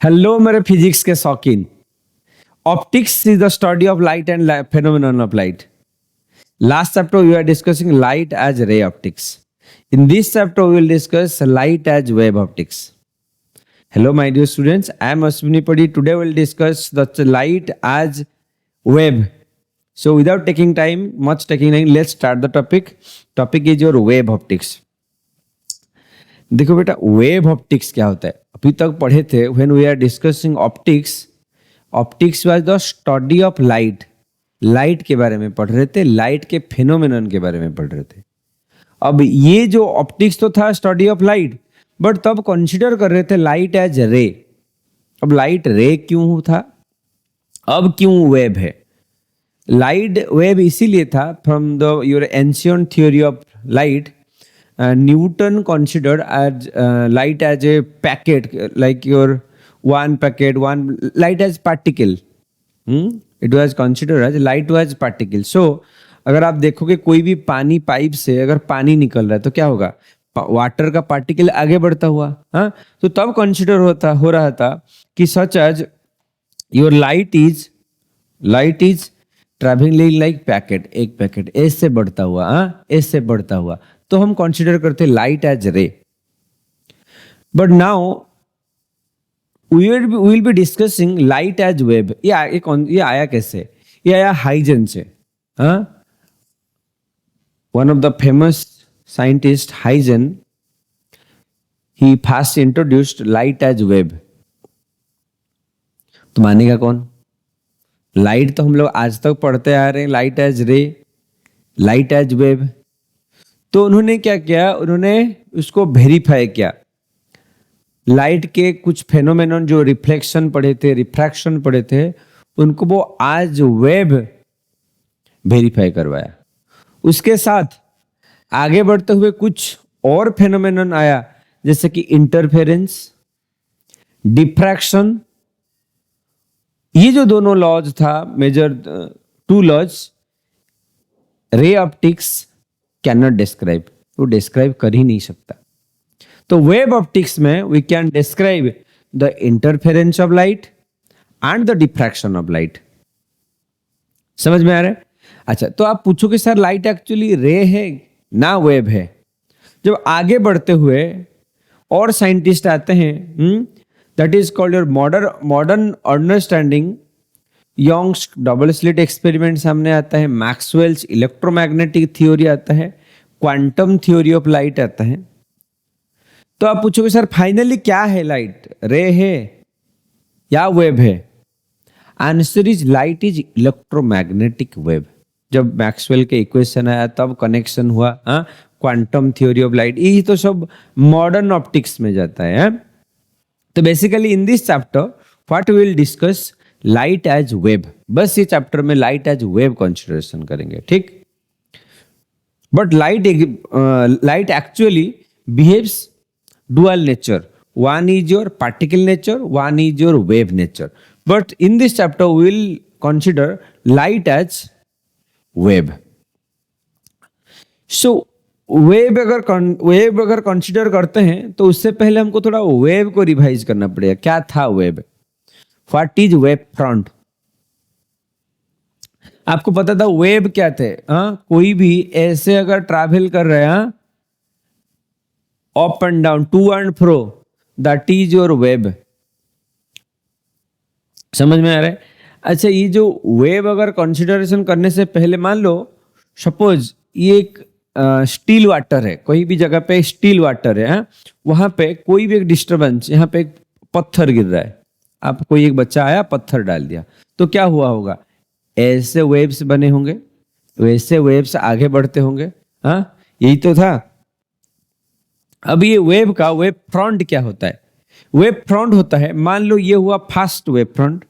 Hello मेरे physics के शौकीन। Optics is the study of light and phenomenon of light. Last chapter we are discussing light as ray optics. In this chapter we will discuss light as wave optics. Hello my dear students, I am Ashwini Padi. Today we will discuss the light as wave. So without taking time, let's start the topic. Topic is your wave optics. देखो बेटा, wave optics क्या होता है अभी तक पढ़े थे। When we are discussing optics, optics was the study of light. Light के बारे में पढ़ रहे थे, लाइट के फेनोमेनन के बारे में पढ़ रहे थे। अब ये जो ऑप्टिक्स तो था स्टडी ऑफ लाइट, बट तब कंसीडर कर रहे थे लाइट एज रे। अब लाइट रे क्यों था, अब क्यों वेव है? लाइट वेव इसीलिए था from the your ancient theory of light. Newton considered as light as a packet, like your one packet, one light as particle. It was considered as light was particle. So अगर आप देखोगे कोई भी पानी pipe से अगर पानी निकल रहा है तो क्या होगा? वाटर का पार्टिकल आगे बढ़ता हुआ, हाँ, तो तब कंसिडर हो रहा था कि such as your light is travelling like packet, एक पैकेट ऐसे बढ़ता हुआ, हाँ, ऐसे बढ़ता हुआ, तो हम कंसीडर करते light as ray. But now we will be discussing light as wave. ये आया कैसे? ये आया हाइजन से. One of the famous scientist Huygens, he first introduced light as wave. तो मानेगा कौन? लाइट तो हम लोग आज तक पढ़ते आ रहे हैं, लाइट एज रे, लाइट एज वेव. तो उन्होंने क्या किया, उन्होंने उसको वेरीफाई किया. लाइट के कुछ फेनोमेनन जो रिफ्लेक्शन पढ़े थे, रिफ्रैक्शन पढ़े थे, उनको वो आज वेव वेरीफाई करवाया. उसके साथ आगे बढ़ते हुए कुछ और फेनोमेनन आया, जैसे कि इंटरफेरेंस, डिफ्रैक्शन. ये जो दोनों लॉज था, major two laws, ray optics can not describe, वो डिस्क्राइब कर ही नहीं सकता. तो वेव ऑप्टिक्स में we can describe the interference of light and the diffraction of light. समझ में आ रहा है? अच्छा, तो आप पूछोगे सर लाइट एक्चुअली रे है ना वेव है? जब आगे बढ़ते हुए और साइंटिस्ट आते हैं, that is called your modern understanding. Young's double slit experiment सामने आता है, मैक्सवेल्स इलेक्ट्रोमैग्नेटिक थ्योरी आता है, क्वांटम थ्योरी ऑफ लाइट आता है. तो आप पूछोगे सर फाइनली क्या है, लाइट रे है या वेव है? Answer is light is electromagnetic wave. जब मैक्सवेल के इक्वेशन आया तब कनेक्शन हुआ, क्वांटम थ्योरी ऑफ लाइट. यही तो सब मॉडर्न ऑप्टिक्स में जाता है. तो basically in this chapter what we will discuss light as wave. बस ये चैप्टर में लाइट एज वेव कंसिडरेशन करेंगे, ठीक? But light actually behaves dual nature. One is your particle nature, one is your wave nature. But in this chapter we will consider light as wave. So wave अगर consider करते हैं तो उससे पहले हमको थोड़ा वेव को रिवाइज करना पड़ेगा. क्या था wave? What is wave front? आपको पता था वेव क्या थे? कोई भी ऐसे अगर ट्रैवल कर रहे हैं up and down, to and fro, that is your wave. समझ में आ रहा है? अच्छा, ये जो वेव अगर कंसिडरेशन करने से पहले मान लो सपोज ये एक स्टील वाटर है, कोई भी जगह पे स्टील वाटर है, वहां पे कोई भी एक डिस्टरबेंस, यहाँ पे एक पत्थर गिर रहा है, आप कोई एक बच्चा आया पत्थर डाल दिया, तो क्या हुआ होगा? ऐसे वेव्स बने होंगे, वैसे वेव्स आगे बढ़ते होंगे. यही तो था. अब ये वेव का वेव फ्रंट क्या होता है? वेव फ्रंट होता है, मान लो ये हुआ fast wave front.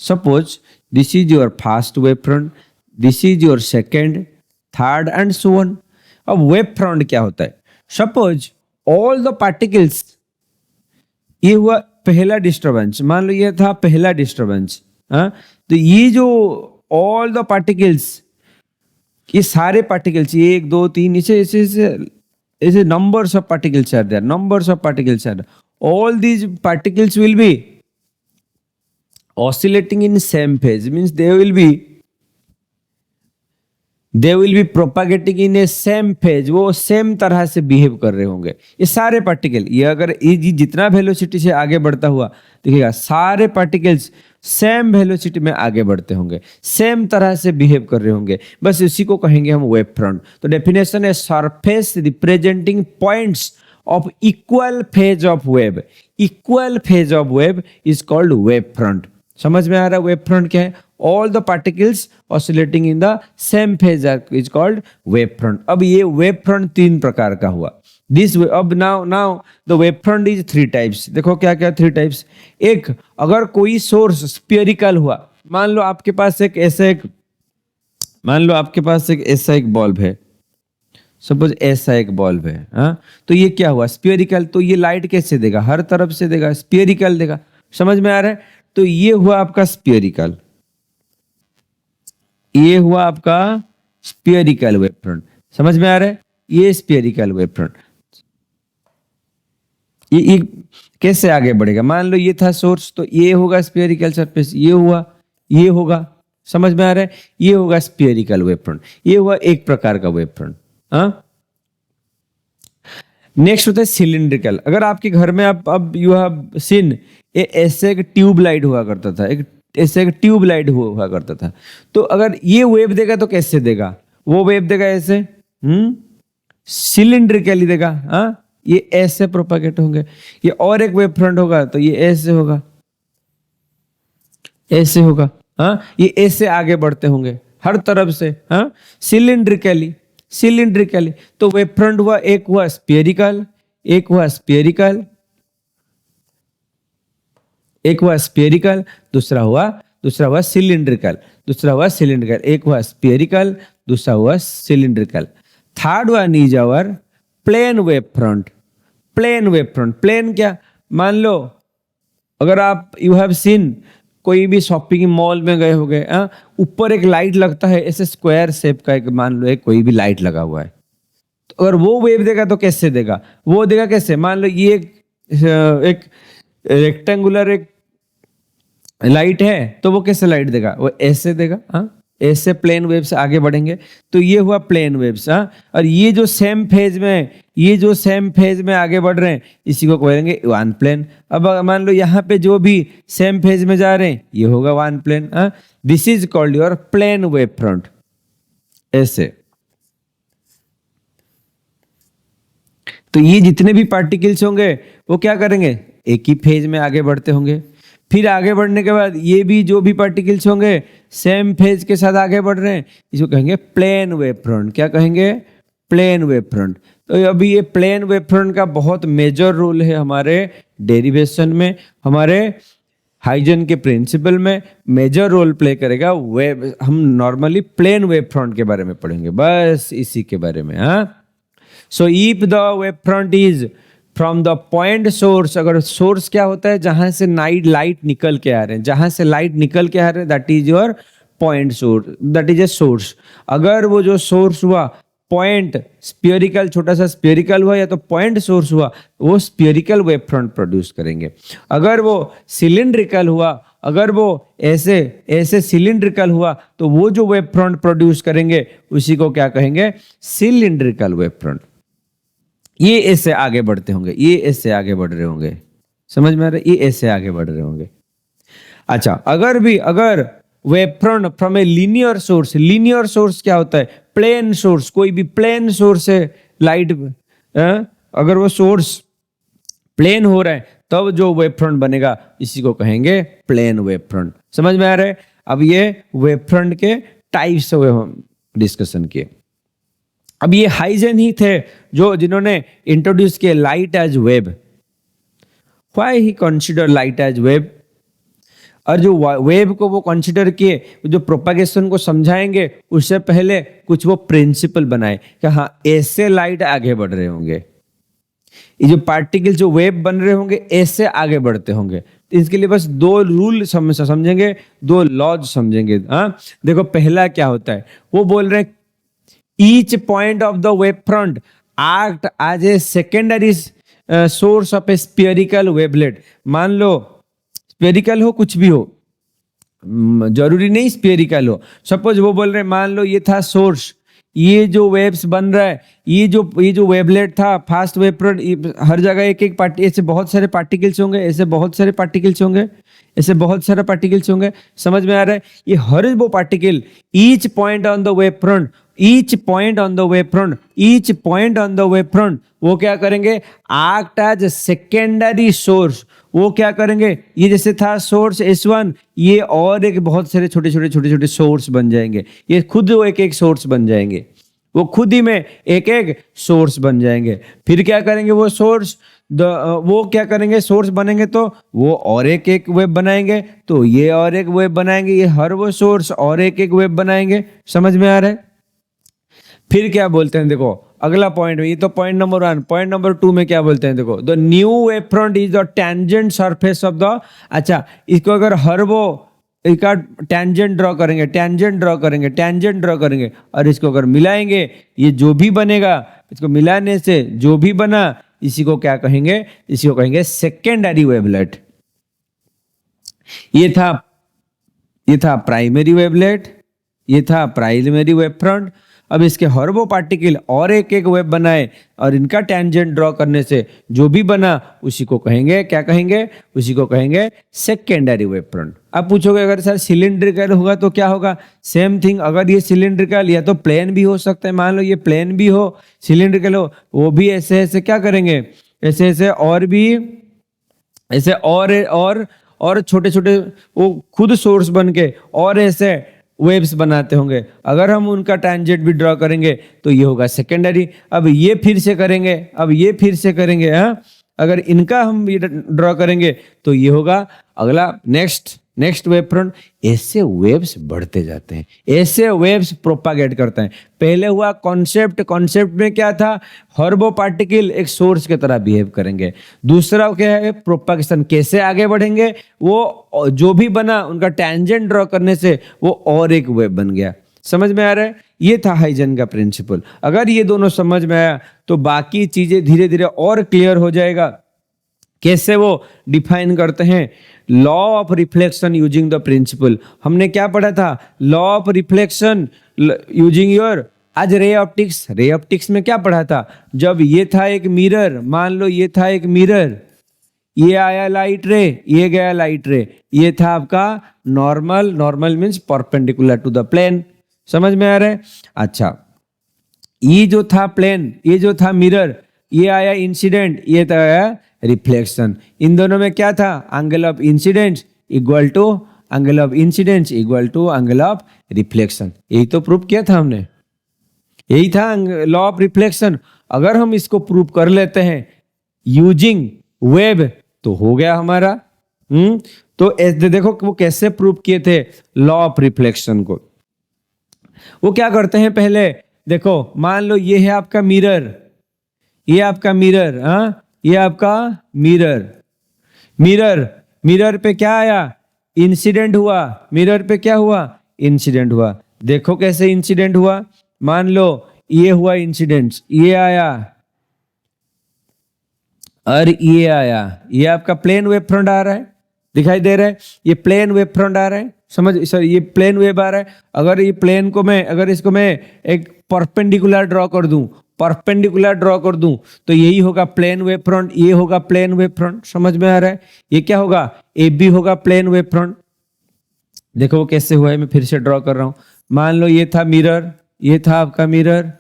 Suppose this is your fast wave front, this is your second, third and so on. अब वेव फ्रंट क्या होता है? सपोज ऑल द पार्टिकल्स, ये हुआ पहला डिस्टरबेंस, मान लो ये था पहला डिस्टरबेंस. तो ये जो ऑल द पार्टिकल्स, ये सारे पार्टिकल्स, 1 2 3 ऐसे numbers of particles are there, numbers of particles are. All these particles will be oscillating in same phase means they will be propagating in a same phase, वो same तरह से behave कर रहे होंगे ये सारे पार्टिकल। ये अगर ये जितना वेलोसिटी से आगे बढ़ता हुआ देखिएगा सारे पार्टिकल्स सेम वेलोसिटी में आगे बढ़ते होंगे, सेम तरह से बिहेव कर रहे होंगे, बस इसी को कहेंगे हम वेव फ्रंट। तो डेफिनेशन है surface representing points of equal phase of wave, equal phase of wave is called wave front। समझ में आ रहा है वेव फ्रंट क्या है? All the particles oscillating in the same phase is called wave front. अब ये वेव फ्रंट तीन प्रकार का हुआ। दिस अब now the wave front is three types. देखो क्या क्या थ्री टाइप्स। एक, अगर कोई सोर्स स्फीयरिकल हुआ, मान लो आपके पास एक ऐसा एक बल्ब है, सपोज ऐसा एक बल्ब है, हाँ, तो ये क्या हुआ स्फीयरिकल, तो ये लाइट कैसे देगा? हर तरफ से देगा, स्फीयरिकल देगा। समझ में आ रहा है? तो ये हुआ आपका स्फीयरिकल, ये हुआ आपका स्फीयरिकल वेव फ्रंट। समझ में आ रहा है? ये स्फीयरिकल वेव फ्रंट, ये कैसे आगे बढ़ेगा? मान लो ये था सोर्स, तो ये होगा स्फीयरिकल सरफेस, ये हुआ, ये होगा। समझ में आ रहा है? ये होगा स्फीयरिकल वेव फ्रंट, ये हुआ एक प्रकार का वेव फ्रंट। हाँ, नेक्स्ट होता है सिलिंड्रिकल। अगर आपके घर में आप अब यू हैव सीन ऐसे एक ट्यूब लाइट हुआ करता था, एक ऐसे एक ट्यूब लाइट हुआ करता था, तो अगर ये वेव देगा तो कैसे देगा? वो वेव देगा ऐसे, सिलिंड्रिकली देगा। हाँ, ये ऐसे प्रोपागेट होंगे। ये और एक वेव फ्रंट होगा तो ये ऐसे होगा, ऐसे होगा। हाँ, ये ऐसे आगे बढ़ते होंगे हर तरफ से। हाँ, सिलिंड्रिकली, सिलिंड्रिकली। तो वेव फ्रंट हुआ, एक हुआ स्फीयरिकल, एक हुआ स्फीयरिकल, एक हुआ स्फीयरिकल, दूसरा हुआ सिलिंड्रिकल, दूसरा हुआ सिलिंड्रिकल, एक हुआ स्फीयरिकल, दूसरा हुआ cylindrical. Third one is our plane wave front. Plane wave front, plane क्या? मान लो अगर आप यू हैव सीन कोई भी शॉपिंग मॉल में गए हो गए, ऊपर एक लाइट लगता है ऐसे स्क्वायर शेप का, एक मान लो एक कोई भी लाइट लगा हुआ है, तो अगर वो वेव देगा तो कैसे देगा? वो देगा कैसे? मान लो ये एक रेक्टेंगुलर एक लाइट है, तो वो कैसे लाइट देगा? वो ऐसे देगा। हाँ, ऐसे प्लेन वेव से आगे बढ़ेंगे, तो ये हुआ प्लेन वेव्स। हाँ, और ये जो सेम फेज में आगे बढ़ रहे हैं, इसी को कहेंगे वन प्लेन। अब मान लो यहाँ पे जो भी सेम फेज में जा रहे हैं, ये होगा वन प्लेन। हाँ, this is called your plane wave front. ऐसे तो ये जितने भी पार्टिकल्स होंगे वो क्या करेंगे? एक ही फेज में आगे बढ़ते होंगे। फिर आगे बढ़ने के बाद ये भी जो भी पार्टिकल्स होंगे सेम फेज के साथ आगे बढ़ रहे हैं, इसको कहेंगे प्लेन वेव फ्रंट। क्या कहेंगे? Plane wave front. तो अभी ये प्लेन वेव फ्रंट का बहुत मेजर रोल है हमारे डेरिवेशन में, हमारे हाइजन के प्रिंसिपल में मेजर रोल प्ले करेगा वेव। हम नॉर्मली प्लेन वेव फ्रंट के बारे में पढ़ेंगे, बस इसी के बारे में। हाँ, so if the wave front is from the point source, अगर सोर्स क्या होता है? जहां से लाइट निकल के आ रहे हैं, जहां से लाइट निकल के आ रहे हैं, that is your point source, that is a source. अगर वो जो सोर्स हुआ पॉइंट स्फीयरिकल, छोटा सा स्फीयरिकल हुआ या तो पॉइंट सोर्स हुआ, वो स्फीयरिकल वेव फ्रंट प्रोड्यूस करेंगे। अगर वो सिलिंड्रिकल हुआ, अगर वो ऐसे सिलिंड्रिकल हुआ, तो वो जो वेव फ्रंट प्रोड्यूस करेंगे उसी को क्या कहेंगे? Cylindrical wave front. ये ऐसे आगे बढ़ते होंगे, ये ऐसे आगे बढ़ रहे होंगे। समझ में आ रहा है? ये ऐसे आगे बढ़ रहे होंगे। अच्छा, अगर wave front from a linear source, linear source क्या होता है? प्लेन सोर्स, कोई भी प्लेन सोर्स है लाइट, अगर वो सोर्स प्लेन हो रहा है तब जो वेव फ्रंट बनेगा इसी को कहेंगे प्लेन वेव फ्रंट। समझ में आ रहा है? अब ये वेव फ्रंट के टाइप्स हम डिस्कशन किए। अब ये हाइजन ही थे जिन्होंने इंट्रोड्यूस किए light as wave. Why he consider light as wave? और जो वेव को वो कंसीडर किए, जो प्रोपागेशन को समझाएंगे उससे पहले कुछ वो प्रिंसिपल बनाए कि हाँ ऐसे लाइट आगे बढ़ रहे होंगे, ये जो पार्टिकल जो वेव बन रहे होंगे ऐसे आगे बढ़ते होंगे। तो इसके लिए बस दो रूल समझेंगे, दो लॉज समझेंगे। हाँ, देखो पहला क्या होता है, वो बोल रहे हैं each point of the wave front act as a secondary source of a spherical wavelet। मान लो स्फेरिकल हो, कुछ भी हो, जरूरी नहीं स्फेरिकल हो। सपोज वो बोल रहे हैं, मान लो ये था सोर्स, ये जो वेव्स बन रहा है, ये जो वेवलेट था, फास्ट वेव फ्रंट, हर जगह एक एक पार्टी, ऐसे बहुत सारे पार्टिकल्स होंगे, ऐसे बहुत सारे पार्टिकल्स होंगे, ऐसे बहुत सारे पार्टिकल्स होंगे। समझ में आ रहा है? ये हर वो particle, each point on the wave front, each point on the wave front, each point on the wave front, वो क्या करेंगे? Act as secondary source. वो क्या करेंगे? ये जैसे था सोर्स S1, ये और एक बहुत सारे छोटे छोटे छोटे छोटे सोर्स बन जाएंगे। ये खुद वो एक एक सोर्स बन जाएंगे, वो खुद ही में एक एक सोर्स बन जाएंगे। फिर क्या करेंगे? वो सोर्स, वो क्या करेंगे? सोर्स बनेंगे तो वो और एक एक वेब बनाएंगे, तो ये और एक वेब बनाएंगे, ये हर वो सोर्स और एक एक वेब बनाएंगे। समझ में आ रहा है? फिर क्या बोलते हैं, देखो अगला पॉइंट में, ये तो पॉइंट नंबर 1। पॉइंट नंबर 2 में क्या बोलते हैं, देखो, the new wave front is the tangent surface of the, अच्छा, इसको अगर हर वो इसका टेंजेंट ड्रॉ करेंगे, टेंजेंट ड्रॉ करेंगे, टेंजेंट ड्रॉ करेंगे, और इसको अगर मिलाएंगे, ये जो भी बनेगा, इसको मिलाने से जो भी बना, इसी को क्या कहेंगे? इसी को कहेंगे सेकेंडरी वेवलेट। ये था प्राइमरी वेवलेट, ये था प्राइमरी वेव फ्रंट। अब इसके हर वो पार्टिकल और एक एक वेब बनाए, और इनका टेंजेंट ड्रॉ करने से जो भी बना, उसी को कहेंगे, क्या कहेंगे? उसी को कहेंगे सेकेंडरी वेव फ्रंट। अब पूछोगे अगर सर सिलिंड्रिकल होगा तो क्या होगा? Same thing. अगर ये सिलिंड्रिकल या तो प्लेन भी हो सकता है, मान लो ये प्लेन भी हो, सिलिंड्रिकल हो, वो भी ऐसे ऐसे क्या करेंगे? ऐसे ऐसे और भी ऐसे और छोटे छोटे वो खुद सोर्स बन के और ऐसे वेव्स बनाते होंगे। अगर हम उनका टेंजेंट भी ड्रॉ करेंगे तो ये होगा सेकेंडरी। अब ये फिर से करेंगे, अब ये फिर से करेंगे, हाँ, अगर इनका हम ये ड्रॉ करेंगे तो ये होगा अगला नेक्स्ट वेव फ्रंट। ऐसे वेव्स बढ़ते जाते हैं, ऐसे वेव्स प्रोपागेट करते हैं। पहले हुआ कॉन्सेप्ट में क्या था? हर वो पार्टिकल एक सोर्स की तरह बिहेव करेंगे। दूसरा क्या है? प्रोपागेशन, कैसे आगे बढ़ेंगे? वो जो भी बना उनका टेंजेंट ड्रॉ करने से वो और एक वेव बन गया। समझ में आ रहा है? ये था हाइजन का प्रिंसिपल। अगर ये दोनों समझ में आया तो बाकी चीजें धीरे धीरे और क्लियर हो जाएगा। कैसे वो डिफाइन करते हैं? Law of reflection using the principle. हमने क्या पढ़ा था? Law of reflection using your आज रे ऑप्टिक्स। रे ऑप्टिक्स में क्या पढ़ा था? जब ये था एक मिरर, मान लो ये था एक मिरर, ये आया लाइट रे, ये गया लाइट रे, ये था आपका normal means perpendicular to the plane. समझ में आ रहा है? अच्छा, ये जो था प्लेन, ये जो था मिरर, ये आया इंसिडेंट, ये तो आया रिफ्लेक्शन। इन दोनों में क्या था? Angle of incidence equal to angle of incidence equal to angle of reflection. यही तो प्रूव किया था हमने, यही था लॉ ऑफ रिफ्लेक्शन। अगर हम इसको प्रूव कर लेते हैं यूजिंग वेब तो हो गया हमारा। तो देखो वो कैसे प्रूव किए थे लॉ ऑफ रिफ्लेक्शन को। वो क्या करते हैं? पहले देखो, मान लो ये है आपका मिरर, ये आपका मिरर, हाँ, ये आपका मिरर पे क्या आया? इंसिडेंट हुआ। मिरर पे क्या हुआ? इंसिडेंट हुआ। देखो कैसे इंसिडेंट हुआ। मान लो ये हुआ इंसिडेंट, ये आया और ये आया, ये आपका प्लेन वेव फ्रंट आ रहा है, दिखाई दे रहा है? ये प्लेन वेव फ्रंट आ रहा है, समझ सर, ये प्लेन वेव आ रहा है। अगर ये प्लेन को मैं, अगर इसको मैं एक परपेंडिकुलर ड्रॉ कर दूं, तो यही होगा प्लेन वेव फ्रंट, ये होगा प्लेन वेव फ्रंट। समझ में आ रहा है? ये क्या होगा? ए बी होगा प्लेन वेव फ्रंट। देखो वो कैसे हुआ है, मैं फिर से ड्रॉ कर रहा हूं। मान लो ये था मिरर, ये था आपका मिरर,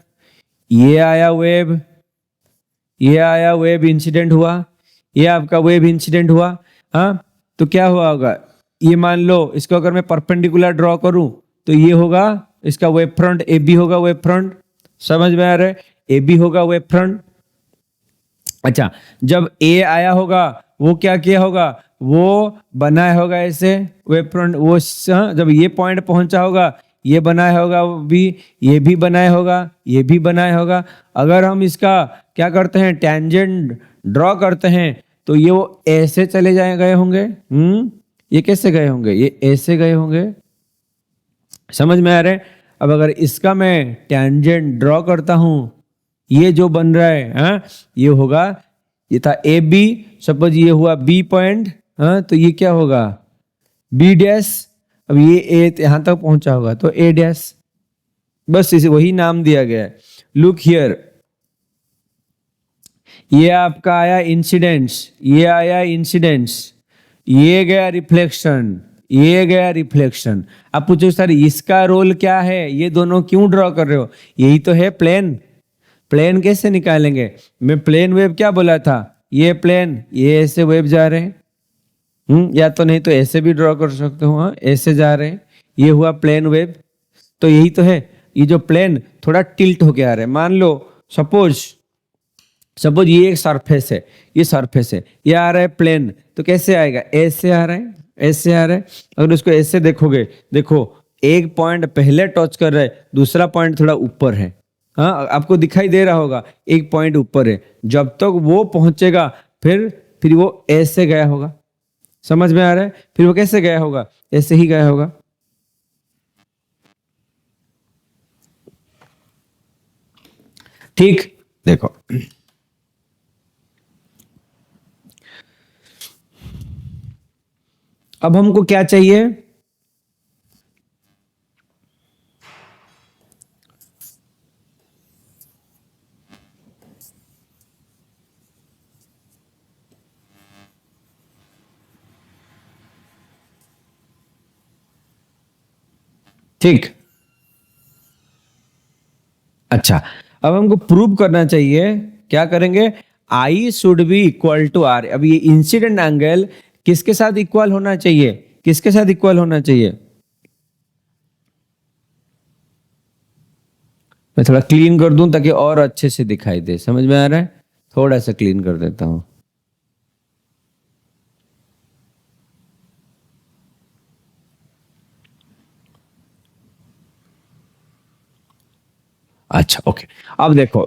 ये आया वेव, ये आया वेव इंसिडेंट हुआ, ये आपका वेव इंसिडेंट हुआ। हाँ, तो क्या हुआ होगा? ये मान लो इसको अगर मैं परपेंडिकुलर ड्रॉ करूं तो ये होगा इसका वेव फ्रंट, ए बी होगा वेव फ्रंट। समझ में आ रहा है? ए बी होगा वेव फ्रंट। अच्छा, जब ए आया होगा वो क्या किया होगा? वो बनाया होगा ऐसे वेव फ्रंट। वो जब ये पॉइंट पहुंचा होगा, ये बनाया होगा, भी ये भी बनाया होगा, ये भी बनाया होगा। अगर हम इसका क्या करते हैं? टेंजेंट ड्रॉ करते हैं तो ये वो ऐसे चले गए होंगे। ये कैसे गए होंगे? ये ऐसे गए होंगे। समझ में आ रहा है? अब अगर इसका मैं टेंजेंट ड्रॉ करता हूं, ये जो बन रहा है, हाँ, ये होगा, ये था ए बी, सपोज ये हुआ बी पॉइंट, हाँ, तो ये क्या होगा? B dash. अब ये ए यहां तक पहुंचा होगा तो ए डैश, बस इसे वही नाम दिया गया है। लुक हियर, ये आपका आया इंसिडेंट्स, ये आया इंसिडेंट्स, ये गया रिफ्लेक्शन, ये गया रिफ्लेक्शन। अब पूछो सर इसका रोल क्या है, ये दोनों क्यों ड्रॉ कर रहे हो? यही तो है प्लेन। प्लेन कैसे निकालेंगे? मैं प्लेन वेव क्या बोला था, ये प्लेन, ये ऐसे वेव जा रहे हैं, या तो नहीं तो ऐसे भी ड्रॉ कर सकते हो, हाँ ऐसे जा रहे हैं, ये हुआ प्लेन वेव। तो यही तो है, ये जो प्लेन थोड़ा टिल्ट होके आ रहा है। मान लो सपोज ये एक सरफेस है, ये सरफेस है, ये आ रहा है प्लेन, तो कैसे आएगा? ऐसे आ रहा है, ऐसे आ रहा है। अगर उसको ऐसे देखोगे, देखो एक पॉइंट पहले टच कर रहा है, दूसरा पॉइंट थोड़ा ऊपर है, हाँ आपको दिखाई दे रहा होगा, एक पॉइंट ऊपर है। जब तक वो पहुंचेगा फिर वो ऐसे गया होगा, समझ में आ रहा है? फिर वो कैसे गया होगा? ऐसे ही गया होगा। ठीक, देखो अब हमको क्या चाहिए? ठीक, अच्छा अब हमको प्रूव करना चाहिए, क्या करेंगे? I should be equal to R. अब ये इंसिडेंट एंगल किसके साथ इक्वल होना चाहिए? किसके साथ इक्वल होना चाहिए? मैं थोड़ा क्लीन कर दूं ताकि और अच्छे से दिखाई दे, समझ में आ रहा है? थोड़ा सा क्लीन कर देता हूं। अच्छा ओके, अब देखो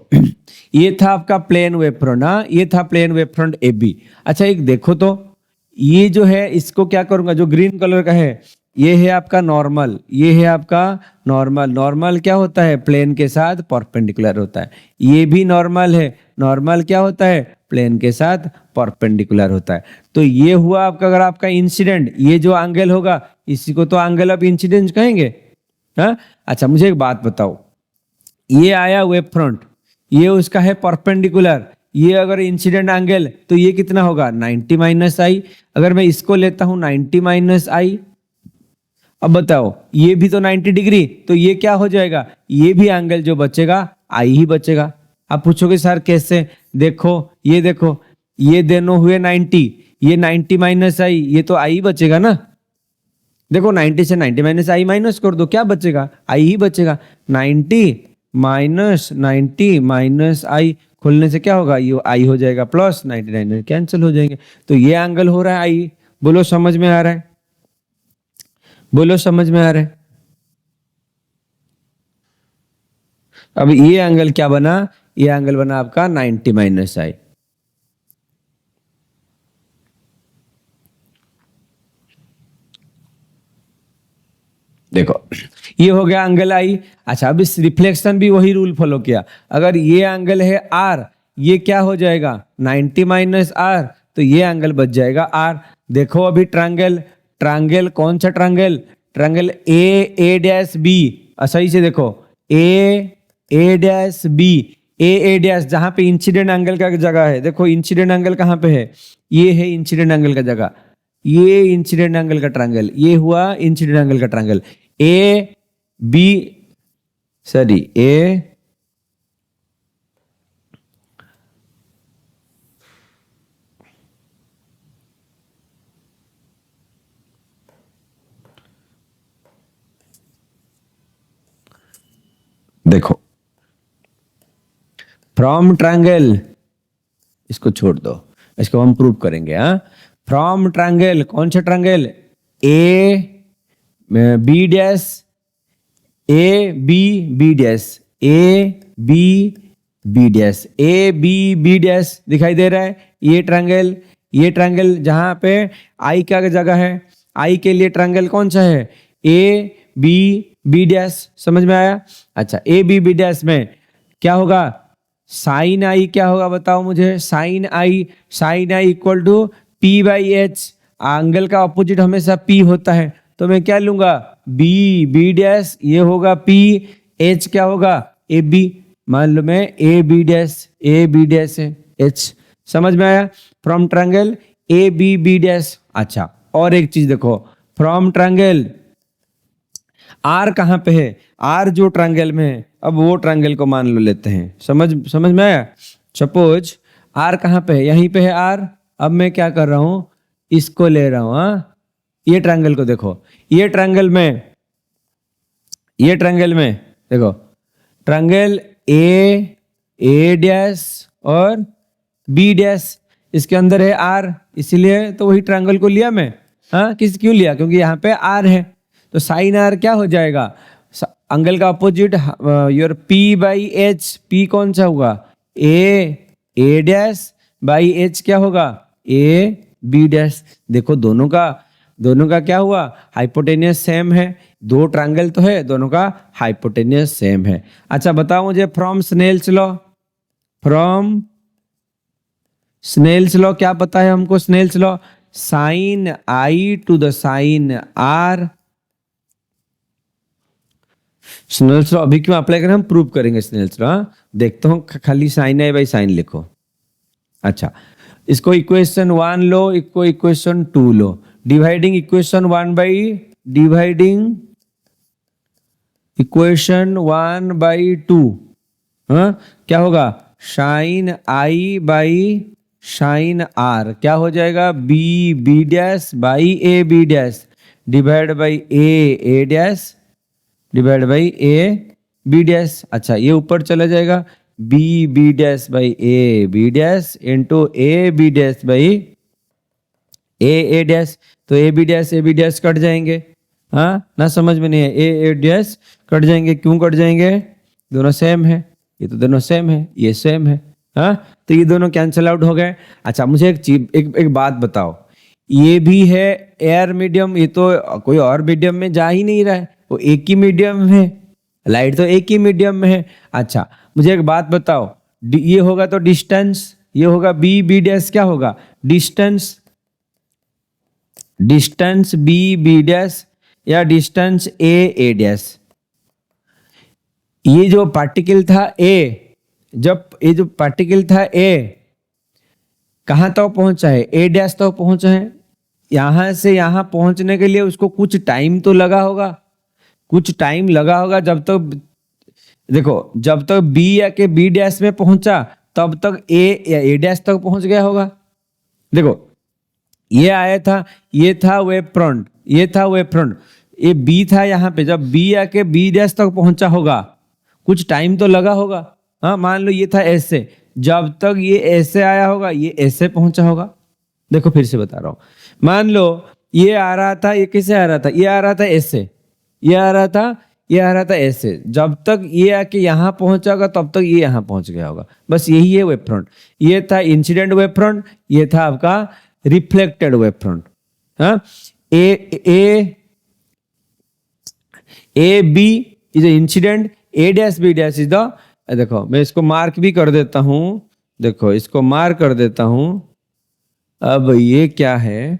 ये था आपका प्लेन वेव फ्रंट, हाँ ये था plane wave front A B. अच्छा एक देखो तो, ये जो है इसको क्या करूंगा, जो ग्रीन कलर का है ये है आपका नॉर्मल, ये है आपका नॉर्मल। नॉर्मल क्या होता है? प्लेन के साथ परपेंडिकुलर होता है। ये भी नॉर्मल है, नॉर्मल क्या होता है? प्लेन के साथ परपेंडिकुलर होता है। तो ये हुआ आपका, अगर आपका इंसिडेंट, ये जो एंगल होगा इसी को तो एंगल ऑफ इंसिडेंस कहेंगे, हाँ। अच्छा मुझे एक बात बताओ, ये आया वेव फ्रंट, ये उसका है परपेंडिकुलर, ये अगर इंसिडेंट एंगल तो ये कितना होगा? 90 माइनस आई। अगर मैं इसको लेता हूं 90 माइनस आई, अब बताओ ये भी तो 90 डिग्री, तो ये क्या हो जाएगा? ये भी एंगल जो बचेगा आई ही बचेगा। आप पूछोगे सर कैसे? देखो ये देखो, ये दोनों हुए 90, ये 90 माइनस आई, ये तो आई ही बचेगा ना। देखो 90 से 90 माइनस आई माइनस कर दो, क्या बचेगा? आई ही बचेगा। 90 माइनस 90 माइनस आई खोलने से क्या होगा? ये आई हो जाएगा, प्लस 99 कैंसिल हो जाएंगे। तो ये एंगल हो रहा है आई। बोलो समझ में आ रहा है? बोलो समझ में आ रहा है? अब ये एंगल क्या बना? ये एंगल बना आपका 90 माइनस आई। देखो ये हो गया एंगल आई। अच्छा अब इस रिफ्लेक्शन भी वही रूल फॉलो किया। अगर ये एंगल है आर, ये क्या हो जाएगा? 90 माइनस आर, तो ये एंगल बच जाएगा आर। देखो अभी ट्रायंगल, ट्रायंगल कौन सा triangle? Triangle A dash B. सही से देखो, A dash B, A dash, जहां पे इंसिडेंट एंगल का जगह है, देखो इंसिडेंट एंगल कहां पे है? ये है इंसिडेंट एंगल का जगह, ये इंसिडेंट एंगल का ट्रायंगल, ये हुआ इंसिडेंट एंगल का ट्रायंगल। ए बी, सॉरी ए देखो फ्रॉम ट्रायंगल, इसको छोड़ दो, इसको हम प्रूव करेंगे। हाँ फ्रॉम ट्रायंगल, कौन सा triangle? A B dash, A B B dash, A B B dash, A B B dash दिखाई दे रहा है। ये ट्रायंगल, ये ट्रायंगल जहां पे आई क्या जगह है, आई के लिए ट्रायंगल कौन सा है? ए बी बी डैश, समझ में आया? अच्छा ए बी बी डैश में क्या होगा? साइन आई क्या होगा बताओ मुझे? Sine I, sine I equal to P by H. Angle का ऑपोजिट हमेशा पी होता है, तो मैं क्या लूंगा, बी बी डैश, ये होगा पी, एच क्या होगा, ए बी। मान लो मैं ए बी डैश है, एच। समझ में आया? From triangle A B B dash. अच्छा, और एक चीज देखो, फ्रॉम ट्रायंगल आर कहाँ पे है, आर जो ट्रायंगल में है, अब वो ट्रायंगल को मान लो लेते हैं। समझ में आया? सपोज आर कहाँ पे है, यहीं पे है आर। अब मैं क्या कर रहा हूं, इसको ले रहा हूं। हाँ, ये ट्रायंगल को देखो, ये ट्रायंगल में देखो, ट्रायंगल ए डैश और बी डैश, इसके अंदर है आर, इसीलिए तो वही ट्रायंगल को लिया मैं। हाँ, क्यों लिया, क्योंकि यहाँ पे आर है, तो साइन आर क्या हो जाएगा, एंगल का opposite your P by H. P कौन सा होगा, ए डैश बाई एच क्या होगा, ए बी डैश। देखो दोनों का क्या हुआ, हाइपोटेनियस सेम है। दो ट्रायंगल तो है, दोनों का हाइपोटेनियस सेम है। अच्छा बताओ मुझे, फ्रॉम स्नेल्स लॉ क्या पता है हमको? Snell's law, sine I to the sine R. Snell's law अभी क्यों अप्लाई करें, हम प्रूव करेंगे स्नेल्स लॉ। देखता हूं, खाली साइन आई बाई साइन लिखो। अच्छा, इसको इक्वेशन 1 लो, इसको इक्वेशन 2 लो। डिवाइडिंग इक्वेशन 1 बाई 2, हाँ क्या होगा, sine I by sine R क्या हो जाएगा, B B dash by A B dash divide by A dash divide by A B dash. अच्छा, ये ऊपर चला जाएगा, B B dash by A B dash into A B dash by A dash. तो A B dash cut जाएंगे। हाँ ना, समझ में नहीं है, ए डैश कट जाएंगे। क्यों कट जाएंगे, दोनों सेम है, ये तो दोनों सेम है, ये सेम है। हाँ, तो ये दोनों कैंसिल आउट हो गए। अच्छा, मुझे एक बात बताओ, ये भी है एयर मीडियम, ये तो कोई और मीडियम में जा ही नहीं रहा है, वो एक ही मीडियम में है, लाइट तो एक ही मीडियम में है। अच्छा, मुझे एक बात बताओ, ये होगा तो डिस्टेंस, ये होगा बी बी डैश क्या होगा, डिस्टेंस बी बी डैश या डिस्टेंस ए डैश। ये जो पार्टिकल था ए, जब ये जो पार्टिकल था ए कहाँ तक पहुंचा है, ए डैश तक पहुंचा है। यहां से यहां पहुंचने के लिए उसको कुछ टाइम तो लगा होगा, जब तक देखो, जब तक बी या के बी डैश में पहुंचा तब तक ए या ए डैश तक पहुंच गया होगा। देखो, ये आया था, ये था वेव फ्रंट, ये बी था यहाँ पे, जब बी या के बी डैश तक पहुंचा होगा कुछ टाइम तो लगा होगा। हाँ, मान लो ये था ऐसे, जब तक ये ऐसे आया होगा ये ऐसे पहुंचा होगा। देखो फिर से बता रहा हूं, मान लो ये आ रहा था, ये कैसे आ रहा था, ये आ रहा था ऐसे, ये आ रहा था ऐसे, जब तक ये आके यहाँ पहुंचा होगा तब तक ये यहाँ पहुंच गया होगा। बस यही है वेव फ्रंट। ये था इंसिडेंट वेव फ्रंट, ये था आपका रिफ्लेक्टेड वेव फ्रंट। हाँ, A B is incident, A dash B dash is the, देखो मैं इसको मार्क भी कर देता हूं, देखो इसको मार्क कर देता हूं। अब ये क्या है,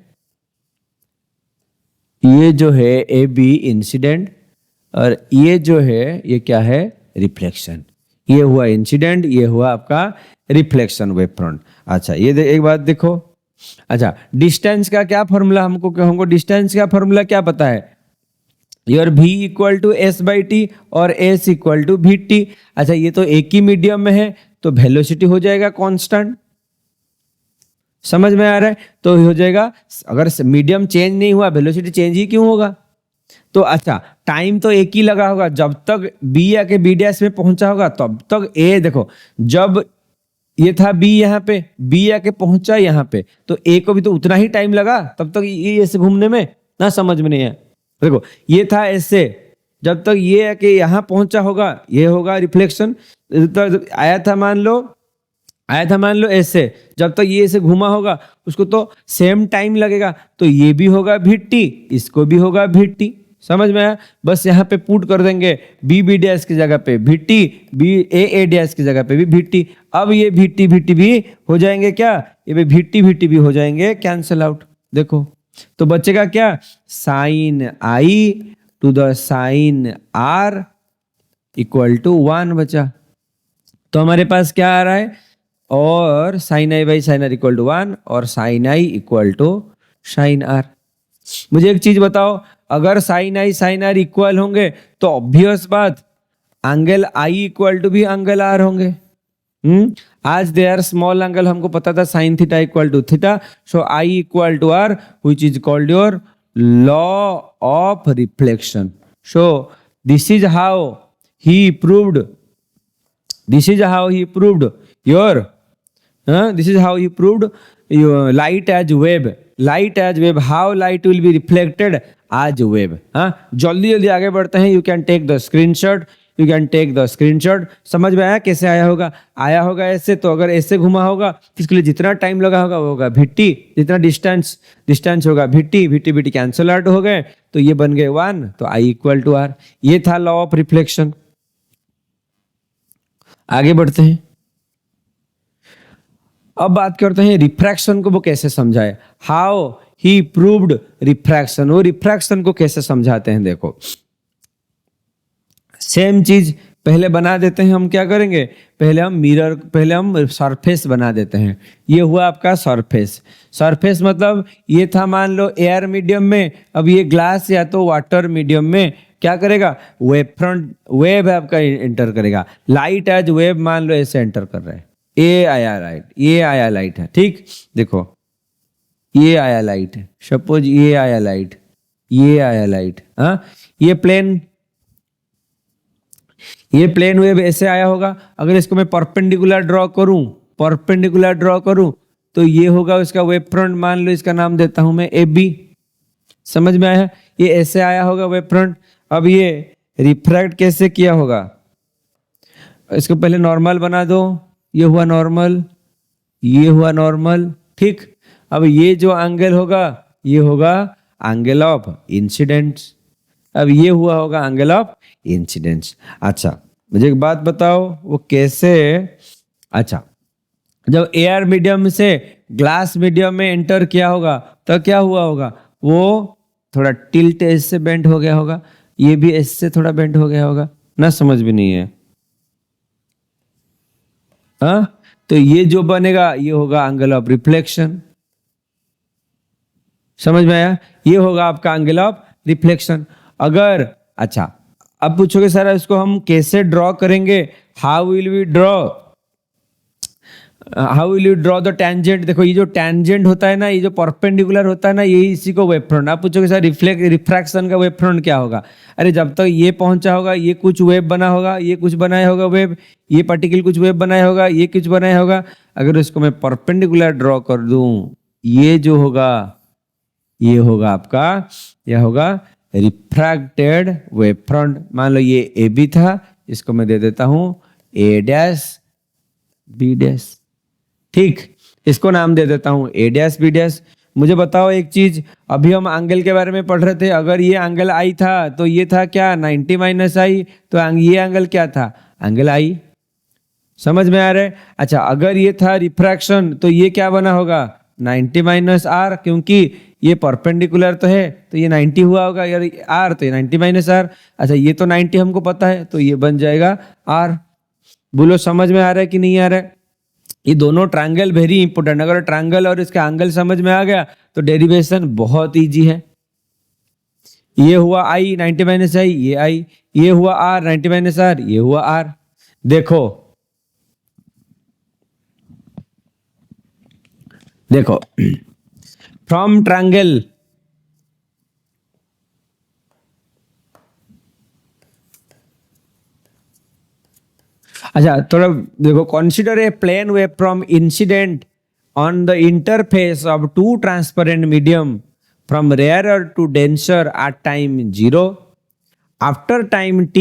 ये जो है ए बी इंसिडेंट और ये जो है ये क्या है, रिफ्लेक्शन। ये हुआ इंसिडेंट, ये हुआ आपका रिफ्लेक्शन वेव फ्रंट। अच्छा, ये एक बात देखो। अच्छा, डिस्टेंस का क्या फॉर्मूला, हमको डिस्टेंस का फॉर्मूला क्या पता है, your v equal to S by T और s equal to V T. अच्छा, ये तो एक ही मीडियम में है तो वेलोसिटी हो जाएगा कांस्टेंट। समझ में आ रहा है? तो हो जाएगा, अगर मीडियम चेंज नहीं हुआ वेलोसिटी चेंज ही क्यों होगा। तो अच्छा, टाइम तो एक ही लगा होगा, जब तक बी या के बी डैश में पहुंचा होगा तब तक ए, देखो जब ये था बी यहाँ पे, बी या के पहुंचा यहाँ पे, तो ए को भी तो उतना ही टाइम लगा तब तक ये ऐसे घूमने में। ना समझ में नहीं है, देखो ये था ऐसे, जब तक ये आके यहाँ पहुंचा होगा ये होगा रिफ्लेक्शन। तो आया था मान लो ऐसे, जब तक ये ऐसे घूमा होगा उसको तो सेम टाइम लगेगा, तो ये भी होगा भिट्टी, इसको भी होगा भिट्टी। समझ में आया? बस यहाँ पे पुट कर देंगे बी बी डैश की जगह पे भिट्टी, बी ए डैश की जगह पे भी भिट्टी। अब ये भिट्टी भी हो जाएंगे क्या, ये भी भिट्टी भी हो जाएंगे कैंसिल आउट। देखो तो बचेगा क्या, sine I to the sine R equal to 1 बचा। तो हमारे पास क्या आ रहा है, और sine I by sine R equal to 1 और sine I equal to sine R. मुझे एक चीज बताओ, अगर sine I sine R equal होंगे तो ऑब्वियस बात एंगल आई इक्वल टू भी एंगल आर होंगे। As they are small angle, हमको पता था sine theta equal to theta, so I equal to R which is called your law of reflection. So this is how he proved, this is how he proved your this is how he proved your light as wave, light as wave, how light will be reflected as wave। जल्दी जल्दी आगे बढ़ते हैं। You can take the screenshot, you can take the screenshot. समझ में आया कैसे आया होगा, आया होगा ऐसे, तो अगर ऐसे घुमा होगा इसके लिए जितना टाइम लगा होगा वो होगा भिट्टी, जितना डिस्टेंस होगा भिट्टी, भिट्टी भिट्टी कैंसल आउट हो गए, तो ये बन गए 1, तो आई इक्वल टू आर। ये था लॉ ऑफ रिफ्लेक्शन। आगे बढ़ते हैं, अब बात करते हैं रिफ्रैक्शन को वो कैसे समझाए, हाउ ही प्रूव्ड रिफ्रैक्शन। वो रिफ्रैक्शन को कैसे समझाते हैं, देखो सेम चीज पहले बना देते हैं। हम क्या करेंगे, पहले हम सरफेस बना देते हैं। ये हुआ आपका सरफेस। सरफेस मतलब ये था मान लो एयर मीडियम में, अब ये ग्लास या तो वाटर मीडियम में क्या करेगा, वेव फ्रंट, वेव आपका एंटर करेगा। लाइट एज वेव मान लो ऐसे एंटर कर रहा है, ये आया लाइट, ये आया लाइट है, ठीक। देखो ये आया लाइट है, सपोज ये आया लाइट, ये आया लाइट, ये प्लेन वेव ऐसे आया होगा। अगर इसको मैं परपेंडिकुलर ड्रॉ करूं तो ये होगा उसका वेव फ्रंट, मान लो इसका नाम देता हूं मैं ए बी। समझ में आया, ये ऐसे आया होगा वेव फ्रंट। अब ये रिफ्रैक्ट कैसे किया होगा, इसको पहले नॉर्मल बना दो, ये हुआ नॉर्मल, ये हुआ नॉर्मल, ठीक। अब ये जो एंगल होगा ये होगा एंगल ऑफ इंसिडेंस, अब ये हुआ होगा एंगल ऑफ इंसिडेंस। अच्छा मुझे एक बात बताओ वो कैसे, अच्छा जब एयर मीडियम से ग्लास मीडियम में एंटर किया होगा तो क्या हुआ होगा, वो थोड़ा टिल्ट इससे बेंड हो गया होगा, ये भी इससे थोड़ा बेंड हो गया होगा ना, समझ भी नहीं है। तो ये जो बनेगा ये होगा एंगल ऑफ रिफ्लेक्शन। समझ में आया, ये होगा आपका एंगल ऑफ रिफ्लेक्शन। अगर अच्छा अब पूछोगे सर इसको हम कैसे ड्रॉ करेंगे, how will you draw the tangent. देखो ये जो टेंजेंट होता है ना, ये जो परपेंडिकुलर होता है ना, यही इसी को वेव फ्रंट। आप पूछोगे सर रिफ्रैक्शन का वेव फ्रंट क्या होगा, अरे जब तक ये पहुंचा होगा ये कुछ वेव बना होगा, ये कुछ बनाया होगा वेव, ये पार्टिकल कुछ वेव बनाया होगा, ये कुछ बनाया होगा। अगर इसको मैं परपेंडिकुलर ड्रॉ कर दूं, ये जो होगा ये होगा आपका, यह होगा रिफ्रैक्टेड वेव फ्रंट। मान लो ये ए बी था, इसको मैं दे देता हूं ए डैश बी डैश, ठीक। इसको नाम दे देता हूं ए डैश बी डैश। मुझे बताओ एक चीज, अभी हम एंगल के बारे में पढ़ रहे थे, अगर ये एंगल आई था तो ये था क्या 90 माइनस आई, तो ये एंगल क्या था, एंगल आई। समझ में आ रहा है। अच्छा अगर ये था रिफ्रैक्शन तो ये क्या बना होगा 90 माइनस आर, क्योंकि ये परपेंडिकुलर तो है तो ये 90 हुआ होगा यार, आर तो ये 90 माइनस आर। अच्छा ये तो 90 हमको पता है तो ये बन जाएगा आर। बोलो समझ में आ रहा है कि नहीं आ रहा है। ये दोनों ट्रायंगल वेरी इंपॉर्टेंट, अगर ट्रायंगल और इसका एंगल समझ में आ गया तो डेरिवेशन बहुत इजी है। ये हुआ आई 90 माइनस आई, ये आई, ये हुआ आर 90 माइनस आर, ये हुआ आर। देखो फ्रॉम ट्रायंगल, अच्छा थोड़ा देखो, consider a plane wave from incident on the interface of two transparent medium from rarer to denser at time 0। After time t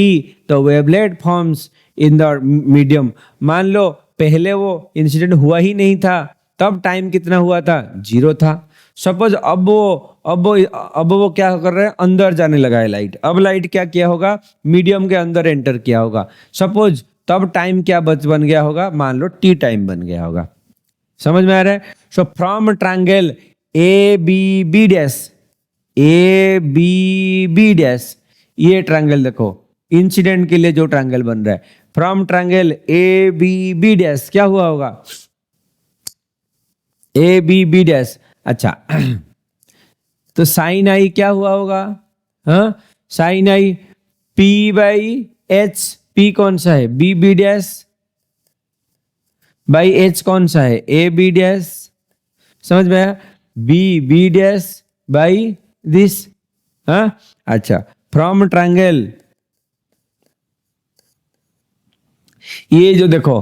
the wavelet forms in the medium. मान लो पहले वो incident हुआ ही नहीं था, तब टाइम कितना हुआ था 0 था। सपोज अब वो क्या कर रहे हैं, अंदर जाने लगा है लाइट। अब लाइट क्या किया होगा, मीडियम के अंदर एंटर किया होगा। सपोज तब टाइम क्या बन गया होगा, मान लो t टाइम बन गया होगा। समझ में आ रहा है। So from triangle A B B dash, A B B dash, ये ट्रायंगल देखो, इंसिडेंट के लिए जो ट्रायंगल बन रहा है, from triangle A B B dash क्या हुआ होगा, ए बी बी डैश। अच्छा तो साइन आई क्या हुआ होगा, हाँ sine I P by H, P कौन सा है, B B dash by H कौन सा है, ए बी डैश, समझ में आया, B B dash by this, हाँ अच्छा फ्रॉम ट्रायंगल, ये जो देखो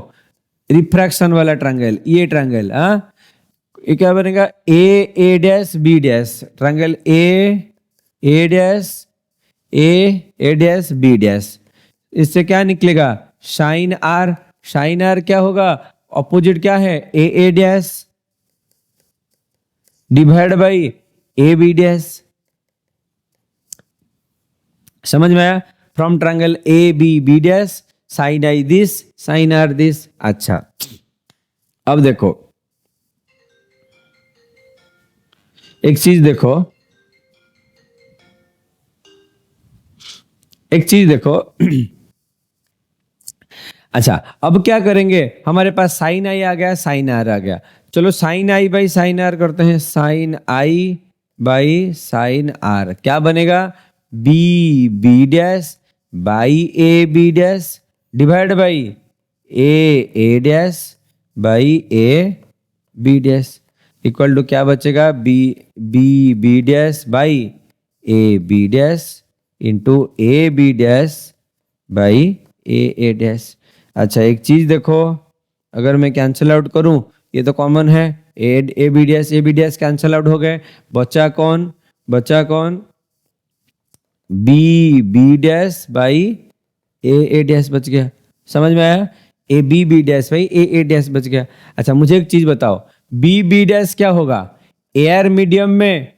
रिफ्रैक्शन वाला ट्रायंगल, ये ट्रायंगल, हाँ ये क्या बनेगा, A dash B dash, triangle A dash A dash B dash, इससे क्या निकलेगा, साइन आर, साइन आर क्या होगा, ऑपोजिट क्या है, A dash divide by A B dash, समझ में आया, from triangle A B B dash sine i this, sine r this. अच्छा अब देखो एक चीज देखो, एक चीज देखो अच्छा अब क्या करेंगे, हमारे पास साइन आई आ गया, साइन आर आ गया, चलो sine I by sine R करते हैं, sine I by sine R क्या बनेगा, B B dash by A B dash divide by A dash by A B dash equal to क्या बचेगा, B B B dash by A B dash into A B dash by A dash. अच्छा एक चीज देखो, अगर मैं cancel out करूं, ये तो कॉमन है, A B dash cancel out हो गए, बचा कौन, बचा कौन, B B dash by A dash बच गया, समझ में आया, A B dash by A dash बच गया। अच्छा मुझे एक चीज बताओ, बी बी डैश क्या होगा, एयर मीडियम में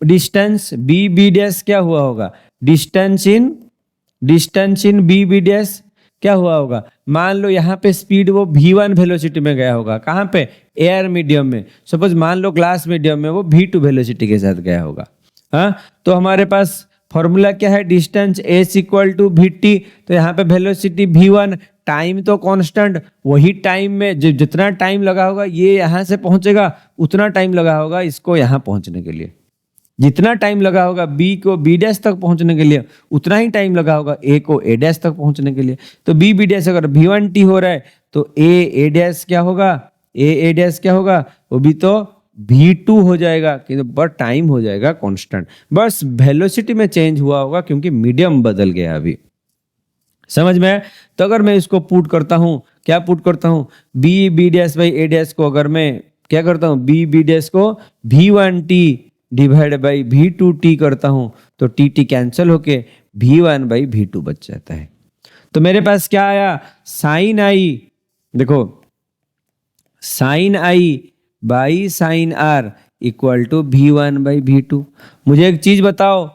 डिस्टेंस बी बी डैश क्या हुआ होगा, distance in B B dash क्या हुआ होगा, मान लो यहाँ पे स्पीड वो v1 वेलोसिटी में गया होगा, कहाँ पे, एयर मीडियम में, सपोज मान लो ग्लास मीडियम में वो v2 वेलोसिटी के साथ गया होगा, हाँ तो हमारे पास फॉर्मूला क्या है, distance S equal to V T, तो यहाँ पे वेलोसिटी v1, टाइम तो कांस्टेंट, वही टाइम में जितना टाइम लगा होगा ये यहाँ से पहुंचेगा, उतना टाइम लगा होगा इसको यहाँ पहुंचने के लिए, जितना टाइम लगा होगा बी को बी डैश तक पहुंचने के लिए उतना ही टाइम लगा होगा ए को ए डैश तक पहुंचने के लिए, तो बी बी डैश अगर v1t हो रहा है तो ए डैश क्या होगा, ए डैश क्या होगा, वो भी तो v2 हो जाएगा, कि बट टाइम हो जाएगा कांस्टेंट, बस वेलोसिटी में चेंज हुआ होगा क्योंकि मीडियम बदल गया अभी, समझ में है। तो अगर मैं इसको पुट करता हूं, क्या पुट करता हूं, B B dash by A dash को अगर मैं क्या करता हूं, बी बी डैश को v1t डिवाइड बाई v2t करता हूं तो टी कैंसिल होके v1 बाई v2 बच जाता है। तो मेरे पास क्या आया, साइन आई, देखो sine I by sine R equal to v1 by v2। मुझे एक चीज बताओ,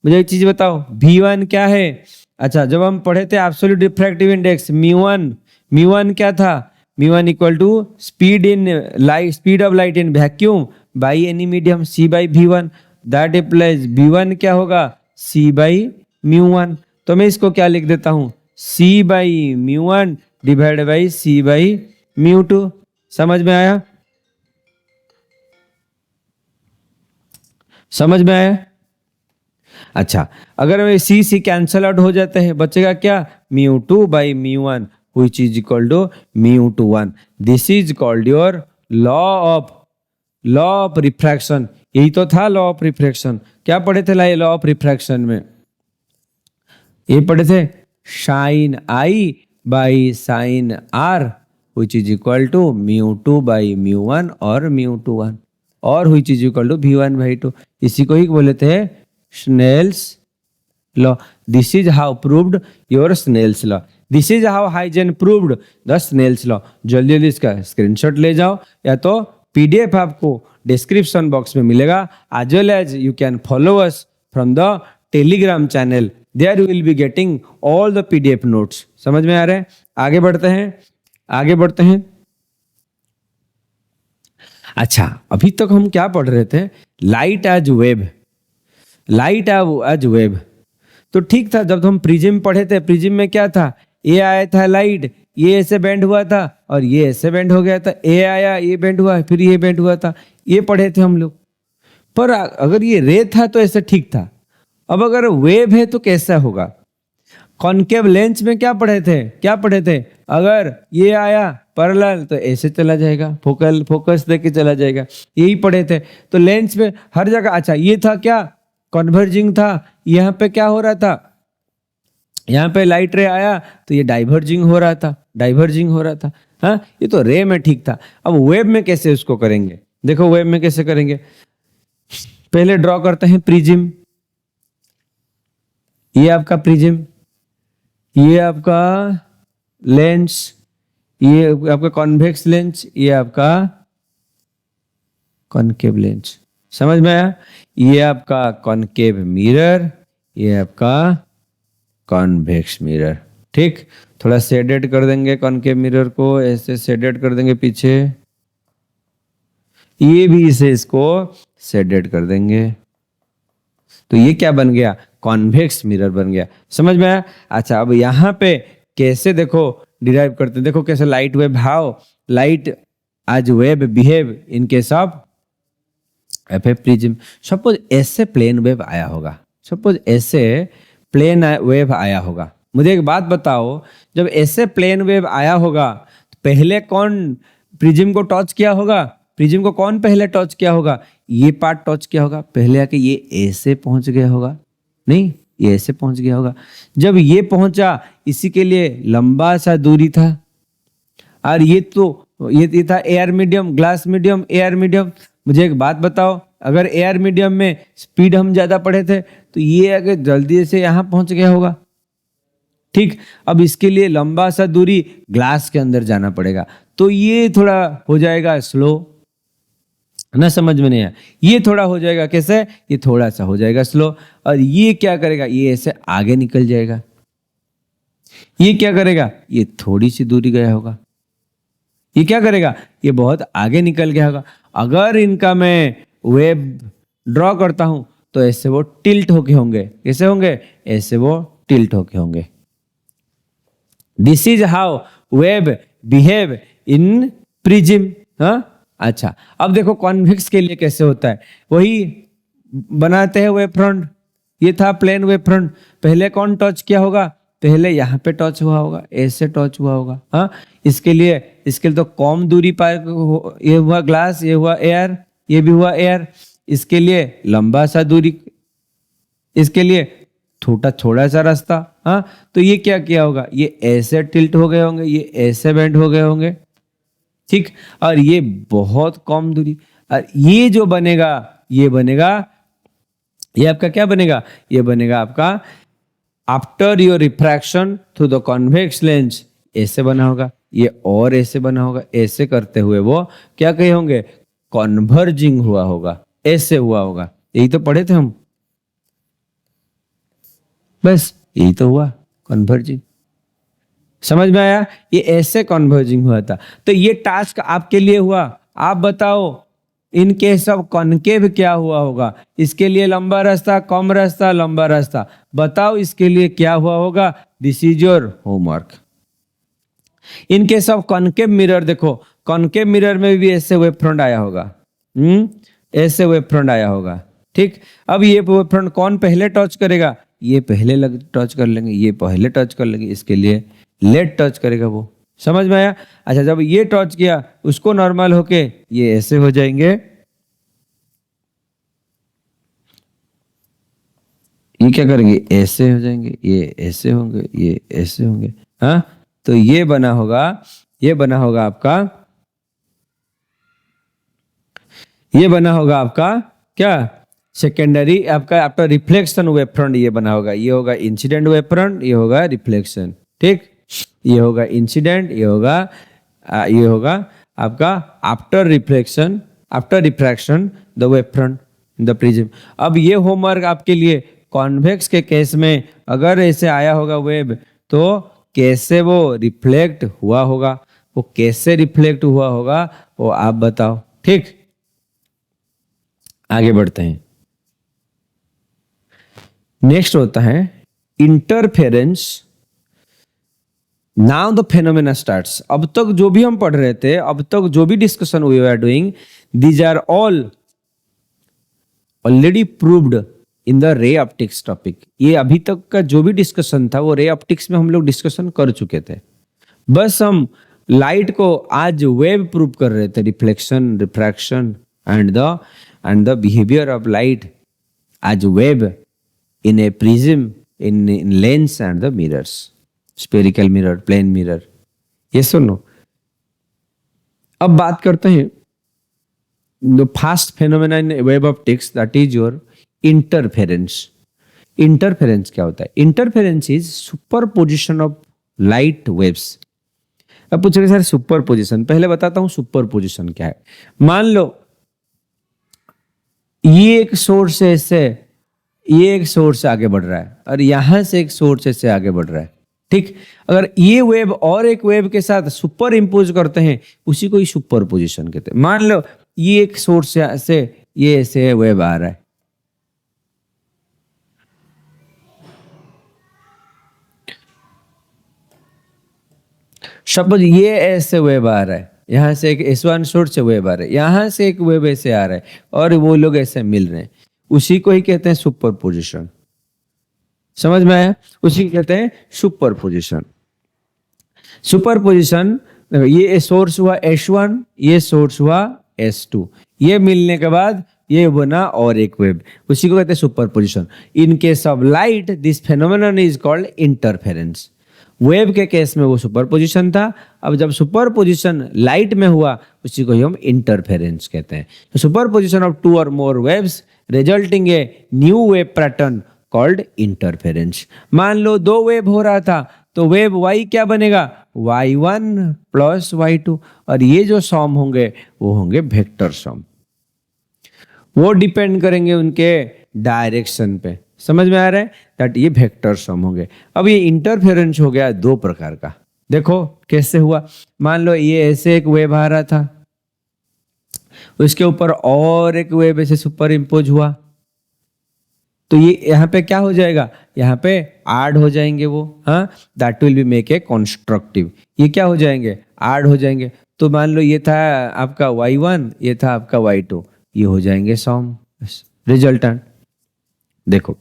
v1 क्या है, अच्छा जब हम पढ़े थे एब्सोल्यूट रिफ्रैक्टिव इंडेक्स म्यू1 क्या था, म्यू1 equal to speed in light, speed of light in vacuum by any medium c by v1, that implies v1 क्या होगा, c बाई म्यू1, तो मैं इसको क्या लिख देता हूं, c बाई म्यू1 डिवाइड बाई c बाई म्यू2, समझ में आया, समझ में आया। अच्छा अगर वे सी कैंसल आउट हो जाते हैं, बचेगा क्या, म्यू2 by म्यू1 which is equal to mu21, this is called your law of refraction, यही तो था लॉ ऑफ रिफ्रैक्शन, क्या पढ़े थे लॉ ऑफ रिफ्रैक्शन में, ये पढ़े थे sine I by sine r which is equal to mu2 by म्यू1 और म्यू21 और which is equal to v1 by 2, इसी को ही बोले थे Snell's law. This is how proved your Snell's law, this is how Huygens proved the Snell's law. जल्दी जल्दी इसका स्क्रीनशॉट ले जाओ, या तो पीडीएफ आपको डिस्क्रिप्शन बॉक्स में मिलेगा, as well as you can follow us from the Telegram channel, there you will be getting all the PDF notes. समझ में आ रहे हैं, आगे बढ़ते हैं, आगे बढ़ते हैं। अच्छा, अभी तक हम क्या पढ़ रहे थे? Light as wave, light as wave. तो ठीक था, जब हम प्रिज्म पढ़े थे, प्रिज्म में क्या था? ए आया था लाइट, ये ऐसे बेंड हुआ था और ये ऐसे बेंड हो गया था। ए आया, ये बेंड हुआ, फिर ये बेंड हुआ था, ये पढ़े थे हम लोग। पर अगर ये रे था तो ऐसे ठीक था। अब अगर वेव है तो कैसा होगा? कॉनकेव लेंस में क्या पढ़े थे? क्या पढ़े थे? अगर ये आया पैरेलल तो ऐसे चला जाएगा, फोकल फोकस देके चला जाएगा, यही पढ़े थे। तो लेंस में हर जगह, अच्छा ये था क्या? कन्वर्जिंग था। यहाँ पे क्या हो रहा था? यहाँ पे लाइट रे आया तो ये डाइवर्जिंग हो रहा था, डाइवर्जिंग हो रहा था। हाँ, ये तो रे में ठीक था। अब वेव में कैसे उसको करेंगे? देखो वेव में कैसे करेंगे। पहले ड्रॉ करते हैं प्रिज्म। ये आपका प्रिज्म, ये आपका लेंस, ये आपका कॉन्वेक्स लेंस, ये आपका कॉनकेव लेंस। समझ में आया? ये आपका कॉनकेव मिरर, ये आपका कॉन्वेक्स मिरर। ठीक, थोड़ा शेडेड कर देंगे कॉनकेव मिरर को, ऐसे शेडेड कर देंगे पीछे। ये भी इसे इसको शेडेड कर देंगे। तो ये क्या बन गया? कॉन्वेक्स मिरर बन गया। समझ में आया? अच्छा, अब यहां पे कैसे देखो डिराइव करते हैं। देखो कैसे light wave, how light as wave behave in case of F prism. Suppose ऐसे प्लेन वेव आया होगा, सपोज ऐसे प्लेन वेव आया होगा। मुझे एक बात बताओ, जब ऐसे प्लेन वेव आया होगा तो पहले कौन प्रिज्म को टच किया होगा? प्रिज्म को कौन पहले टच किया होगा? ये पार्ट टच किया होगा पहले, आके ये ऐसे पहुंच गया होगा। नहीं, ये ऐसे पहुंच गया होगा। जब ये पहुंचा, इसी के लिए लंबा सा दूरी था। और ये तो ये था air medium, glass medium, air medium. मुझे एक बात बताओ, अगर एयर मीडियम में स्पीड हम ज्यादा पढ़े थे तो ये अगर जल्दी से यहां पहुंच गया होगा। ठीक, अब इसके लिए लंबा सा दूरी ग्लास के अंदर जाना पड़ेगा, तो ये थोड़ा हो जाएगा स्लो ना, समझ में नहीं आया? ये थोड़ा हो जाएगा कैसे? ये थोड़ा सा हो जाएगा स्लो। और ये क्या करेगा? ये ऐसे आगे निकल जाएगा। ये क्या करेगा? ये थोड़ी सी दूरी गया होगा। ये क्या करेगा? ये बहुत आगे निकल गया होगा। अगर इनका मैं वेव ड्रॉ करता हूं तो ऐसे वो टिल्ट होके होंगे। कैसे होंगे? ऐसे वो टिल्ट होके होंगे। This is how wave behave in prism. हाँ, अच्छा, अब देखो कॉन्वेक्स के लिए कैसे होता है, वही बनाते हैं वेव फ्रंट। ये था प्लेन वेव फ्रंट, पहले कौन टच किया होगा? पहले यहाँ पे टच हुआ होगा, ऐसे टच हुआ होगा। हाँ, इसके लिए तो कम दूरी पर ये हुआ ग्लास, ये हुआ एयर, ये भी हुआ एयर। इसके लिए लंबा सा दूरी, इसके लिए थोड़ा सा रास्ता। हाँ, तो ये क्या किया होगा? ये ऐसे टिल्ट हो गए होंगे, ये ऐसे बेंड हो गए होंगे। ठीक, और ये बहुत कम दूरी। और ये जो बनेगा, ये बनेगा, ये आपका क्या बनेगा? ये बनेगा आपका after your refraction through the convex lens, ऐसे बना होगा, ये और ऐसे बना होगा। ऐसे करते हुए वो क्या कहे होंगे? कन्वर्जिंग हुआ होगा, ऐसे हुआ होगा। यही तो पढ़े थे हम, बस यही तो हुआ, कन्वर्जिंग। समझ में आया? ये ऐसे कन्वर्जिंग हुआ था। तो ये टास्क आपके लिए हुआ। आप बताओ इन केस ऑफ कॉनकेव क्या हुआ होगा? इसके लिए लंबा रास्ता, कम रास्ता, लंबा रास्ता। बताओ इसके लिए क्या हुआ होगा? This is your homework. In case of concave mirror, देखो कॉनकेव मिरर में भी ऐसे वेव फ्रंट आया होगा। ऐसे वेव फ्रंट आया होगा। ठीक, अब ये वेव फ्रंट कौन पहले टच करेगा? ये पहले टच कर लेंगे, ये पहले टच कर लेंगे। इसके लिए लेट टच करेगा वो। समझ में आया? अच्छा, जब ये टच किया, उसको नॉर्मल होके ये ऐसे हो जाएंगे, ये क्या करेंगे? ऐसे हो जाएंगे, ये ऐसे होंगे, ये ऐसे होंगे। हाँ, तो ये बना होगा, ये बना होगा आपका, ये बना होगा आपका क्या? सेकेंडरी आपका आफ्टर रिफ्लेक्शन वेव फ्रंट ये बना होगा। ये होगा इंसिडेंट वेव फ्रंट, ये होगा रिफ्लेक्शन। ठीक, ये होगा इंसिडेंट, ये होगा आपका after reflection, after refraction the wave front in the prism. अब ये होमवर्क आपके लिए, कॉन्वेक्स के केस में अगर ऐसे आया होगा वेव, तो कैसे वो रिफ्लेक्ट हुआ होगा, वो कैसे रिफ्लेक्ट हुआ होगा वो आप बताओ। ठीक, आगे बढ़ते हैं। नेक्स्ट होता है interference. Now the phenomena starts. अब तक जो भी हम पढ़ रहे थे, अब तक जो भी discussion we are doing, these are all already proved in the ray optics topic. ये अभी तक का जो भी डिस्कशन था वो रे ऑप्टिक्स में हम लोग डिस्कशन कर चुके थे। बस हम लाइट को आज वेव प्रूव कर रहे थे, reflection, refraction and the behaviour of light as wave in a prism, in lens and the mirrors, spherical mirror, plane mirror. ये सुनो, अब बात करते हैं the first phenomena in wave optics, that is your interference. Interference क्या होता है? Interference is superposition of light waves. अब पूछेंगे सर सुपरपोजिशन, पहले बताता हूं सुपरपोजिशन क्या है। मान लो ये एक सोर्स से ये एक सोर्स से आगे बढ़ रहा है और यहां से एक सोर्स से आगे बढ़ रहा है, ठीक। अगर ये वेव और एक वेव के साथ सुपर इम्पोज करते हैं, उसी को ही सुपरपोजिशन कहते हैं। मान लो ये एक सोर्स से ये ऐसे वेव आ रहा है, सपोज ये ऐसे वेव आ रहा है, यहां से एक S1 सोर्स से वेव आ रहा है, यहां से एक वेव ऐसे आ रहा है और वो लोग ऐसे मिल रहे हैं, उसी को ही कहते हैं सुपरपोजिशन। समझ में आया? उसी को कहते हैं सुपरपोजिशन। सुपरपोजिशन, ये सोर्स हुआ S1, ये सोर्स हुआ S2, ये मिलने के बाद ये बना और एक वेव, उसी को कहते हैं superposition. In case of light this phenomenon is called interference. Wave के केस में वो सुपरपोजिशन था, अब जब सुपरपोजिशन लाइट में हुआ उसी को ही हम इंटरफेरेंस कहते हैं। तो सुपरपोजिशन ऑफ टू और more waves resulting a new wave pattern called interference. मान लो दो वेव हो रहा था तो वेव y क्या बनेगा? y1 प्लस y2, और ये जो सॉम होंगे वो होंगे वेक्टर सॉम, वो डिपेंड करेंगे उनके डायरेक्शन पे। समझ में आ रहा है? दैट ये वेक्टर सॉम होंगे। अब ये इंटरफेरेंस हो गया दो प्रकार का। देखो कैसे हुआ। मान लो ये ऐसे एक वेव आ रहा था, उसके ऊपर और एक वेव ऐसे सुपर इम्पोज हुआ, तो ये यहाँ पे क्या हो जाएगा? यहाँ पे ऐड हो जाएंगे वो, हाँ, that will be make a constructive. ये क्या हो जाएंगे? ऐड हो जाएंगे। तो मान लो ये था आपका y1, ये था आपका y2, ये हो जाएंगे सॉम, रिजल्टेंट। देखो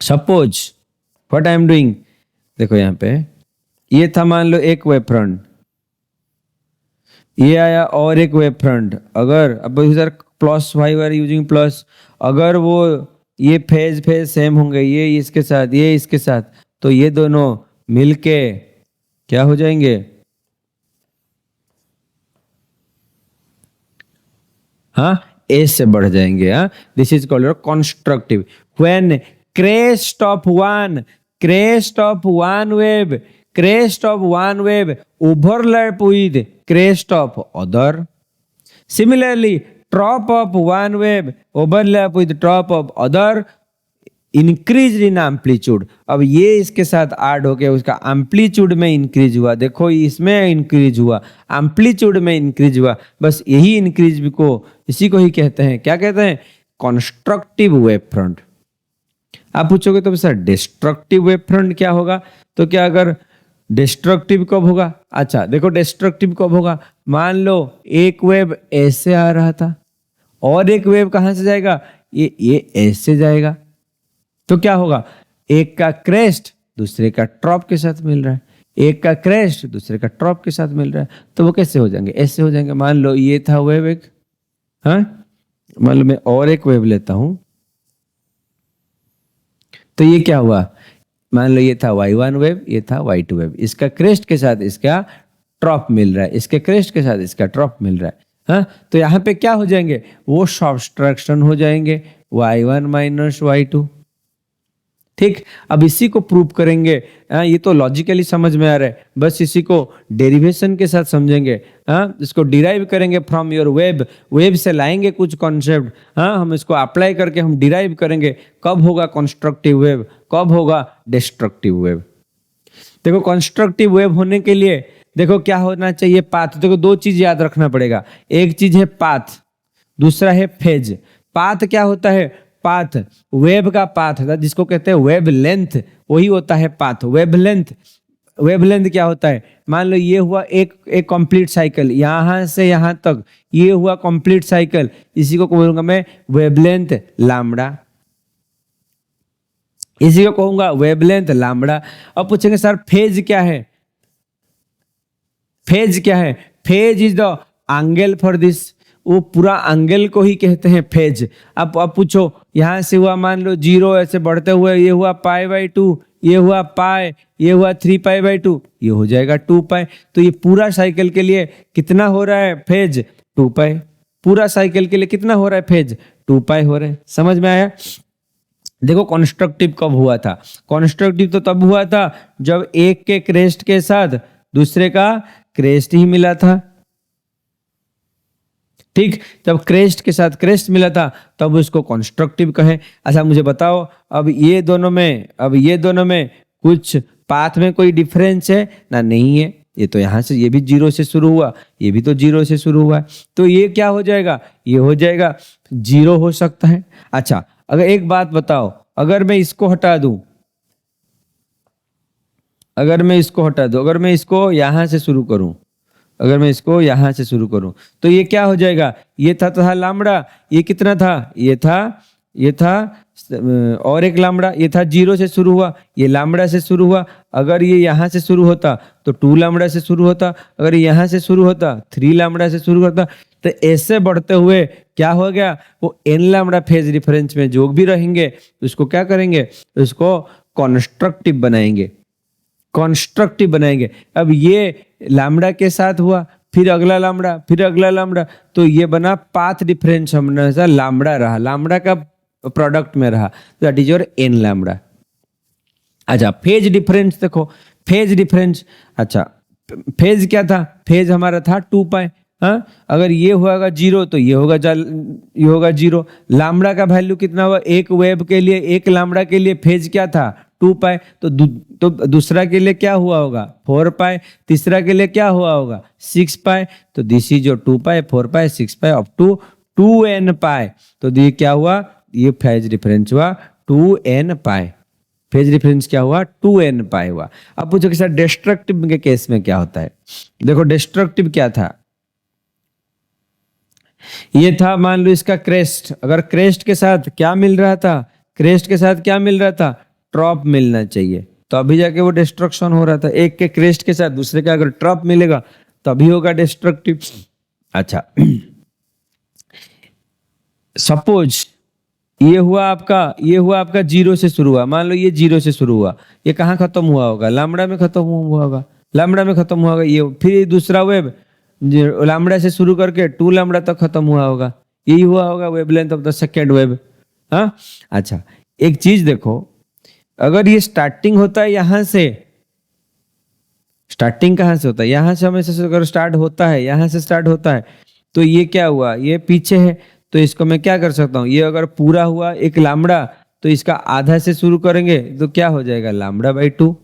suppose what I am doing, देखो यहाँ पे ये था मान लो एक वेव फ्रंट, ये आया और एक वेव फ्रंट। अगर अब इधर plus Y are using plus, अगर वो ये फेज सेम होंगे, ये इसके साथ ये इसके साथ, तो ये दोनों मिलके क्या हो जाएंगे? हाँ, ए से बढ़ जाएंगे। हाँ, this is called constructive. When crest of one wave overlap with crest of other. Similarly, top of one wave overlap with top of other, increase in amplitude. अब ये इसके साथ ऐड हो गया, उसका एम्पलीट्यूड में इंक्रीज हुआ। देखो इसमें इंक्रीज हुआ, एम्पलीट्यूड में इंक्रीज हुआ। बस यही इंक्रीज को, इसी को ही कहते हैं, क्या कहते हैं? Constructive wave front. आप पूछोगे तो सर डिस्ट्रक्टिव वेव फ्रंट क्या होगा? तो क्या अगर डिस्ट्रक्टिव कब होगा? अच्छा देखो डिस्ट्रक्टिव कब होगा। मान लो एक वेव ऐसे आ रहा था और एक वेव कहां से जाएगा? ये ऐसे जाएगा, तो क्या होगा? एक का क्रेस्ट दूसरे का ट्रॉप के साथ मिल रहा है, एक का क्रेस्ट दूसरे का ट्रॉप के साथ मिल रहा है, तो वो कैसे हो जाएंगे? ऐसे हो जाएंगे। मान लो ये था वेव एक, हाँ, मान लो मैं और एक वेव लेता हूं, तो ये क्या हुआ? मान लो ये था y1 वेव, ये था y2 वेव, इसका क्रेस्ट के साथ इसका ट्रॉप मिल रहा है, इसके क्रेस्ट के साथ इसका ट्रॉप मिल रहा है, हाँ, तो यहाँ पे क्या हो जाएंगे? वो सब्सट्रैक्शन हो जाएंगे, y1 माइनस y2। ठीक, अब इसी को प्रूव करेंगे। ये तो लॉजिकली समझ में आ रहा है, बस इसी को डेरिवेशन के साथ समझेंगे। इसको डिराइव करेंगे फ्रॉम योर वेब, वेब से लाएंगे कुछ कॉन्सेप्ट, हम इसको अप्लाई करके हम डिराइव करेंगे कब होगा कंस्ट्रक्टिव वेव, कब होगा डिस्ट्रक्टिव वेव। देखो कंस्ट्रक्टिव वेव होने के लिए देखो क्या होना चाहिए? पाथ। देखो दो चीज याद रखना पड़ेगा, एक चीज है पाथ, दूसरा है फेज। पाथ क्या होता है? पाथ वेव का पाथ जिसको कहते हैं वेव लेंथ, वही होता है path. Wave length, wave length क्या होता है? मान लो ये हुआ एक कंप्लीट साइकिल, यहां से यहां तक ये हुआ कंप्लीट साइकिल, इसी को बोलूंगा मैं वेवलेंथ लैम्बडा, इसी को कहूंगा वेवलेंथ लैम्बडा। अब पूछेंगे सर फेज क्या है? फेज क्या है? Phase is the angle for this, वो पूरा एंगल को ही कहते हैं फेज। अब पूछो यहां से हुआ मान लो 0, ऐसे बढ़ते हुए ये हुआ π/2, ये हुआ पाई, ये हुआ 3π/2, ये हो जाएगा 2π। तो ये पूरा साइकिल के लिए कितना हो रहा है फेज? 2π। पूरा साइकिल के लिए कितना हो रहा है फेज? 2π हो रहा है। समझ में आया? देखो कॉन्स्ट्रक्टिव कब हुआ था? कॉन्स्ट्रक्टिव तो तब हुआ था जब एक के क्रेस्ट के साथ दूसरे का क्रेस्ट ही मिला था। ठीक, जब क्रेस्ट के साथ क्रेस्ट मिला था तब उसको कॉन्स्ट्रक्टिव कहें। अच्छा मुझे बताओ, अब ये दोनों में कुछ पाथ में कोई डिफरेंस है ना? नहीं है। ये तो यहां से ये भी 0 से शुरू हुआ, ये भी तो 0 से शुरू हुआ है, तो ये क्या हो जाएगा? ये हो जाएगा 0 हो सकता है। अच्छा अगर एक बात बताओ, अगर मैं इसको हटा दूं, अगर मैं इसको यहां से शुरू करूं, अगर मैं इसको यहां से शुरू करूं तो ये क्या हो जाएगा? ये था लैम्बडा, ये कितना था? ये था और एक लैम्बडा, ये था 0 से शुरू हुआ, ये लैम्बडा से शुरू हुआ। अगर ये यहां से शुरू होता तो 2 लैम्बडा से शुरू होता, अगर यहां से शुरू होता 3 लैम्बडा से शुरू होता। तो ऐसे बढ़ते हुए क्या हो गया? वो n लैम्बडा फेज डिफरेंस में जो भी रहेंगे उसको क्या करेंगे? उसको कॉन्स्ट्रक्टिव बनाएंगे, कॉन्स्ट्रक्टिव बनाएंगे। अब ये लैम्बडा के साथ हुआ, फिर अगला लैम्बडा, फिर अगला लैम्बडा, तो ये बना पाथ डिफरेंस, हमेशा लैम्बडा रहा, लैम्बडा का प्रोडक्ट में रहा, that is your n lambda. अच्छा फेज डिफरेंस देखो, फेज डिफरेंस, अच्छा फेज क्या था? फेज हमारा था 2π। हाँ, अगर ये होगा 0 तो ये होगा 0। लैम्बडा का वैल्यू कितना हुआ? एक वेव के लिए, एक लैम्बडा के लिए फेज क्या था? 2π। तो दूसरा के लिए क्या हुआ होगा? 4π। तीसरा के लिए क्या हुआ होगा? 6π। तो दिस इज जो 2π, 4π, 6π अप टू 2nπ। तो ये क्या हुआ? ये फेज डिफरेंस हुआ 2nπ। फेज डिफरेंस क्या हुआ? 2nπ हुआ। अब पूछो कि सर डिस्ट्रक्टिव के केस में क्या होता है? देखो डिस्ट्रक्टिव क्या था? ये था मान लो इसका क्रेस्ट, अगर क्रेस्ट के साथ क्या मिल रहा था? क्रेस्ट के साथ क्या मिल रहा था? ट्रॉप मिलना चाहिए, तो अभी जाके वो डिस्ट्रक्शन हो रहा था। एक के क्रेस्ट के साथ दूसरे का अगर ट्रॉप मिलेगा तभी होगा डिस्ट्रक्टिव। अच्छा सपोज ये हुआ आपका 0 से शुरू हुआ, मान लो ये 0 से शुरू हुआ, ये कहाँ खत्म हुआ होगा? लैम्बडा में खत्म हुआ होगा, लैम्बडा में खत्म हुआ होगा। ये फिर दूसरा वेब लैम्बडा से शुरू करके 2 लैम्बडा तक खत्म हुआ होगा, यही हुआ होगा wavelength of the second wave. हाँ अच्छा एक चीज देखो, अगर ये स्टार्टिंग होता है यहां से, स्टार्टिंग कहां से होता है? यहां से हमेशा से अगर स्टार्ट होता है, यहां से स्टार्ट होता है, तो ये क्या हुआ? ये पीछे है, तो इसको मैं क्या कर सकता हूं? ये अगर पूरा हुआ एक लैम्बडा, तो इसका आधा से शुरू करेंगे तो क्या हो जाएगा? λ/2।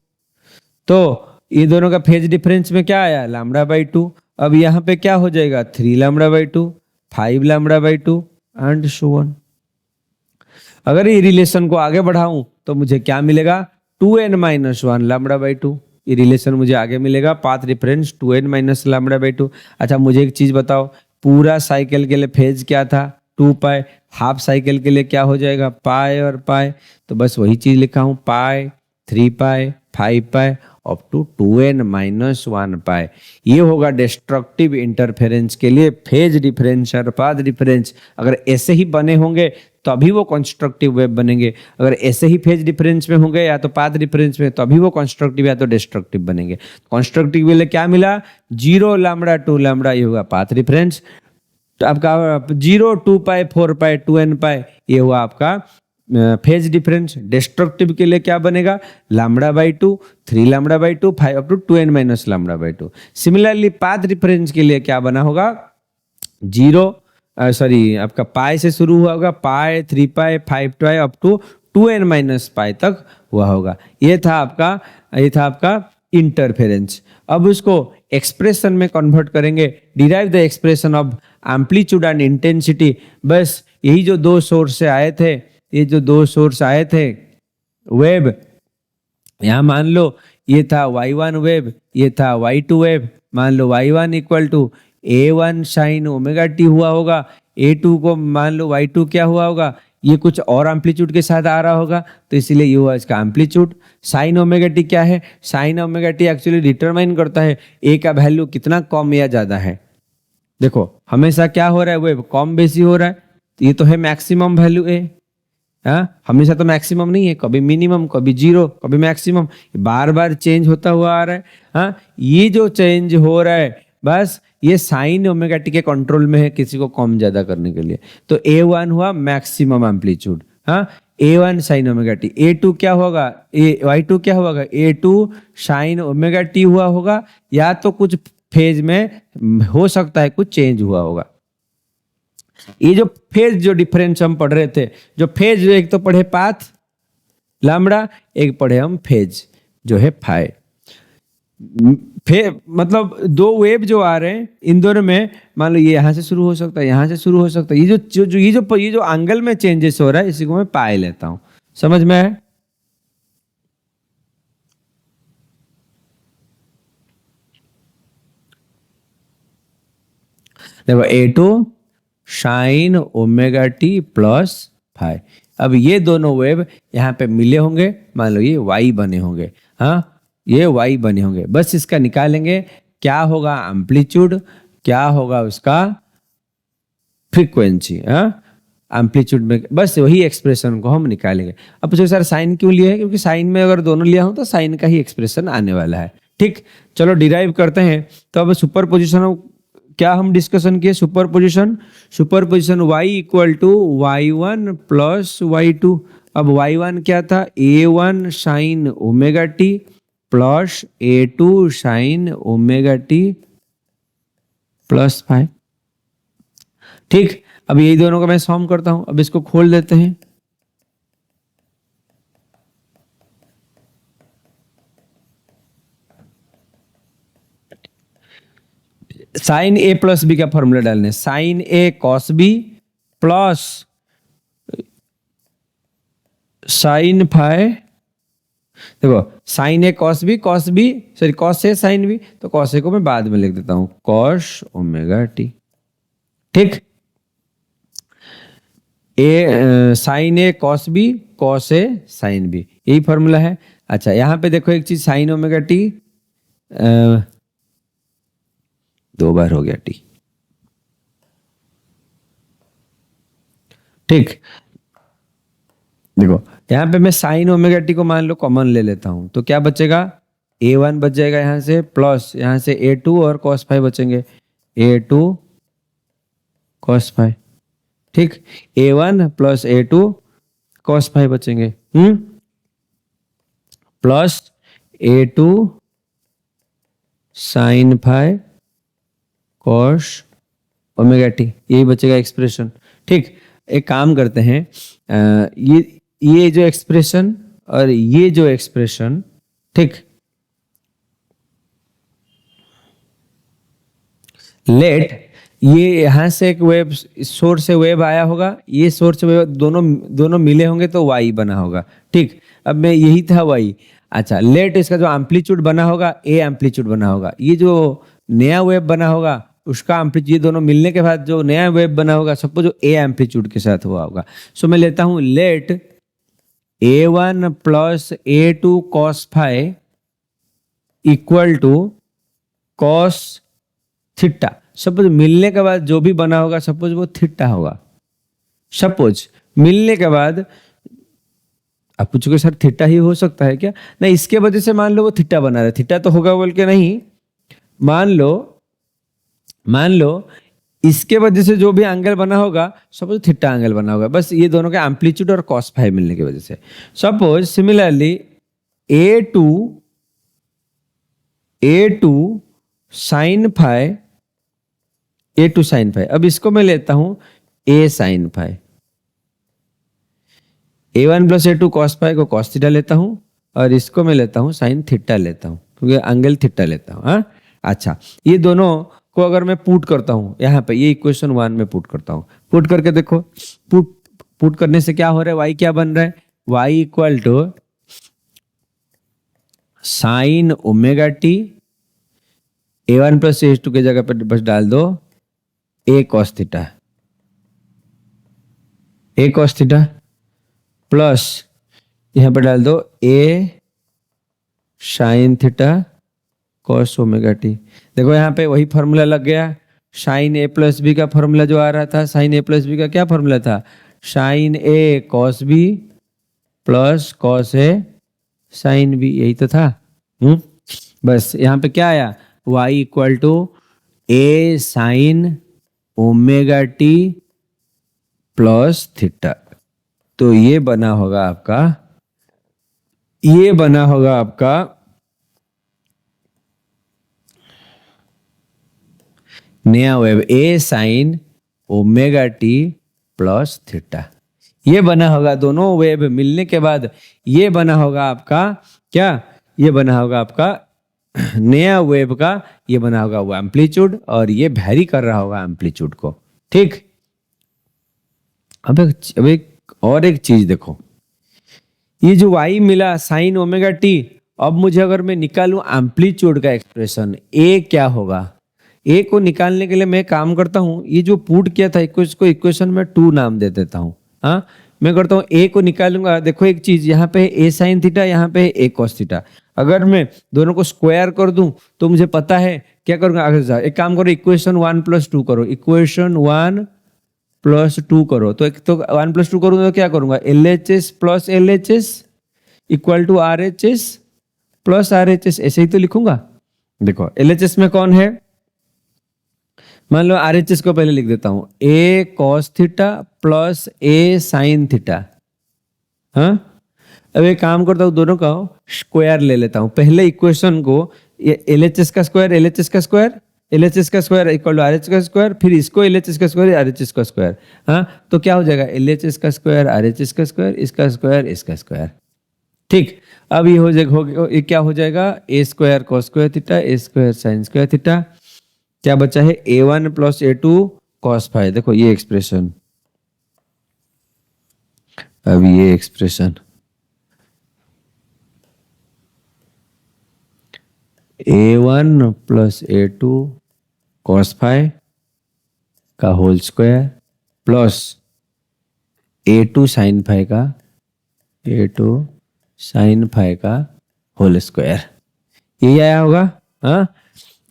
तो ये दोनों का फेज डिफरेंस में क्या आया? λ/2। अब यहाँ पे क्या हो जाएगा? 3 λ/2, 5 λ/2 एंड सो ऑन। अगर ये रिलेशन को आगे बढ़ाऊं तो मुझे क्या मिलेगा? 2n - 1 λ/2। ये रिलेशन मुझे आगे मिलेगा, पाथ डिफरेंस 2n - λ/2। अच्छा मुझे एक चीज बताओ, पूरा साइकिल के लिए फेज क्या था? 2π। हाफ साइकिल के लिए क्या हो जाएगा? पाई और पाई। तो बस वही चीज लिखा हूं, पाई, 3π, 5π अप टू 2n - 1π। ये होगा डिस्ट्रक्टिव इंटरफेरेंस के लिए फेज डिफरेंस और पाथ डिफरेंस। अगर ऐसे ही बने होंगे तभी वो कंस्ट्रक्टिव वेव बनेंगे, अगर ऐसे ही फेज डिफरेंस में होंगे या तो पाथ डिफरेंस में, तभी वो कंस्ट्रक्टिव या तो डिस्ट्रक्टिव बनेंगे। कंस्ट्रक्टिव के लिए क्या मिला? 0 λ 2 λ, ये होगा पाथ डिफरेंस। तो आपका 0 2π 4π 2nπ, ये हुआ आपका फेज डिफरेंस। डिस्ट्रक्टिव के लिए क्या बनेगा? λ/2, 3 λ/2, 5 up to 2n - λ/2। Similarly path difference के लिए क्या बना होगा? 0 आपका पाई से शुरू हुआ होगा, पाई, 3π, 5π अप टू 2n - π तक हुआ होगा। ये था आपका इंटरफेरेंस। अब उसको एक्सप्रेशन में कन्वर्ट करेंगे, derive the expression of amplitude and intensity. बस यही जो दो सोर्स से आए थे, ये जो दो सोर्स आए थे वेब, यहाँ मान लो ये था y1 वेब, ये था y2 वेब। मान लो y1 equal to a1 sine omega T हुआ होगा, a2 को मान लो y2 क्या हुआ होगा, ये कुछ और एम्पलीट्यूड के साथ आ रहा होगा, तो इसीलिए ये हुआ इसका एम्पलीट्यूड। साइन ओमेगा टी क्या है, sign omega T actually determine करता है ए का वैल्यू कितना कम या ज्यादा है। देखो हमेशा क्या हो रहा है, वेब कम बेसी हो रहा है, तो ये तो है मैक्सिमम वैल्यू ए। हाँ, हमेशा तो मैक्सिमम नहीं है, कभी मिनिमम, कभी जीरो, कभी मैक्सिमम, बार बार चेंज होता हुआ आ रहा है। हाँ, ये जो चेंज हो रहा है बस ये साइन ओमेगा टी के कंट्रोल में है, किसी को कम ज्यादा करने के लिए। तो A1 हुआ मैक्सिमम एम्पलीट्यूड, हाँ, A1 sine omega T. A2 क्या होगा, Y2 क्या होगा, A2 साइन ओमेगा टी हुआ होगा, या तो कुछ फेज में हो सकता है कुछ चेंज हुआ होगा। ये जो फेज जो डिफरेंस हम पढ़ रहे थे, जो फेज जो एक तो पढ़े पाथ लैम्बडा, एक पढ़े हम फेज जो है फाई। मतलब दो वेव जो आ रहे हैं इन दोनों में मान लो ये यहां से शुरू हो सकता है, यहां से शुरू हो सकता है, ये जो एंगल में चेंजेस हो रहा है इसी को मैं पाई लेता हूं। समझ में है? देखो A2 sine omega T plus phi. अब ये दोनों वेव यहाँ पे मिले होंगे, मान लो ये y बने होंगे, हाँ ये y बने होंगे। बस इसका निकालेंगे, क्या होगा एम्पलीट्यूड, क्या होगा उसका फ्रीक्वेंसी, हाँ एम्पलीट्यूड में बस वही एक्सप्रेशन को हम निकालेंगे। अब पूछो सर साइन क्यों लिया है, क्योंकि साइन में अगर दोनों लिया हो तो साइन का ही एक्सप्रेशन आने वाला है। ठीक, चलो डिराइव करते हैं। तो अब सुपर पोजिशन क्या हम डिस्कशन किए, super y equal to y1 plus y2। अब y1 क्या था, A1 sine omega T plus A2 sine omega T plus five. ठीक, अब यही दोनों का मैं सॉम करता हूं। अब इसको खोल देते हैं। साइन ए प्लस बी का फॉर्मूला डालने, sine A cos B plus sine phi. देखो sine A cos B sorry cos A sine B, तो कॉस ए को मैं बाद में लिख देता हूं कॉस ओमेगा टी। ठीक, ए sign A cos A sine B, यही फॉर्मूला है। अच्छा यहां पे देखो एक चीज, साइन ओमेगा टी दो बार हो गया टी। ठीक, देखो यहां पे मैं साइन ओमेगा टी को मान लो कॉमन ले लेता हूं, तो क्या बचेगा, A1 बच जाएगा यहां से, प्लस यहां से A2 और cos फाइव बचेंगे, A2 cos फाइव। ठीक, A1 plus A2 cos phi बचेंगे, plus A2 sine phi cos omega t, यही बचेगा एक्सप्रेशन। ठीक, एक काम करते हैं, ये जो एक्सप्रेशन और ये जो एक्सप्रेशन, ठीक, लेट ये यहां से एक वेव सोर्स से वेव आया होगा, ये सोर्स वेव दोनों मिले होंगे तो y बना होगा। ठीक, अब मैं यही था y। अच्छा लेट इसका जो एम्पलीट्यूड बना होगा a एम्पलीट्यूड बना होगा, ये जो नया वेव बना होगा उसका एम्पलीट्यूड, ये दोनों मिलने के बाद जो नया वेव बना होगा सपोज जो a एम्पलीट्यूड के साथ हुआ होगा। सो मैं लेता हूं let A1 plus A2 cos five equal to cos थीटा। सपोज मिलने के बाद जो भी बना होगा सपोज वो थीटा होगा। सपोज मिलने के बाद आप पूछोगे सर थीटा ही हो सकता है क्या, नहीं इसके वजह से मान लो वो थीटा बना रहा है, थीटा तो होगा बोल के नहीं, मान लो इसके वजह से जो भी एंगल बना होगा सपोज थीटा एंगल बना होगा, बस ये दोनों का एम्पलीट्यूड और cos फाइव मिलने की वजह से। Suppose similarly A2 sine five, A2 sine five, अब इसको मैं लेता हूं A sine five, A1 plus A2 cos five को cos थीटा लेता हूं और इसको मैं लेता हूं साइन थीटा लेता हूं, क्योंकि एंगल थीटा लेता हूं। हाँ अच्छा, ये दोनों को अगर मैं पुट करता हूं यहाँ पे, ये इक्वेशन 1 में पुट करता हूं, पुट करके देखो, पुट करने से क्या हो रहा है, वाई क्या बन रहा है, y equal to sine omega t, A1 plus A2 की जगह पर बस डाल दो A cos theta, A cos theta plus यहाँ पर डाल दो A sine theta cos omega t. देखो यहाँ पे वही फॉर्मूला लग गया, साइन A प्लस बी का फॉर्मूला जो आ रहा था, साइन A प्लस बी का क्या फॉर्मूला था, sine A cos B plus cos A sine B, यही तो था। बस यहाँ पे क्या आया, y equal to A sine omega T plus theta. तो ये बना होगा आपका, ये बना होगा आपका नया web A sine omega T plus theta. ये बना होगा, दोनों वेब मिलने के बाद ये बना होगा आपका क्या, ये बना होगा आपका नया वेब का, ये बना होगा वो एम्पलीट्यूड, और ये वैरी कर रहा होगा एम्पलीट्यूड को। ठीक, अब एक चीज देखो, ये जो y मिला साइन ओमेगा टी, अब मुझे अगर मैं निकालूं एम्पलीट्यूड का एक्सप्रेशन a क्या होगा, a को निकालने के लिए मैं काम करता हूं, ये जो पुट किया था इसको इक्वेशन में 2 नाम दे देता हूं। हाँ, मैं करता हूं a को निकालूंगा, देखो एक चीज यहाँ पे a साइन थीटा, यहाँ पे a cos थीटा, अगर मैं दोनों को स्क्वायर कर दूं तो मुझे पता है क्या करूंगा, एक काम करो, इक्वेशन 1 प्लस 2 करो, इक्वेशन 1 प्लस 2 करो, तो एक तो 1 प्लस 2 करूंगा तो क्या करूंगा, LHS plus LHS equal to RHS plus RHS, ऐसे ही तो लिखूंगा। देखो LHS में कौन है, मान लो RHS को पहले लिख देता हूं, A cos theta plus A sine theta. हाँ, अब एक काम करता हूं, दोनों का स्क्वायर ले लेता हूं, पहले इक्वेशन को LHS का स्क्वायर, LHS का स्क्वायर, LHS का स्क्वायर इक्वल टू RHS का स्क्वायर, फिर इसको LHS का स्क्वायर, RHS का स्क्वायर। हाँ, तो क्या हो जाएगा, LHS का स्क्वायर, RHS का स्क्वायर, इसका स्क्वायर, इसका स्क्वायर। ठीक, अब ये हो जाएगा, ये क्या हो जाएगा, A square cos square theta, A square sine square theta, क्या बचा है A1 plus A2 cos phi. देखो ये एक्सप्रेशन, अब ये expression A1 plus A2 cos phi का whole square plus A2 sine phi का, A2 साइन फाई का होल स्क्वायर, यही आया होगा। हाँ,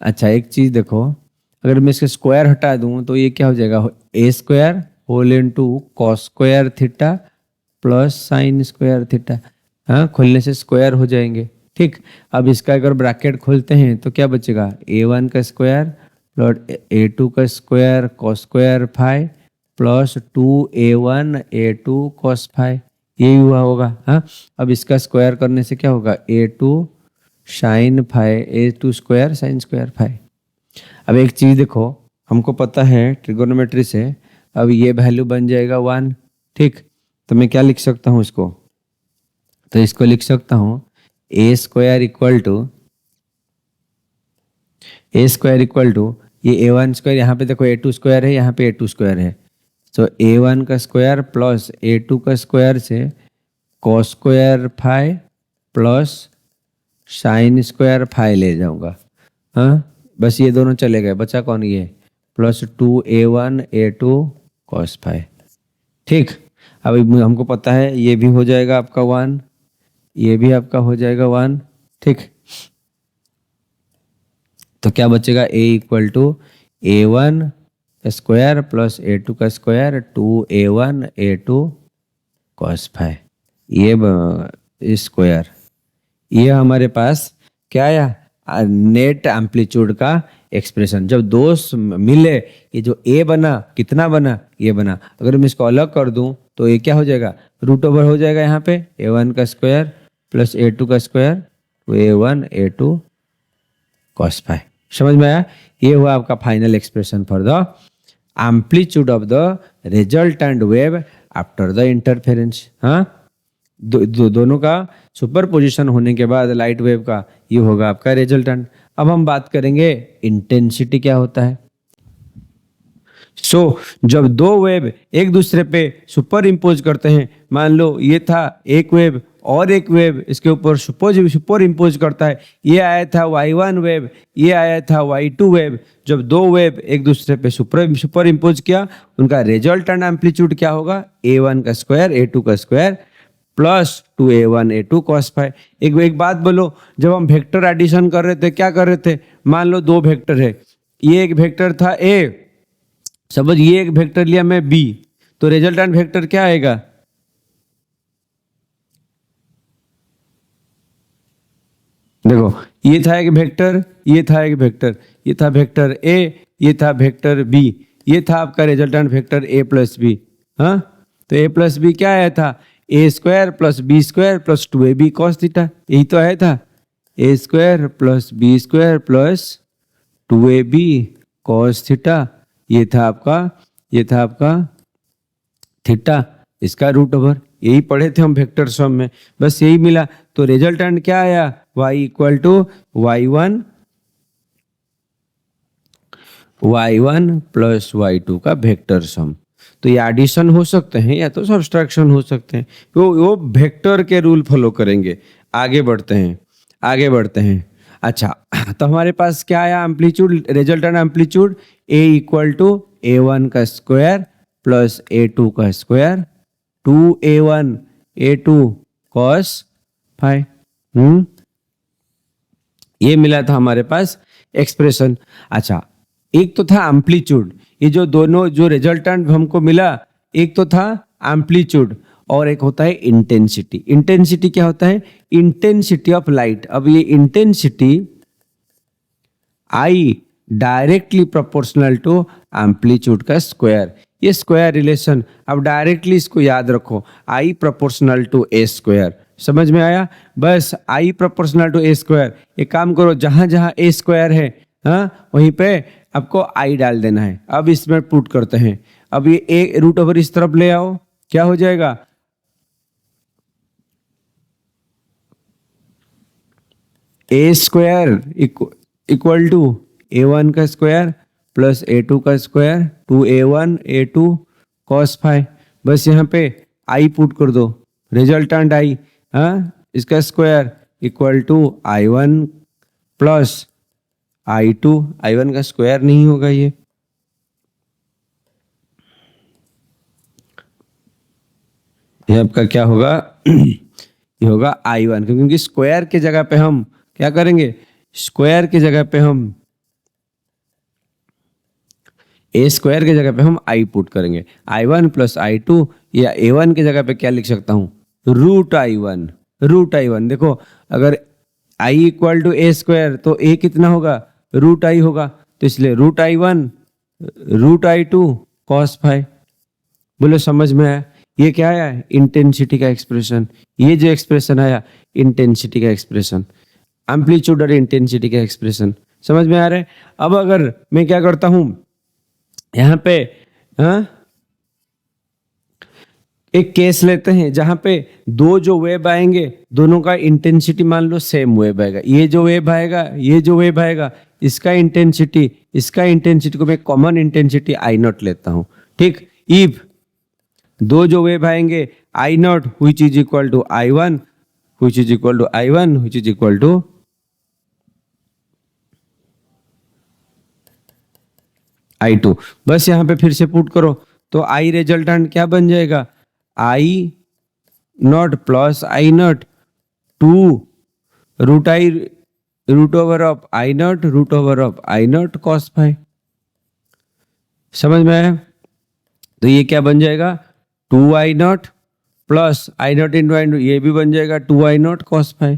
अच्छा एक चीज देखो, अगर मैं इसके स्क्वायर हटा दूं तो ये क्या हो जाएगा, A square whole into cos square theta plus sine square theta. हाँ, खोलने से स्क्वायर हो जाएंगे। ठीक, अब इसका अगर ब्रैकेट खोलते हैं तो क्या बचेगा, A1 का स्क्वायर प्लस A2 का square cos square phi plus 2A1 A2 cos phi, यही हुआ होगा। हाँ, अब इसका स्क्वायर करने से क्या होगा, A2 sine phi, A2 square sine square phi. अब एक चीज देखो, हमको पता है ट्रिगोनोमेट्री से, अब ये वैल्यू बन जाएगा 1। ठीक, तो मैं क्या लिख सकता हूँ इसको, तो इसको लिख सकता हूँ A square equal to, A square equal to, ये A1 स्क्वायर, यहाँ पे देखो A2 स्क्वायर है, यहाँ पे A2 स्क्वायर है, तो A1 का स्क्वायर प्लस A2 का स्क्वायर से cos square phi plus sine square phi ले जाऊंगा। हाँ, बस ये दोनों चले गए, बचा कौन, ये plus 2A1 A2 cos phi. ठीक, अब हमको पता है ये भी हो जाएगा आपका 1, ये भी आपका हो जाएगा 1। ठीक, तो क्या बचेगा, A equal to A1 square plus A2 का square 2A1 A2 cos phi, ये स्क्वायर, ये हमारे पास क्या आया, नेट एम्पलीट्यूड का एक्सप्रेशन। जब दो मिले, ये जो A बना कितना बना, ये बना, अगर मैं इसको अलग कर दूं तो ये क्या हो जाएगा, रूट ओवर हो जाएगा, यहाँ पे A1 का स्क्वायर प्लस A2 का स्क्वायर, तो A1 A2 cos फाई। समझ में आया, ये हुआ आपका final expression for the amplitude of the resultant wave after the interference. हाँ, दोनों का सुपर पोजिशन होने के बाद लाइट वेव का ये होगा आपका रिजल्टेंट। अब हम बात करेंगे इंटेंसिटी क्या होता है। जब दो वेव एक दूसरे पे सुपर इम्पोज करते हैं, मान लो ये था एक वेव और एक वेव इसके ऊपर सुपर इम्पोज करता है, ये आया था y1 वेव, ये आया था y2 वेव। जब दो वेव एक दूसरे पे सुपर इम्पोज किया, उनका रिजल्टेंट एम्पलीट्यूड क्या होगा, a1 का स्क्वायर a2 का square plus 2a1 a2 cos phi. एक बात बोलो, जब हम वेक्टर एडिशन कर रहे थे क्या कर रहे थे, मान लो दो वेक्टर है, ये एक वेक्टर था a, सपोज ये एक वेक्टर लिया मैं b, तो रिजल्टेंट वेक्टर क्या आएगा, देखो ये था एक वेक्टर, ये था एक वेक्टर, ये था वेक्टर a, ये था वेक्टर b, ये था आपका resultant vector a plus B. हाँ, तो a प्लस बी क्या आया था, A square plus B square plus 2ab cos theta, यही तो आया था, A square plus B square plus 2ab cos theta. ये था आपका थीटा, इसका रूट ओवर, यही पढ़े थे हम वेक्टर सम में, बस यही मिला। तो रिजल्टेंट क्या आया, y equal to y1 plus y2 का वेक्टर सम। तो ये एडिशन हो सकते हैं या तो सब्सट्रैक्शन हो सकते हैं, तो वो वेक्टर के रूल फॉलो करेंगे। आगे बढ़ते हैं। अच्छा, तो हमारे पास क्या आया amplitude, resultant amplitude a equal to a1 का स्क्वायर प्लस a2 का square 2a1 a2 cos phi. ये मिला था हमारे पास एक्सप्रेशन। अच्छा, एक तो था एम्पलीट्यूड, ये जो दोनों जो रिजल्टेंट हमको मिला, एक तो था एम्पलीट्यूड और एक होता है इंटेंसिटी। इंटेंसिटी क्या होता है, इंटेंसिटी ऑफ लाइट। अब ये intensity I directly proportional to amplitude का स्क्वायर, ये स्क्वायर रिलेशन, अब डायरेक्टली इसको याद रखो, I proportional to A square. समझ में आया, बस I proportional to A square. एक काम करो, जहां जहां ए स्क्वायर है, हाँ, वहीं पे आपको आई डाल देना है। अब इसमें पुट करते हैं, अब ये ए रूट ओवर इस तरफ ले आओ, क्या हो जाएगा, ए स्क्वायर इक्वल टू a1 का स्क्वायर प्लस a2 का square 2a1 a2 cos phi. बस यहाँ पे आई पुट कर दो, रिजल्टेंट आई, हाँ, इसका square equal to i1 plus i2, i1 का स्क्वायर नहीं होगा ये आपका क्या होगा ये होगा i1, क्योंकि स्क्वायर की जगह पे हम क्या करेंगे, स्क्वायर की जगह पे हम ए स्क्वायर की जगह पे हम आई पुट करेंगे, i1 प्लस i2, या a1 की जगह पे क्या लिख सकता हूं, रूट i1। देखो, अगर i equal to A square तो a कितना होगा, रूट i होगा, तो इसलिए root i1 root i2 cos phi. बोलो समझ में आया, ये क्या आया, इंटेंसिटी का एक्सप्रेशन। ये जो एक्सप्रेशन आया इंटेंसिटी का एक्सप्रेशन, एम्पलीट्यूड और इंटेंसिटी का एक्सप्रेशन। समझ में आ रहा है। अब अगर मैं क्या करता हूं यहाँ पे, हाँ, एक केस लेते हैं जहां पे दो जो वेव आएंगे, दोनों का इंटेंसिटी मान लो सेम वेव आएगा, ये जो वेव आएगा इसका इंटेंसिटी को मैं कॉमन इंटेंसिटी आई नॉट लेता हूं, ठीक। इफ दो जो वेव आएंगे I not which is equal to i1 which is equal to i2, बस यहाँ पे फिर से पुट करो, तो आई रिजल्टेंट क्या बन जाएगा, I not plus I not 2 root over of I not cos phi. समझ में आया, तो ये क्या बन जाएगा, 2i not plus I not into ये भी बन जाएगा 2i नॉट cos फाई।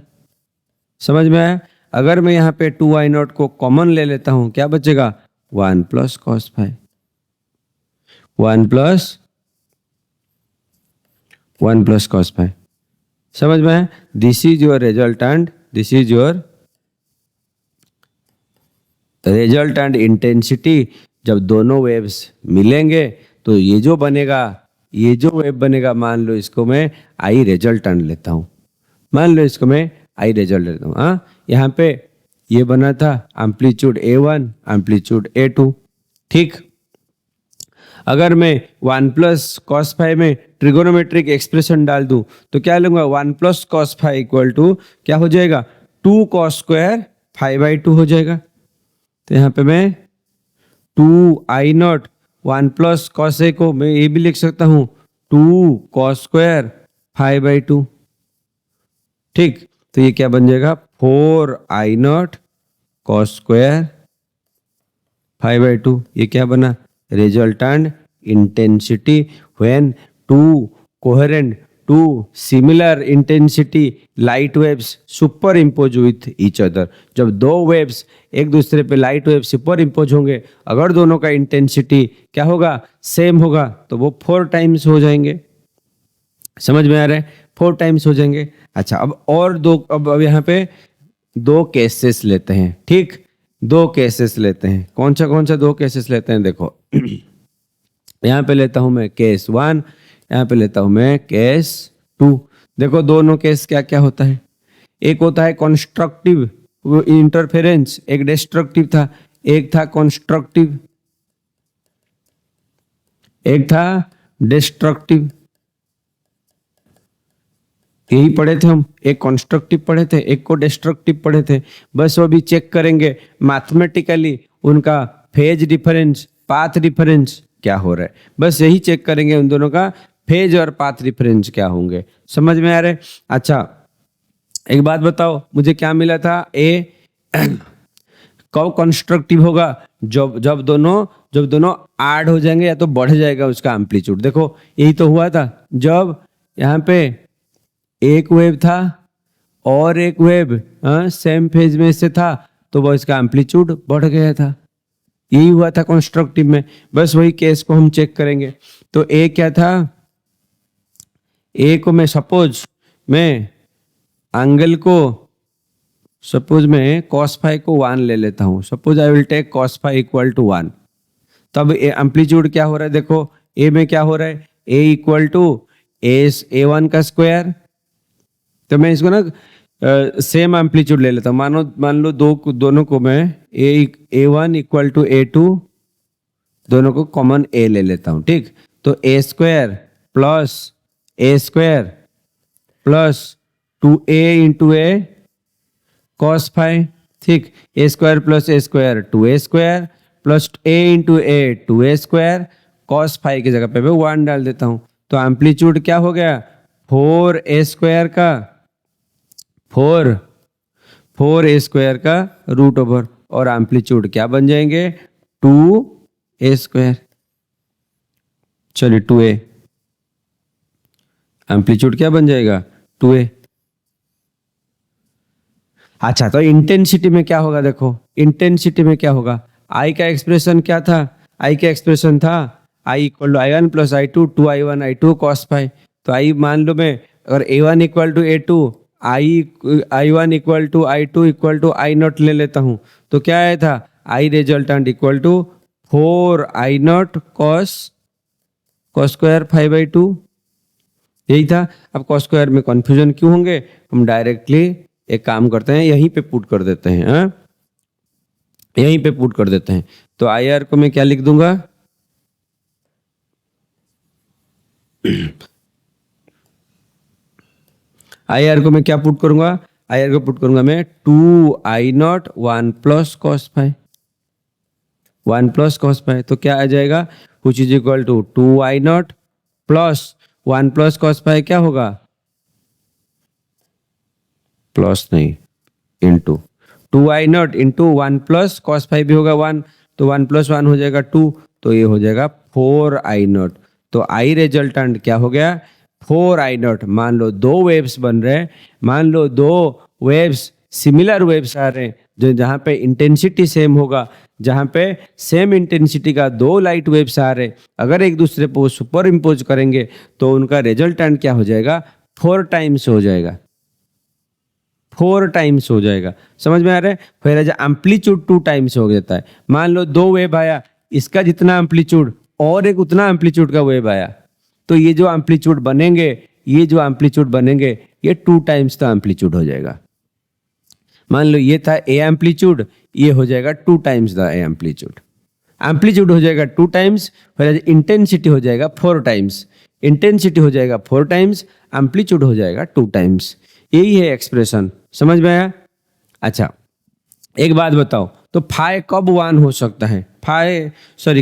समझ में आया। अगर मैं यहाँ पे 2i नॉट को कॉमन ले लेता हूं, क्या बचेगा, 1 plus cos phi, 1 plus cos phi. समझ में आया। This is your resultant, intensity. जब दोनों वेव्स मिलेंगे तो ये जो वेव बनेगा, मान लो इसको मैं आई रिजल्टेंट लेता हूं, हाँ, यहाँ पे ये बना था एम्पलीट्यूड A1, एम्पलीट्यूड A2। ठीक, अगर मैं 1 प्लस कॉस फाइव में ट्रिगोनोमेट्रिक एक्सप्रेशन डाल दूं तो क्या लूंगा, 1 plus cos five equal to क्या हो जाएगा, 2 कॉस स्क्वायर 5/2 हो जाएगा। तो यहाँ पे मैं 2I0 1 प्लस कॉस ए को मैं ये भी लिख सकता हूँ 2 कॉस स्क्वायर 5/2। ठीक, तो ये क्या बन जाएगा, 4I0 कॉस स्क्वायर 5/2। ये क्या बना, resultant intensity when two coherent, two similar intensity light waves superimpose with each other। जब दो waves एक दूसरे पे लाइट वेव सुपर इम्पोज होंगे, अगर दोनों का इंटेंसिटी क्या होगा, सेम होगा, तो वो 4 टाइम्स हो जाएंगे। समझ में आ रहा है, 4 टाइम्स हो जाएंगे। अच्छा, अब यहाँ पे 2 केसेस लेते हैं। ठीक, 2 केसेस लेते हैं। कौन सा 2 केसेस लेते हैं, देखो यहाँ पे लेता हूं मैं केस 1, यहाँ पे लेता हूं मैं केस 2। देखो दोनों केस क्या क्या होता है, एक होता है कंस्ट्रक्टिव इंटरफेरेंस, एक डिस्ट्रक्टिव था, एक था कंस्ट्रक्टिव, एक था डिस्ट्रक्टिव। यही पढ़े थे हम, एक कंस्ट्रक्टिव पढ़े थे, एक को डिस्ट्रक्टिव पढ़े थे। बस वो भी चेक करेंगे मैथमेटिकली उनका फेज डिफरेंस, पाथ डिफरेंस क्या हो रहा है, बस यही चेक करेंगे उन दोनों का फेज और पाथ डिफरेंस क्या होंगे। समझ में आ रहा है। अच्छा, एक बात बताओ, मुझे क्या मिला था, ए कब कंस्ट्रक्टिव होगा, जब दोनों ऐड हो जाएंगे या तो बढ़ जाएगा उसका एम्पलीट्यूड। देखो यही तो हुआ था, जब यहाँ पे एक वेव था और एक वेव सेम फेज में से था तो वो इसका एम्पलीट्यूड बढ़ गया था। यही हुआ था कंस्ट्रक्टिव में। बस वही केस को हम चेक करेंगे। तो ए क्या था, ए को मैं सपोज मैं cos फाइव को 1 ले लेता हूं। Suppose I will take cos five equal to 1। तब एम्पलीट्यूड क्या हो रहा है, देखो ए में क्या हो रहा है, ए इक्वल टू A1 का स्क्वायर। तो मैं इसको ना सेम एम्पलीट्यूड ले लेता हूँ। मान लो दोनों को मैं A1 इक्वल टू A2, दोनों को कॉमन A ले लेता हूँ। ठीक, तो A square plus 2A into A cos phi. ठीक, A square plus A square 2A square plus A into A 2A square, cos five की जगह पे मैं 1 डाल देता हूँ। तो एम्पलीट्यूड क्या हो गया, 4A स्क्वायर का 4A स्क्वायर का रूट ओवर, और एम्पलीट्यूड क्या बन जाएंगे, 2A स्क्वायर। चलिए 2A एम्पलीट्यूड क्या बन जाएगा, 2A। अच्छा, तो इंटेंसिटी में क्या होगा, देखो इंटेंसिटी में क्या होगा, आई का एक्सप्रेशन क्या था, आई का एक्सप्रेशन था I equal to I1 plus I2 2I1 I2 cos five. तो आई मान लो मैं अगर A1 equal to A2, I1 equal to I2 equal to I0 ले लेता हूं, तो क्या आया था, I resultant equal to 4I0 cos square 5/2। यही था। अब cos स्क्वायर में कंफ्यूजन क्यों होंगे, हम डायरेक्टली एक काम करते हैं, यहीं पे पुट कर देते हैं। यहीं पे पुट कर देते हैं। तो IR को मैं क्या लिख दूंगा, IR को मैं क्या पुट करूंगा, IR को पुट करूंगा मैं 2I0 1 plus cos five, 1 plus cos five. तो क्या आ जाएगा, which is equal to 2I0 plus 1 plus cos five क्या होगा, प्लस नहीं into 2I0 into 1 plus cos five भी होगा 1, तो 1 प्लस 1 हो जाएगा 2, तो ये हो जाएगा 4I0। तो आई रिजल्टेंट क्या हो गया, 4I0। मान लो 2 वेव्स बन रहे हैं, मान लो 2 वेव्स सिमिलर वेव्स आ रहे हैं, जो जहाँ पे इंटेंसिटी सेम होगा, जहाँ पे सेम इंटेंसिटी का 2 लाइट वेव्स आ रहे, अगर एक दूसरे को सुपर इम्पोज करेंगे तो उनका रिजल्टेंट क्या हो जाएगा, 4 टाइम्स हो जाएगा, 4 टाइम्स हो जाएगा। समझ में आ रहा है। फिर एम्पलीट्यूड 2 टाइम्स हो जाता है। मान लो 2 वेव आया, इसका जितना एम्पलीट्यूड और एक उतना एम्पलीट्यूड का वेव आया, तो ये जो एम्पलीट्यूड बनेंगे, ये 2 टाइम्स का एम्पलीट्यूड हो जाएगा। मान लो ये था ए एम्पलीट्यूड, ये हो जाएगा 2 times the A amplitude. Amplitude हो जाएगा 2 टाइम्स, इंटेंसिटी हो जाएगा 4 टाइम्स, इंटेंसिटी हो जाएगा 4 टाइम्स, एम्पलीट्यूड हो जाएगा 2 टाइम्स। यही है एक्सप्रेशन, समझ में आया? अच्छा एक बात बताओ, तो फाई कब 1 हो सकता है?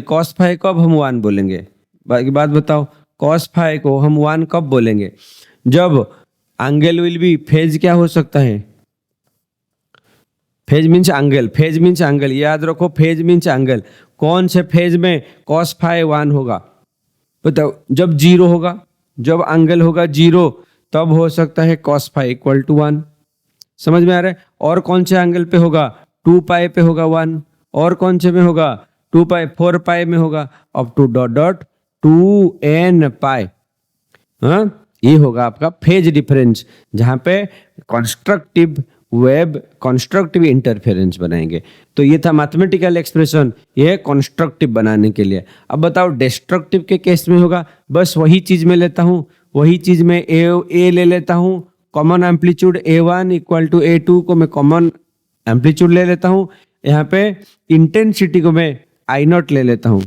कॉस फाई कब हम 1 बोलेंगे? बाकी बात बताओ, कॉस फाई को हम 1 कब बोलेंगे? जब एंगल विल बी, फेज क्या हो सकता है? Phase means angle, phase means angle, याद रखो, फेज मीन्स एंगल। कौन से फेज में कॉस फाई 1 होगा? बताओ, जब 0 होगा, जब एंगल होगा 0 तब हो सकता है कॉस फाई इक्वल टू 1। समझ में आ रहा है? और कौन से एंगल पे होगा? 2 पाई पे होगा 1। और कौन से में होगा? 2 पाई, 4 पाई में होगा, up to dot dot 2n पाई। हाँ, ये होगा आपका फेज डिफरेंस, जहां पे कंस्ट्रक्टिव वेब, कंस्ट्रक्टिव इंटरफेरेंस बनाएंगे। तो ये था मैथमेटिकल एक्सप्रेशन, ये कंस्ट्रक्टिव बनाने के लिए। अब बताओ डिस्ट्रक्टिव के केस में होगा, बस वही चीज में लेता हूँ, वही चीज में ए ले लेता हूँ, common amplitude A1 equal to A2 को मैं कॉमन एम्पलीट्यूड ले लेता हूँ। यहाँ पे इंटेंसिटी को मैं I0 ले लेता हूँ।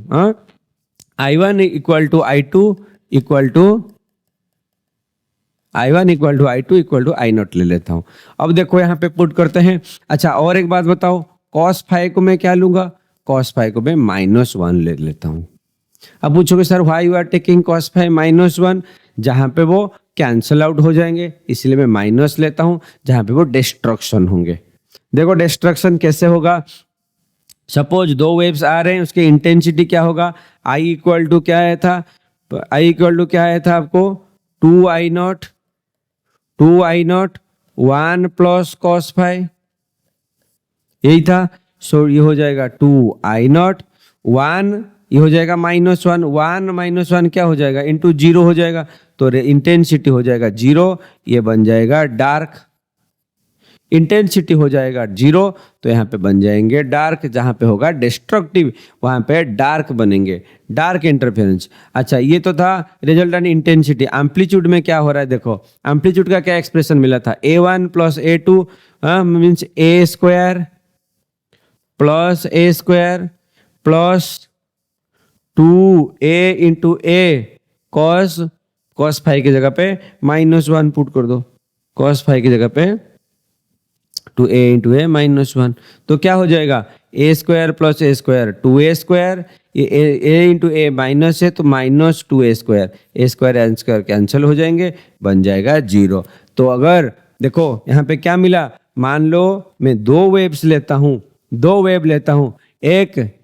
I1 equal to I2 equal to I0 ले लेता हूँ। अब देखो यहाँ पे पुट करते हैं। अच्छा और एक बात बताओ, कॉस फाई को मैं क्या लूंगा? कॉस फाई को मैं -1 ले लेता हूँ। अब पूछोगे sir why you are taking cos phi -1? जहां पे वो कैंसल आउट हो जाएंगे इसलिए मैं माइनस लेता हूं, जहां पे वो डिस्ट्रक्शन होंगे। देखो डिस्ट्रक्शन कैसे होगा? सपोज 2 वेव्स आ रहे हैं, उसकी इंटेंसिटी क्या होगा? आई इक्वल टू क्या आया था? आई इक्वल टू क्या आया था आपको? 2I0 1 प्लस कॉस फाई, यही था। सो ये हो जाएगा 2I0 1, ये हो जाएगा -1, 1 - 1 क्या हो जाएगा? इंटू 0 हो जाएगा, तो इंटेंसिटी हो जाएगा 0, ये बन जाएगा डार्क। इंटेंसिटी हो जाएगा 0 तो यहाँ पे बन जाएंगे डार्क, जहाँ पे होगा डिस्ट्रक्टिव वहाँ पे डार्क बनेंगे, डार्क इंटरफेरेंस। अच्छा ये तो था रिजल्टेंट इंटेंसिटी। एम्पलीट्यूड में क्या हो रहा है? देखो एम्पलीट्यूड का क्या एक्सप्रेशन मिला था? A1 plus A2 means A² plus 2A into A cos phi की जगह पे -1 पुट कर दो, कॉस फाई की जगह पे 2A इंटू A -1, तो क्या हो जाएगा? A² प्लस A², 2A², ये A इंटू A माइनस है तो -2A², A² कैंसिल हो जाएंगे, बन जाएगा 0। तो अगर देखो यहाँ पे क्या मिला, मान लो मैं 2 वेव्स लेता हूँ, 2 वेव लेता हूँ, एक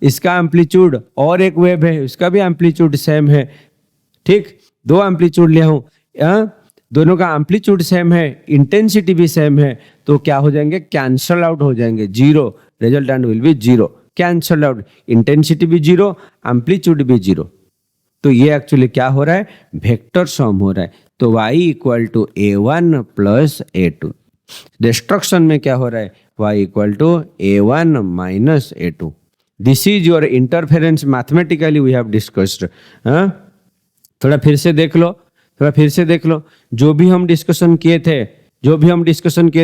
इसका एम्पलीट्यूड और एक वेव है उसका भी एम्पलीट्यूड सेम है, ठीक, 2 एम्पलीट्यूड लिया हूँ, दोनों का एम्पलीट्यूड सेम है, इंटेंसिटी भी सेम है, तो क्या हो जाएंगे? कैंसल आउट हो जाएंगे, 0, resultant will be 0, cancel out, intensity भी 0, एम्पलीट्यूड भी 0। तो ये एक्चुअली क्या हो रहा है? वेक्टर सम हो रहा है। तो y equal to A1 plus A2। Destruction में क्या हो रहा है? y equal to A1 minus A2। This is your interference mathematically we have discussed. थोड़ा फिर से देख लो, जो भी हम डिस्कशन किए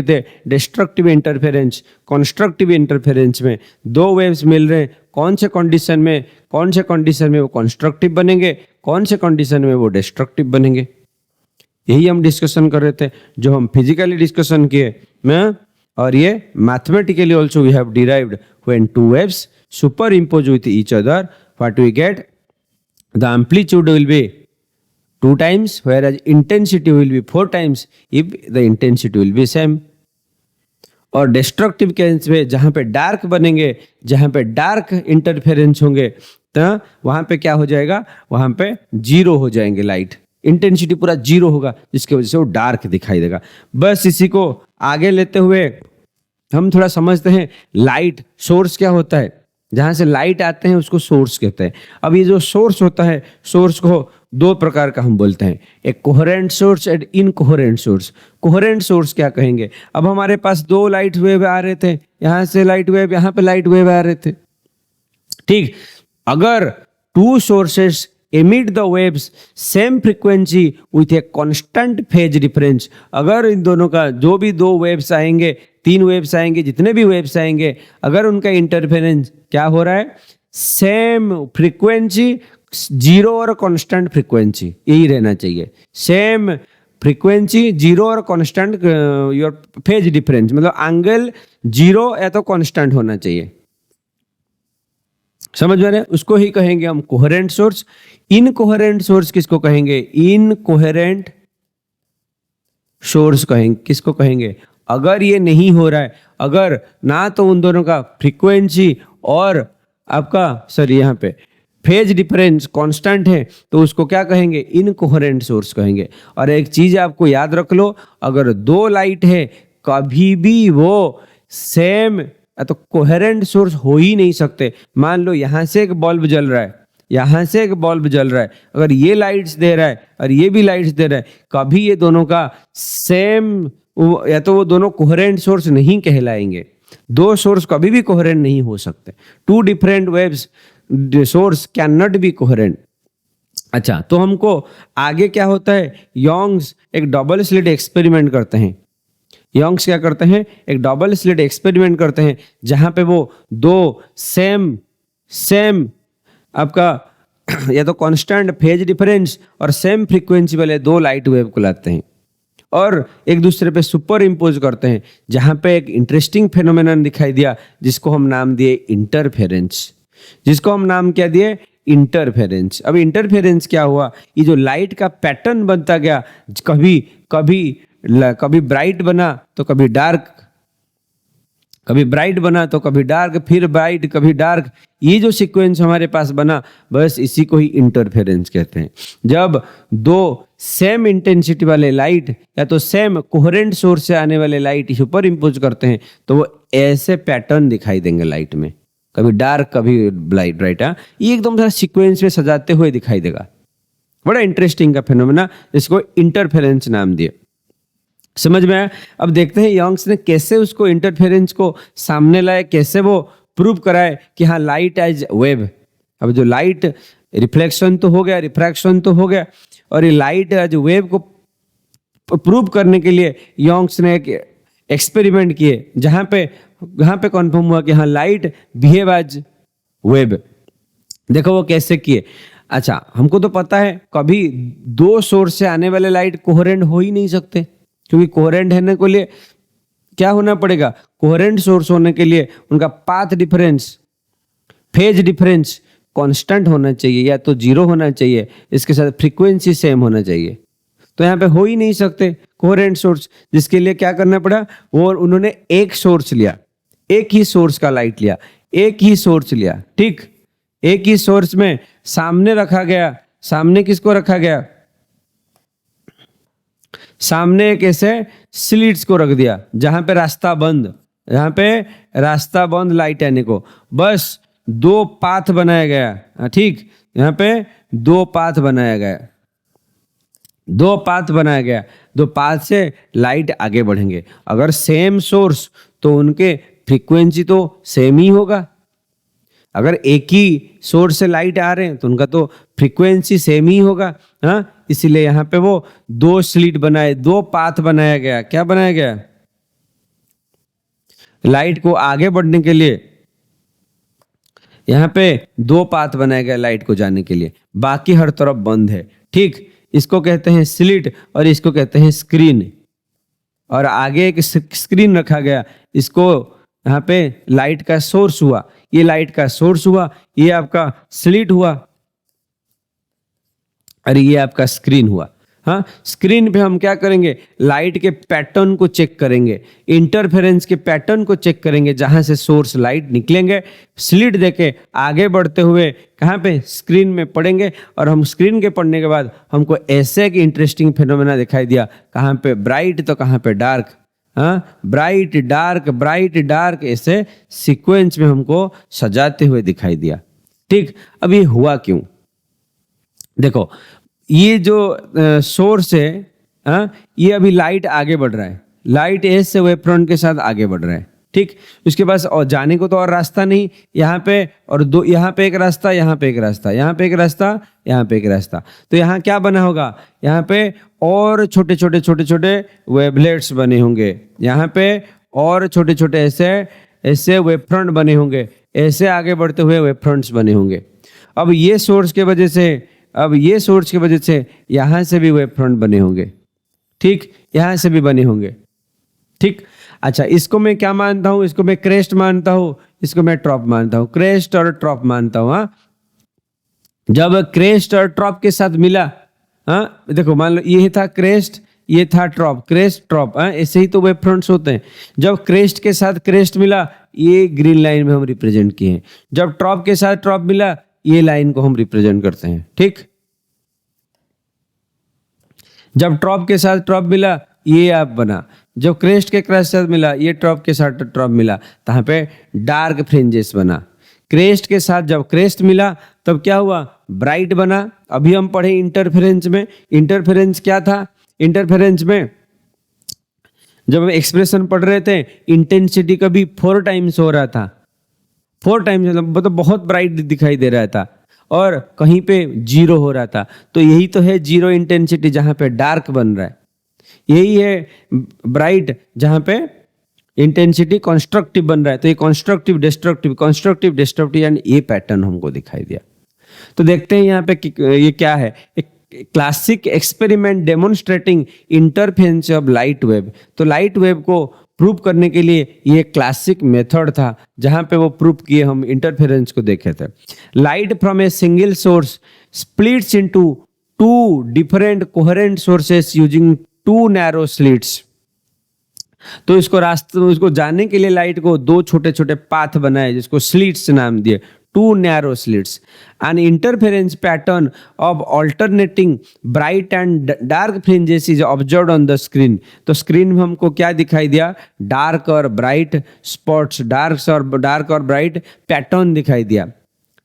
थे, डिस्ट्रक्टिव इंटरफेरेंस, कंस्ट्रक्टिव इंटरफेरेंस में 2 वेव्स मिल रहे हैं, कौन से कंडीशन में वो कंस्ट्रक्टिव बनेंगे, कौन से कंडीशन में वो डिस्ट्रक्टिव बनेंगे, यही हम डिस्कशन कर रहे थे, जो हम फिजिकली डिस्कशन किए। और ये mathematically also we have derived when 2 waves superimpose with each other, what we get? The amplitude will be 2 times, whereas intensity will be 4 times if the intensity will be same. और destructive case में जहाँ पे dark बनेंगे, जहाँ पे dark interference होंगे, तो वहाँ पे क्या हो जाएगा? वहाँ पे 0 हो जाएंगे, लाइट इंटेंसिटी पूरा 0 होगा, जिसकी वजह से वो डार्क दिखाई देगा। बस इसी को आगे लेते हुए हम थोड़ा समझते हैं लाइट सोर्स क्या होता है। जहां से लाइट आते हैं उसको सोर्स कहते हैं। अब ये जो सोर्स होता है, सोर्स को 2 प्रकार का हम बोलते हैं, एक coherent source and incoherent source. Coherent source क्या कहेंगे? अब हमारे पास 2 लाइट वेव आ रहे थे, यहां से लाइट वेव, यहां पे लाइट वेव आ रहे थे, ठीक। अगर 2 sources emit the waves same frequency with a constant phase difference, अगर इन दोनों का जो भी 2 वेव्स आएंगे 3 वेव्स आएंगे, जितने भी वेव्स आएंगे, अगर उनका इंटरफेरेंस क्या हो रहा है, सेम फ्रीक्वेंसी, जीरो और कांस्टेंट फ्रीक्वेंसी, यही रहना चाहिए। सेम फ्रीक्वेंसी, जीरो और कांस्टेंट योर फेज डिफरेंस, मतलब एंगल जीरो या तो कांस्टेंट होना चाहिए। समझ में आ रहा है? उसको ही कहेंगे हम कोहेरेंट सोर्स। इनकोहेरेंट सोर्स किसको कहेंगे? इनकोहेरेंट सोर्स कहेंगे। किसको कहेंगे? अगर ये नहीं हो रहा है, अगर ना तो उन दोनों का फ्रीक्वेंसी और आपका यहाँ पे फेज डिफरेंस कांस्टेंट है, तो उसको क्या कहेंगे? इनकोहेरेंट सोर्स कहेंगे। और एक चीज आपको याद रख लो, अगर 2 लाइट है, कभी भी वो सेम तो कोहेरेंट सोर्स हो ही नहीं सकते। मान लो यहां से एक बल्ब जल रहा है, यहां से एक बल्ब जल रहा है, अगर ये लाइट्स दे रहा है और ये भी लाइट्स दे रहा है, कभी ये दोनों का सेम, या तो वो दोनों कोहेरेंट सोर्स नहीं कहलाएंगे। 2 सोर्स कभी भी कोहेरेंट नहीं हो सकते। 2 different waves source can not B coherent. अच्छा, तो हमको आगे क्या होता है, योंग्स एक डबल स्लिट एक्सपेरिमेंट करते हैं। योंग्स क्या करते हैं? एक डबल स्लिट एक्सपेरिमेंट करते हैं, जहां पे वो 2 सेम आपका या तो कांस्टेंट फेज डिफरेंस और सेम फ्रीक्वेंसी वाले 2 लाइट वेव को लाते हैं और एक दूसरे पे सुपर इम्पोज करते हैं, जहां पे एक इंटरेस्टिंग फेनोमेनन दिखाई दिया, जिसको हम नाम दिए इंटरफेरेंस। जिसको हम नाम क्या दिए? इंटरफेरेंस। अब इंटरफेरेंस क्या हुआ? ये जो लाइट का पैटर्न बनता गया, कभी ब्राइट बना तो कभी डार्क, कभी ब्राइट बना तो कभी डार्क, फिर ब्राइट कभी डार्क, ये जो सीक्वेंस हमारे पास बना, बस इसी को ही इंटरफेरेंस कहते हैं। जब 2 सेम इंटेंसिटी वाले लाइट या तो सेम कोहेरेंट सोर्स से आने वाले लाइट सुपर इम्पोज करते हैं, तो वो ऐसे पैटर्न दिखाई देंगे लाइट में, कभी डार्क कभी ब्राइट। ये एकदम सारा सीक्वेंस में सजाते हुए दिखाई देगा। बड़ा इंटरेस्टिंग का फेनोमेना, इसको इंटरफेरेंस नाम दिया। समझ में आया? अब देखते हैं योंग्स ने कैसे उसको इंटरफेरेंस को सामने लाए, कैसे वो प्रूव कराए कि हाँ लाइट एज वेव। अब जो लाइट रिफ्लेक्शन तो हो गया, रिफ्रैक्शन तो हो गया, और ये लाइट एज वेव को प्रूव करने के लिए योंग्स ने एक एक्सपेरिमेंट किए, जहां पे कन्फर्म हुआ कि हाँ लाइट बिहेव एज वेव। देखो वो कैसे किए। अच्छा, हमको तो पता है कभी 2 सोर्स से आने वाले लाइट कोहेरेंट हो ही नहीं सकते, क्योंकि कोहेरेंट होने के लिए क्या होना पड़ेगा? कोहेरेंट सोर्स होने के लिए उनका path difference, phase difference constant होना चाहिए, या तो 0 होना चाहिए, इसके साथ फ्रीक्वेंसी सेम होना चाहिए। तो यहाँ पे हो ही नहीं सकते कोहेरेंट सोर्स, जिसके लिए क्या करना पड़ा? वो उन्होंने एक सोर्स लिया, एक ही सोर्स का लाइट लिया, एक ही सोर्स लिया, ठीक, एक ही सोर्स में सामने रखा गया। सामने किसको रखा गया? सामने एक ऐसे स्लिट्स को रख दिया जहां पे रास्ता बंद, लाइट आने को, बस 2 पाथ बनाया गया। ठीक, यहाँ पे 2 पाथ बनाया गया, 2 पाथ से लाइट आगे बढ़ेंगे। अगर सेम सोर्स तो उनके फ्रीक्वेंसी तो सेम ही होगा। अगर एक ही सोर्स से लाइट आ रहे हैं तो उनका तो फ्रीक्वेंसी सेम ही होगा। हाँ, इसीलिए यहाँ पे वो 2 स्लिट बनाए, 2 पाथ बनाया गया। क्या बनाया गया? लाइट को आगे बढ़ने के लिए यहाँ पे 2 पाथ बनाया गया लाइट को जाने के लिए, बाकी हर तरफ बंद है। ठीक, इसको कहते हैं स्लिट और इसको कहते हैं स्क्रीन। और आगे एक स्क्रीन रखा गया, इसको यहाँ पे लाइट का सोर्स हुआ, ये लाइट का सोर्स हुआ, ये आपका स्लिट हुआ और ये आपका स्क्रीन हुआ। हाँ, स्क्रीन पे हम क्या करेंगे? लाइट के पैटर्न को चेक करेंगे, इंटरफेरेंस के पैटर्न को चेक करेंगे, जहां से सोर्स लाइट निकलेंगे, स्लिट देके आगे बढ़ते हुए कहाँ पे? स्क्रीन में पड़ेंगे। और हम स्क्रीन के पढ़ने के बाद हमको ऐसे एक इंटरेस्टिंग फिनोमेना दिखाई दिया, कहाँ पे ब्राइट तो कहाँ पे डार्क। हाँ, ब्राइट डार्क ऐसे सीक्वेंस में हमको सजाते हुए दिखाई दिया। ठीक, अब ये हुआ क्यों? देखो, ये जो सोर्स है, ये अभी लाइट आगे बढ़ रहा है, लाइट एज से वेव फ्रंट के साथ आगे बढ़ रहा है। ठीक, उसके पास और जाने को तो और रास्ता नहीं, यहाँ पे और 2, यहाँ पे एक रास्ता, यहाँ पे एक रास्ता, यहाँ पे एक रास्ता, यहाँ पे एक रास्ता। तो यहाँ क्या बना होगा? यहाँ पे और छोटे छोटे वेवलेट्स बने होंगे, यहाँ पे और छोटे छोटे ऐसे ऐसे वेव फ्रंट बने होंगे, ऐसे आगे बढ़ते हुए वेव फ्रंट्स बने होंगे। अब ये सोर्स के वजह से, अब ये सोर्स की वजह से यहाँ से भी वेव फ्रंट बने होंगे, ठीक, यहाँ से भी बने होंगे, ठीक। अच्छा, इसको मैं क्या मानता हूँ, इसको मैं क्रेस्ट मानता हूँ, इसको मैं ट्रॉप मानता हूँ, क्रेस्ट और ट्रॉप मानता हूँ। हाँ, जब क्रेस्ट और ट्रॉप के साथ मिला, हाँ देखो मान लो ये था क्रेस्ट, ये था ट्रॉप, क्रेस्ट ट्रॉप, हाँ ऐसे ही तो वेव फ्रंट्स होते हैं। जब क्रेस्ट के साथ क्रेस्ट मिला, ये ग्रीन लाइन में हम रिप्रेजेंट किए हैं। जब ट्रॉप के साथ ट्रॉप मिला, ये लाइन को हम रिप्रेजेंट करते हैं, ठीक। जब ट्रॉप के साथ ट्रॉप मिला, ये आप बना। जब क्रेस्ट के क्रेस्ट साथ मिला, ये ट्रॉप के साथ ट्रॉप मिला, तो यहाँ पे डार्क फ्रिंजेस बना। क्रेस्ट के साथ जब क्रेस्ट मिला, तब क्या हुआ, ब्राइट बना। अभी हम पढ़े इंटरफेरेंस में, इंटरफेरेंस क्या था, इंटरफेरेंस में जब हम एक्सप्रेशन पढ़ रहे थे, इंटेंसिटी कभी 4 टाइम्स हो रहा था, 4 टाइम्स, मतलब बहुत ब्राइट दिखाई दे रहा था, और कहीं पे 0 हो रहा था। तो यही तो है 0 इंटेंसिटी, जहां पे डार्क बन रहा है। यही है ब्राइट, जहां पे इंटेंसिटी कंस्ट्रक्टिव बन रहा है। तो ये कंस्ट्रक्टिव डिस्ट्रक्टिव यानी ये पैटर्न हमको दिखाई दिया। तो देखते हैं यहाँ पे ये क्या है, एक classic experiment demonstrating interference of light wave. तो लाइट वेव को प्रूव करने के लिए ये क्लासिक मेथड था, जहां पे वो प्रूव किए, हम इंटरफेरेंस को देखे थे। Light from a single source splits into 2 different coherent sources using 2 narrow slits. तो इसको रास्ते, इसको जानने के लिए लाइट को 2 छोटे छोटे पाथ बनाए, जिसको स्लिट्स नाम दिए, 2 narrow slits. An interference pattern of alternating bright and dark fringes is observed on the screen. तो स्क्रीन में हमको क्या दिखाई दिया, डार्क और ब्राइट स्पॉट्स, डार्क और ब्राइट पैटर्न दिखाई दिया,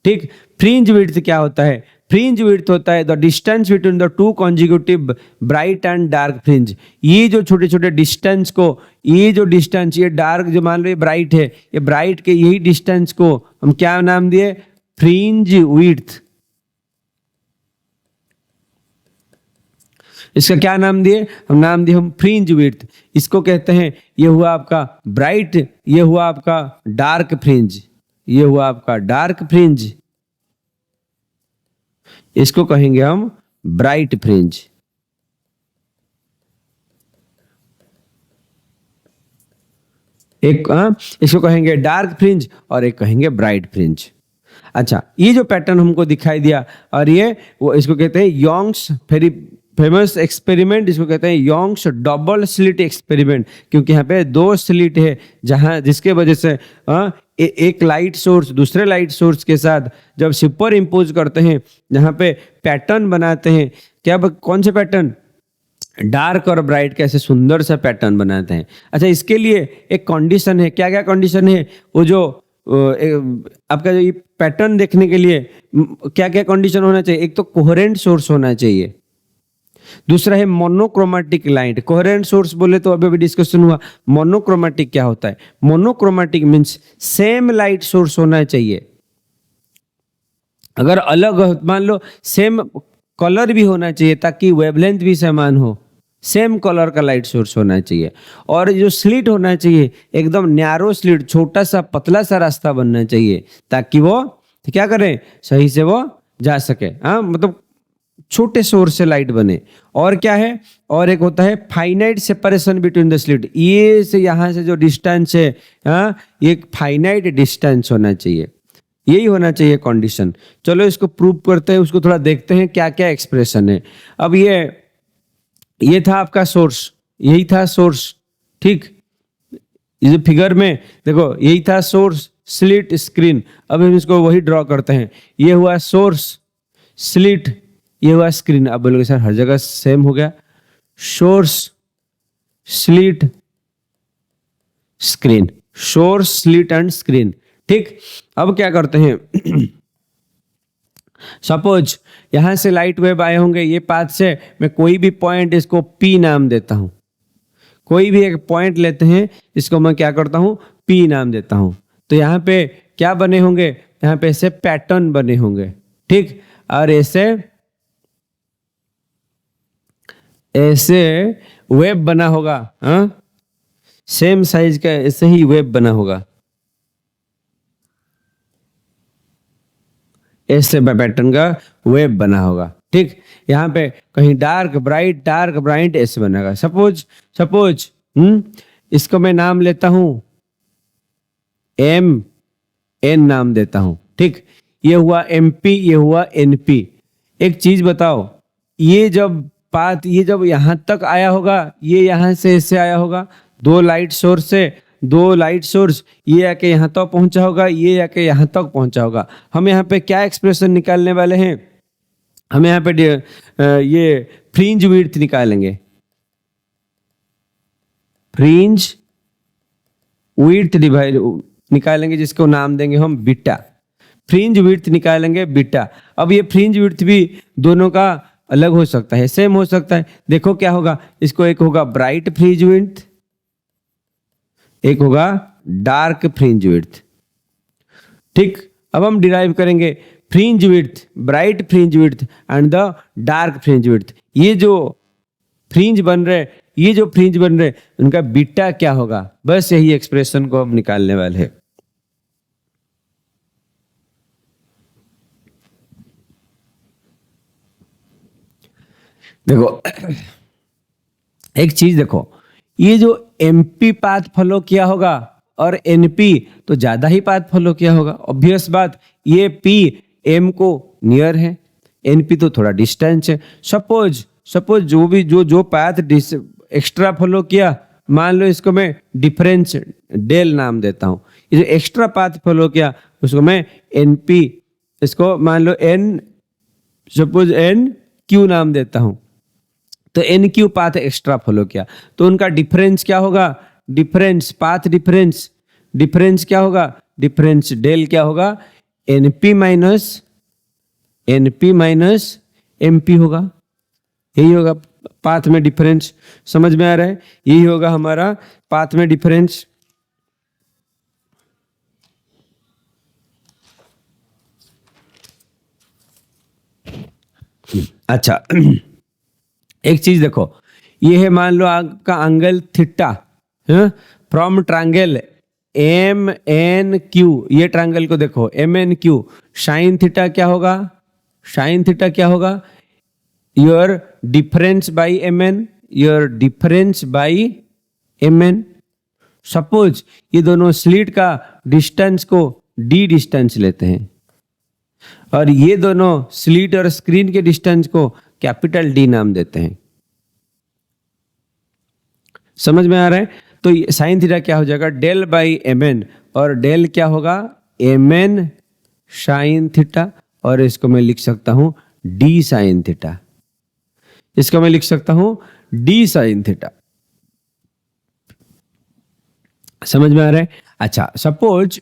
ठीक। फ्रिंज विड्थ क्या होता है, फ्रिंज विड्थ होता है the distance between the 2 consecutive bright and dark fringe. ये जो छोटे छोटे डिस्टेंस को, ये जो डिस्टेंस, ये डार्क जो मान लो ये ब्राइट है, ये ब्राइट के यही डिस्टेंस को हम क्या नाम दिए, फ्रिंज विड्थ। इसका क्या नाम दिए, हम नाम दिए हम फ्रिंज विड्थ। इसको कहते हैं, ये हुआ आपका ब्राइट, ये हुआ आपका डार्क फ्रिंज, ये हुआ आपका डार्क फ्रिंज, इसको कहेंगे हम ब्राइट फ्रिंज। एक इसको कहेंगे डार्क फ्रिंज और एक कहेंगे ब्राइट फ्रिंज। अच्छा, ये जो पैटर्न हमको दिखाई दिया, और ये वो इसको कहते हैं योंग्स वेरी फेमस एक्सपेरिमेंट, इसको कहते हैं योंग्स डबल स्लिट एक्सपेरिमेंट, क्योंकि यहाँ पे 2 स्लिट है, जहां जिसके वजह से एक लाइट सोर्स दूसरे लाइट सोर्स के साथ जब सुपर इम्पोज करते हैं, जहाँ पे पैटर्न बनाते हैं, क्या कौन से पैटर्न, डार्क और ब्राइट के ऐसे सुंदर सा पैटर्न बनाते हैं। अच्छा, इसके लिए एक कंडीशन है, क्या क्या कंडीशन है, वो जो आपका जो ये पैटर्न देखने के लिए क्या क्या कंडीशन होना चाहिए, एक तो कोहेरेंट सोर्स होना चाहिए, दूसरा है मोनोक्रोमेटिक लाइट। कोहेरेंट सोर्स बोले तो अभी डिस्कशन हुआ, मोनोक्रोमेटिक क्या होता है, monochromatic means same light source होना चाहिए। अगर अलग मान लो सेम कलर भी होना चाहिए, ताकि वेवलेंथ भी समान हो, सेम कलर का लाइट सोर्स होना चाहिए। और जो स्लिट होना चाहिए, एकदम नैरो स्लिट, छोटा सा पतला सा रास्ता बनना चाहिए, ताकि वो क्या करें, सही से वो जा सके। हाँ, मतलब छोटे सोर्स से लाइट बने। और क्या है, और एक होता है finite separation between the slit, ये से यहाँ से जो डिस्टेंस है, हाँ, ये फाइनाइट डिस्टेंस होना चाहिए, यही होना चाहिए कंडीशन। चलो इसको प्रूव करते हैं, उसको थोड़ा देखते हैं क्या क्या एक्सप्रेशन है। अब ये था आपका सोर्स, यही था सोर्स, ठीक। इस फिगर में देखो, यही था सोर्स, स्लिट, स्क्रीन। अब हम इसको वही ड्रॉ करते हैं, ये हुआ सोर्स, स्लिट, ये हुआ स्क्रीन। अब बोलोगे सर हर जगह सेम हो गया, source, slit, screen, source, slit and screen, ठीक। अब क्या करते हैं सपोज यहां से लाइट वेव आए होंगे, ये पाथ से मैं कोई भी पॉइंट इसको P नाम देता हूं, कोई भी एक पॉइंट लेते हैं, इसको मैं क्या करता हूं, P नाम देता हूं। तो यहाँ पे क्या बने होंगे, यहाँ पे ऐसे पैटर्न बने होंगे, ठीक। और ऐसे वेव बना होगा, हाँ, सेम साइज का ऐसे ही वेब बना होगा, ऐसे पैटर्न का वेब बना होगा। ठीक, यहाँ पे कहीं डार्क ब्राइट ऐसे बनेगा। सपोज सपोज इसको मैं नाम लेता हूं एम एन नाम देता हूं। ठीक, ये हुआ एमपी, ये हुआ एनपी। एक चीज बताओ, ये जब पाथ ये जब यहां तक आया होगा, ये यहां से ऐसे आया होगा, दो लाइट सोर्स ये आके यहां तक पहुंचा होगा, ये आके यहां तक पहुंचा होगा। हम यहाँ पे क्या एक्सप्रेशन निकालने वाले हैं? हम यहाँ पे ये फ्रिंज विड्थ निकालेंगे, फ्रिंज विड्थ डिवाइड निकालेंगे, जिसको नाम देंगे हम बीटा। फ्रिंज विड्थ निकालेंगे बीटा। अब ये फ्रिंज विड्थ भी दोनों का अलग हो सकता है, सेम हो सकता है। देखो क्या होगा, इसको एक होगा ब्राइट फ्रिंज विड्थ, एक होगा डार्क फ्रिंज विड्थ। ठीक, अब हम डिराइव करेंगे fringe width, bright fringe width and the dark fringe width. ये जो फ्रिंज बन रहे उनका बीटा क्या होगा, बस यही एक्सप्रेशन को हम निकालने वाले हैं। देखो एक चीज देखो, ये जो एमपी पाथ फॉलो किया होगा और एनपी तो ज्यादा ही पाथ फॉलो किया होगा। ऑब्वियस बात, ये पी एम को नियर है, एनपी तो थोड़ा डिस्टेंस है। सपोज जो पाथ एक्स्ट्रा फॉलो किया, मान लो इसको मैं डिफरेंस डेल नाम देता हूं। ये जो एक्स्ट्रा पाथ फॉलो किया उसको मैं एनपी, इसको मान लो एन, सपोज एन क्यू नाम देता हूं। तो N Q path extra follow किया, तो उनका डिफरेंस क्या होगा? पाथ डिफरेंस क्या होगा? डिफरेंस डेल क्या होगा? एनपी माइनस एमपी होगा। यही होगा पाथ में डिफरेंस। समझ में आ रहा है? यही होगा हमारा पाथ में डिफरेंस। अच्छा एक चीज देखो, ये है मान लो आपका angle theta from triangle M N Q. ये ट्रायंगल को देखो M N Q, sine theta क्या होगा? Your difference by M N. Suppose ये दोनों स्लिट का डिस्टेंस को डी डिस्टेंस लेते हैं और ये दोनों स्लिट और स्क्रीन के डिस्टेंस को कैपिटल डी नाम देते हैं। समझ में आ रहा है? तो साइन थीटा क्या हो जाएगा? डेल बाई एम एन, और डेल क्या होगा? एम एन साइन थीटा, और इसको मैं लिख सकता हूं डी साइन थीटा। समझ में आ रहा है? अच्छा सपोज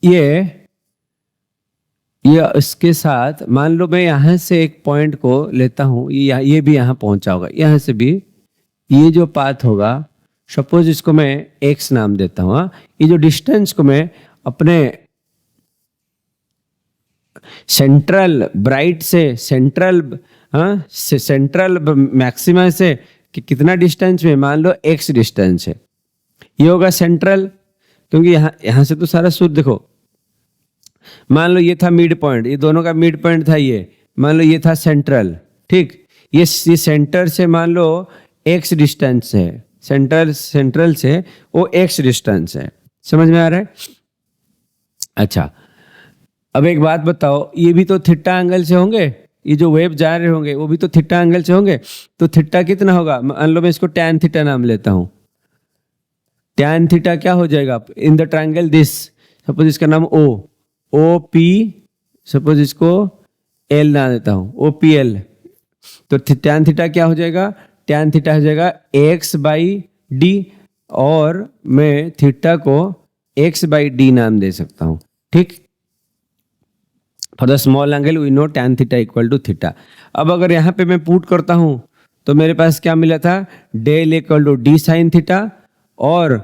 ये इसके साथ मान लो मैं यहां से एक पॉइंट को लेता हूं, ये भी यहां पहुंचा होगा, यहां से भी ये जो पाथ होगा, सपोज इसको मैं एक्स नाम देता हूं। ये जो डिस्टेंस को मैं अपने सेंट्रल ब्राइट से सेंट्रल मैक्सिमा से कि कितना डिस्टेंस में, मान लो एक्स डिस्टेंस है, ये होगा सेंट्रल, क्योंकि यहां से तो सारा सूत्र देखो। मान लो ये था मिड पॉइंट, ये दोनों का मिड पॉइंट था, ये मान लो ये था सेंट्रल। ठीक, ये सेंटर से मान लो एक्स डिस्टेंस है, सेंट्रल से वो एक्स डिस्टेंस है। समझ में आ रहा है? अच्छा अब एक बात बताओ, ये भी तो थीटा एंगल से होंगे, ये जो वेव जा रहे होंगे वो भी तो थीटा एंगल से होंगे। तो थीटा कितना होगा? मान लो मैं इसको टैन थीटा नाम लेता हूं। टैन थीटा क्या हो जाएगा? In the triangle this, suppose इसका नाम ओ पी, सपोज इसको एल ना देता हूं, ओ पी एल। तो टैन थीटा क्या हो जाएगा? टैन थीटा हो जाएगा एक्स बाई डी, और मैं थीटा को एक्स बाई डी नाम दे सकता हूं। ठीक, for the small angle we know tan theta equal to theta. अब अगर यहाँ पे मैं पुट करता हूं तो मेरे पास क्या मिला था? Del equal to D sine theta, और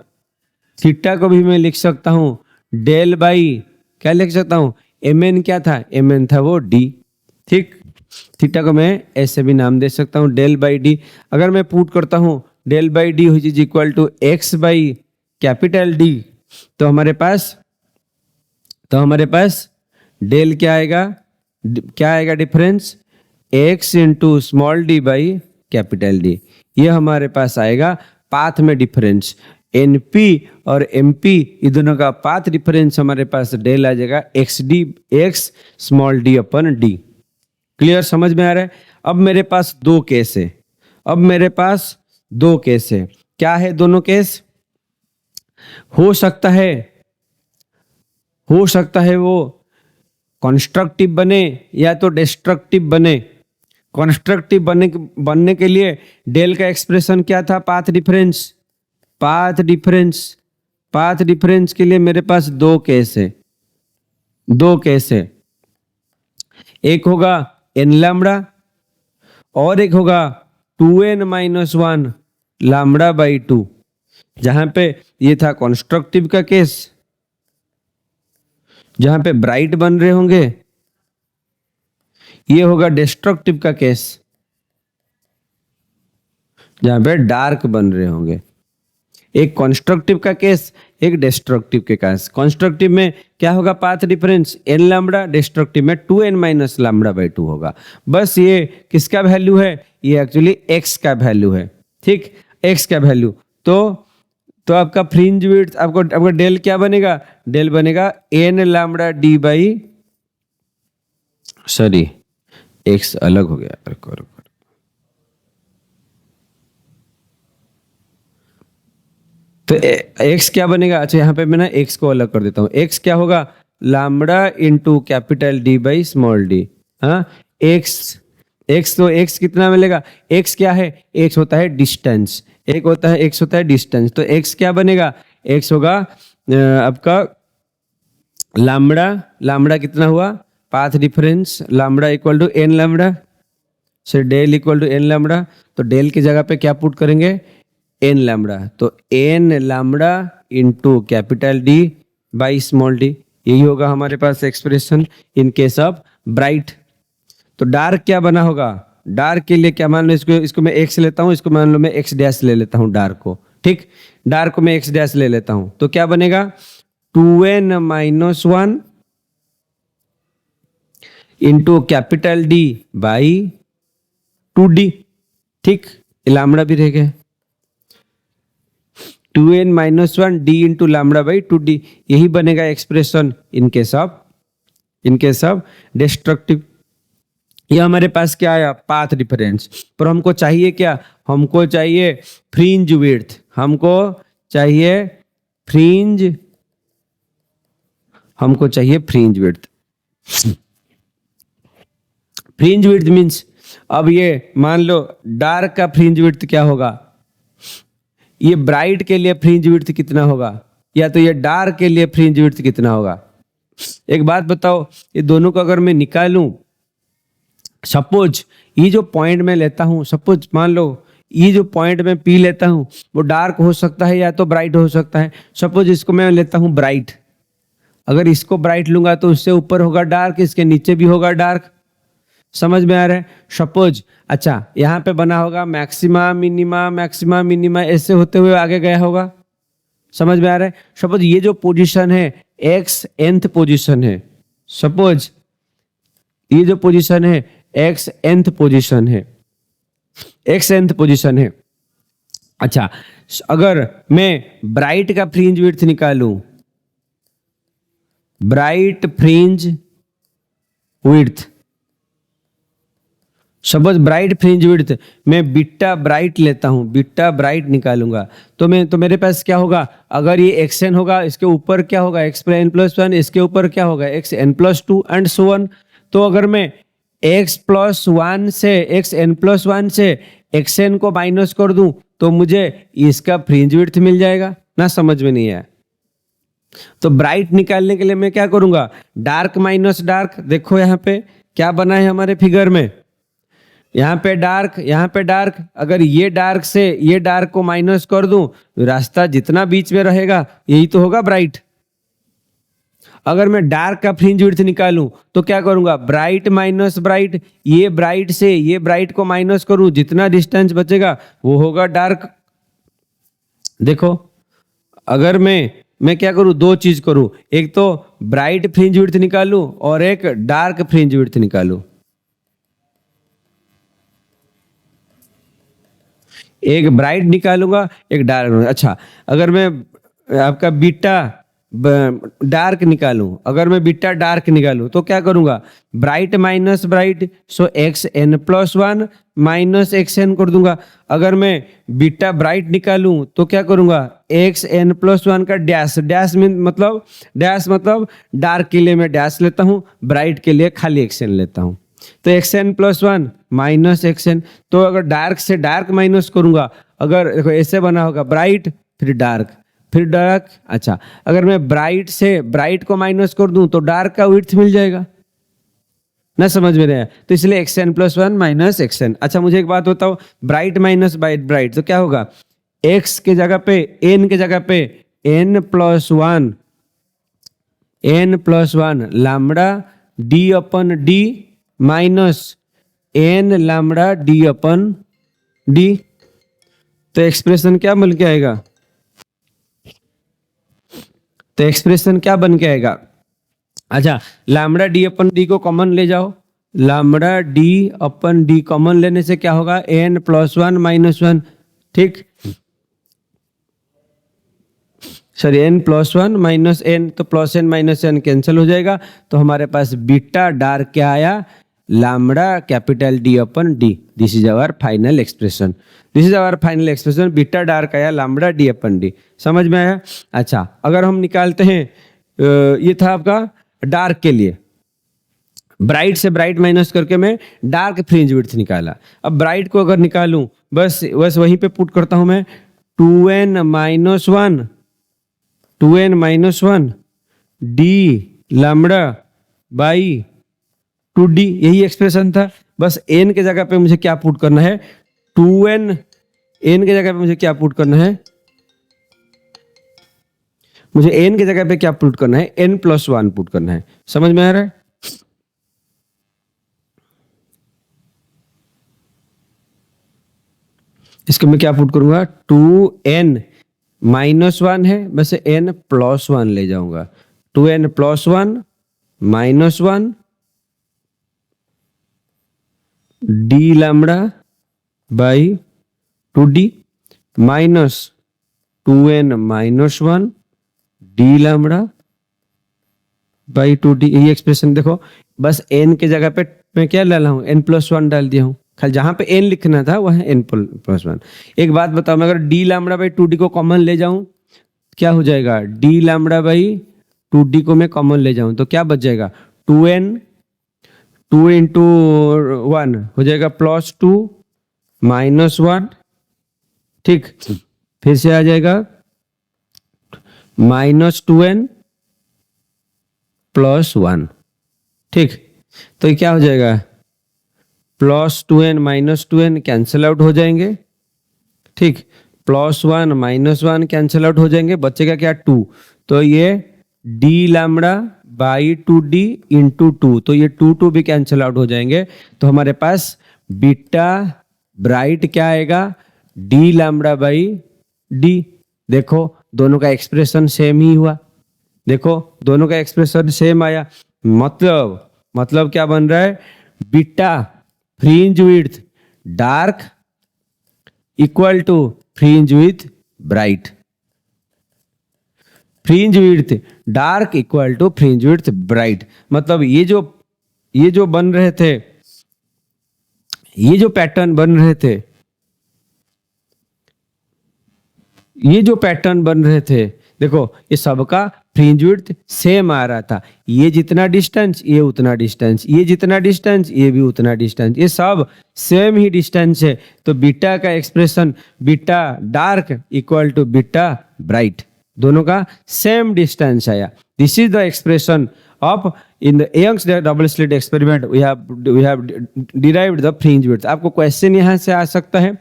थीटा को भी मैं लिख सकता हूं डेल बाई, क्या लिख सकता हूं? एम एन क्या था? एम एन था वो डी। ठीक, थीटा को मैं ऐसे भी नाम दे सकता हूं डेल बाई डी। अगर मैं पुट करता हूं del by D which is equal to X by capital D, तो हमारे पास डेल क्या आएगा, क्या आएगा difference, X into small D by capital D. ये हमारे पास आएगा पाथ में डिफरेंस। एनपी और एमपी ये दोनों का पाथ डिफरेंस हमारे पास डेल आ जाएगा X D, X small D upon D. Clear, समझ में आ रहा है। अब मेरे पास दो केस है, क्या है दोनों केस, हो सकता है वो कंस्ट्रक्टिव बने या तो डिस्ट्रक्टिव बने। कंस्ट्रक्टिव बनने के लिए डेल का एक्सप्रेशन क्या था, पाथ डिफरेंस के लिए मेरे पास दो केस है, एक होगा एन लैम्बडा और एक होगा 2n-1 लैम्बडा बाई 2। जहां पे ये था कंस्ट्रक्टिव का केस, जहां पे ब्राइट बन रहे होंगे, ये होगा डिस्ट्रक्टिव का केस जहां पे डार्क बन रहे होंगे। एक कंस्ट्रक्टिव का केस, एक डिस्ट्रक्टिव के केस। कंस्ट्रक्टिव में क्या होगा, path difference n lambda, destructive में 2n- लैम्बडा बाई 2 होगा। बस ये किसका वैल्यू है, ये एक्चुअली x का वैल्यू है। ठीक, x का वैल्यू। तो आपका फ्रिंज विड्थ, आपका डेल क्या बनेगा, डेल बनेगा n lambda D by, sorry x अलग हो गया, तो x क्या बनेगा, अच्छा यहाँ पे मैं ना x को अलग कर देता हूँ। x क्या होगा, lambda into capital D by small D. हाँ, x तो x कितना मिलेगा, x क्या है, x होता है डिस्टेंस, x होता है डिस्टेंस। तो x क्या बनेगा, x होगा आपका लैम्बडा कितना हुआ, path difference lambda equal to n lambda, से del equal to n lambda. तो डेल की जगह पे क्या पुट करेंगे, n लैम्बडा, तो n lambda into capital D by small D. यही होगा हमारे पास expression in case of bright. तो डार्क क्या बना होगा, डार्क के लिए क्या, मान लो इसको मैं x लेता हूँ, इसको मान लो मैं x डैश ले लेता हूँ डार्क को। ठीक, डार्क को मैं x डैश ले लेता हूँ, तो क्या बनेगा 2n-1 into capital D by 2d। ठीक, लैम्बडा भी रह गया, 2n-1 d into lambda by 2d। यही बनेगा expression in case of destructive. ये हमारे पास क्या आया, पाथ डिफरेंस। पर हमको चाहिए क्या, हमको चाहिए fringe width, fringe width means, अब ये मान लो डार्क का फ्रिंज विड्थ क्या होगा, ये ब्राइट के लिए फ्रिंज विड्थ कितना होगा, या तो ये डार्क के लिए फ्रिंज विड्थ कितना होगा। एक बात बताओ, ये दोनों को अगर मैं निकालूं, सपोज ये जो पॉइंट में लेता हूं, सपोज मान लो ये जो पॉइंट में पी लेता हूं वो डार्क हो सकता है या तो ब्राइट हो सकता है। सपोज इसको मैं लेता हूं ब्राइट, अगर इसको ब्राइट लूंगा तो उससे ऊपर होगा डार्क, इसके नीचे भी होगा डार्क। समझ में आ रहा है। सपोज अच्छा यहाँ पे बना होगा मैक्सिमा मिनिमा ऐसे होते हुए आगे गया होगा। समझ में आ रहा है। सपोज ये जो पोजीशन है एक्स nth पोजीशन है, सपोज ये जो पोजीशन है एक्स nth पोजीशन है। अच्छा अगर मैं ब्राइट का फ्रिंज विड्थ निकालूं, bright fringe width, suppose bright fringe width मैं बीटा ब्राइट लेता हूं, बीटा ब्राइट निकालूंगा तो मेरे पास क्या होगा, अगर ये एक्स एन होगा इसके ऊपर क्या होगा एक्स एन प्लस 1, इसके ऊपर क्या होगा X N plus 2 and so on. तो अगर मैं एक्स एन प्लस 1 से एक्स एन को माइनस कर दूं तो मुझे इसका फ्रिंज विड्थ मिल जाएगा ना। समझ में नहीं आया। तो ब्राइट निकालने के लिए मैं क्या करूंगा, डार्क माइनस डार्क। देखो यहाँ पे क्या बना है हमारे फिगर में, यहाँ पे डार्क, अगर ये डार्क से ये डार्क को माइनस कर दूं रास्ता जितना बीच में रहेगा यही तो होगा ब्राइट। अगर मैं डार्क का फ्रिंज विड्थ निकालूं तो क्या करूंगा, ब्राइट माइनस ब्राइट, ये ब्राइट से ये ब्राइट को माइनस करूं जितना डिस्टेंस बचेगा वो होगा डार्क। देखो, अगर मैं क्या करूँ, दो चीज करूँ, एक तो ब्राइट फ्रिंज विड्थ निकालूं और एक डार्क फ्रिंज विड्थ निकालूं। एक ब्राइट निकालूंगा, एक डार्क। अच्छा, अगर मैं आपका बीटा डार्क निकालूं, अगर मैं बीटा डार्क निकालूं तो क्या करूंगा, bright minus bright, so X N plus one minus X N कर दूंगा। अगर मैं बीटा ब्राइट निकालूं तो क्या करूंगा, एक्स एन प्लस वन का डैश, डैश मीन मतलब, डैश मतलब डार्क के लिए मैं डैश लेता हूं, ब्राइट के लिए खाली एक्स एन लेता हूं। तो X N plus one minus X N, तो अगर डार्क से डार्क माइनस करूंगा, अगर देखो ऐसे बना होगा ब्राइट फिर डार्क फिर डार्क। अच्छा, अगर मैं ब्राइट से ब्राइट को माइनस कर दूं तो डार्क का विड्थ मिल जाएगा ना, समझ में रहे हैं? तो इसलिए X N plus one minus X N. अच्छा, मुझे एक बात बताओ, ब्राइट माइनस ब्राइट ब्राइट तो क्या होगा, एक्स के जगह पे एन के जगह पे N plus one lambda D upon D minus N lambda D upon D. तो एक्सप्रेशन क्या बन के आएगा, तो एक्सप्रेशन क्या बन के आएगा। अच्छा, लैम्बडा डी अपन डी को कॉमन ले जाओ, lambda D upon D common लेने से क्या होगा, N plus one minus one. ठीक, sorry, N plus one minus N, तो plus N minus N cancel हो जाएगा, तो हमारे पास बीटा डार्क क्या आया, lambda capital D upon D. This is our final expression, this is our final expression, beta dark आया लैम्बडा डी अपन डी। समझ में आया? अच्छा, अगर हम निकालते हैं, ये था आपका डार्क के लिए, ब्राइट से ब्राइट माइनस करके मैं डार्क फ्रिंज विड्थ निकाला। अब ब्राइट को अगर निकालूं, बस बस वहीं पे पुट करता हूं मैं, two N minus one, two N minus one D lambda by two D, यही एक्सप्रेशन था। बस एन के जगह पे मुझे क्या पुट करना है, टू एन, एन के जगह पे मुझे क्या पुट करना है, मुझे एन के जगह पे क्या पुट करना है, एन प्लस वन पुट करना है। समझ में आ रहा है? इसको मैं क्या पुट करूंगा, टू एन माइनस वन है, बस एन प्लस वन ले जाऊंगा, two N plus one minus one D lambda by two D minus two N minus one D lambda by two D. यही एक्सप्रेशन देखो, बस एन के जगह पे मैं क्या डाला हूं, एन प्लस वन डाल दिया हूं, खाली जहां पे एन लिखना था वह एन प्लस वन। एक बात बताओ, मैं अगर D lambda by two D को कॉमन ले जाऊं क्या हो जाएगा, D lambda by two D को मैं कॉमन ले जाऊं तो क्या बच जाएगा, two N, two into one हो जाएगा प्लस टू माइनस वन। ठीक, फिर से आ जाएगा minus two N plus one. ठीक, तो ये क्या हो जाएगा, plus two N minus two N cancel out हो जाएंगे। ठीक, plus one minus one cancel out हो जाएंगे, बचेगा क्या, टू। तो ये D lambda by two D into two, तो ये टू टू भी कैंसिल आउट हो जाएंगे, तो हमारे पास बीटा ब्राइट क्या आएगा, डी लैम्बडा बाई डी। देखो दोनों का एक्सप्रेशन सेम ही हुआ, देखो दोनों का एक्सप्रेशन सेम आया, मतलब क्या बन रहा है, beta fringe width dark equal to fringe with bright, fringe width dark equal to fringe width bright. मतलब ये जो बन रहे थे, ये जो पैटर्न बन रहे थे, ये जो पैटर्न बन रहे थे, देखो ये सबका फ्रिंज विड्थ सेम आ रहा था, ये जितना डिस्टेंस ये उतना डिस्टेंस, ये जितना डिस्टेंस ये भी उतना डिस्टेंस, ये सब सेम ही डिस्टेंस है। तो बीटा का expression beta dark equal to beta bright, दोनों का सेम डिस्टेंस आया। This is the expression of in the Young's double slit experiment we have derived the fringe width. आपको क्वेश्चन यहां से आ सकता है,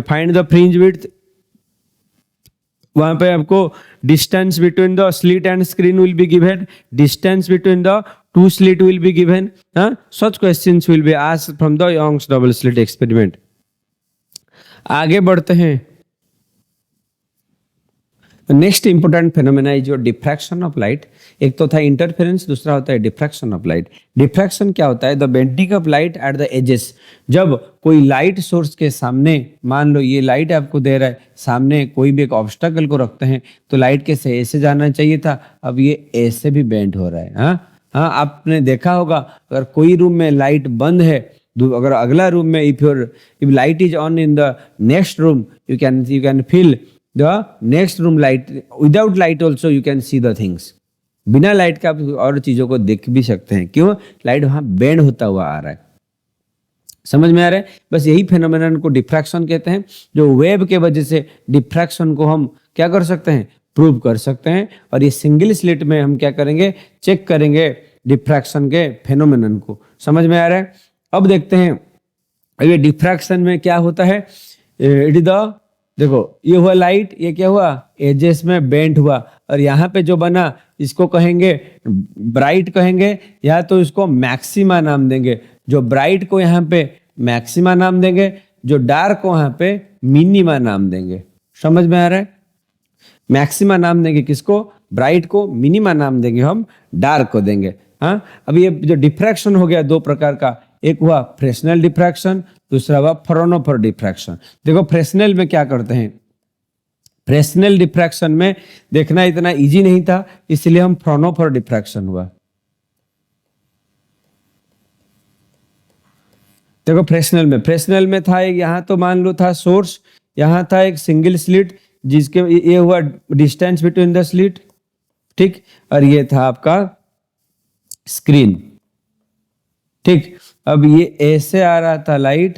फाइंड द फ्रिंज विड्थ, वहां पे आपको distance between the slit and screen will be given, distance between the two slit will be given, such questions will be asked from the Young's double slit experiment. आगे बढ़ते हैं, next important phenomena is your diffraction of light. एक तो था interference, दूसरा होता है diffraction of light. Diffraction क्या होता है? The bending of light at the edges. जब कोई लाइट सोर्स के सामने, मान लो ये लाइट आपको दे रहा है, सामने कोई भी एक ऑब्स्टकल को रखते हैं तो लाइट कैसे ऐसे जाना चाहिए था, अब ये ऐसे भी बेंड हो रहा है। हाँ, आपने देखा होगा अगर कोई रूम में लाइट बंद है, अगर अगला रूम में if light is on in the next room, you can feel the next room light. Without light also you can see the things. बिना लाइट का आप और चीजों को देख भी सकते हैं। क्यों? लाइट वहां बेंड होता हुआ आ रहा है। समझ में आ रहा है? बस यही फेनोमेनन को डिफ्रैक्शन कहते हैं, जो वेव के वजह से डिफ्रैक्शन को हम क्या कर सकते हैं? प्रूव कर सकते हैं। और ये सिंगल स्लिट में हम क्या करेंगे? चेक करेंगे डिफ्रैक्शन के फेनोमेनन को। समझ में आ रहा है? अब देखते हैं ये डिफ्रैक्शन में क्या होता है। इट इज द, देखो ये हुआ लाइट, ये क्या हुआ? एजेस में बेंड हुआ, और यहाँ पे जो बना इसको कहेंगे ब्राइट कहेंगे, या तो इसको मैक्सिमा नाम देंगे। जो ब्राइट को यहाँ पे मैक्सिमा नाम देंगे, जो डार्क को यहाँ पे मिनिमा नाम देंगे। समझ में आ रहा है? मैक्सिमा नाम देंगे किसको? ब्राइट को। मिनिमा नाम देंगे हम डार्क को देंगे। हाँ, अब ये जो डिफ्रैक्शन हो गया दो प्रकार का, एक हुआ फ्रेस्नेल डिफ्रैक्शन, दूसरा हुआ फ्रोनोफर डिफ्रैक्शन। देखो फ्रेस्नेल में क्या करते हैं, फ्रेस्नेल डिफ्रैक्शन में देखना इतना इजी नहीं था, इसलिए हम फ्रोनोफर डिफ्रैक्शन हुआ। देखो फ्रेस्नेल में था एक, यहां तो मान लो था सोर्स, यहां था एक सिंगल स्लिट जिसके ये हुआ डिस्टेंस बिटवीन द स्लिट, ठीक, और ये था आपका स्क्रीन, ठीक। अब ये ऐसे आ रहा था लाइट,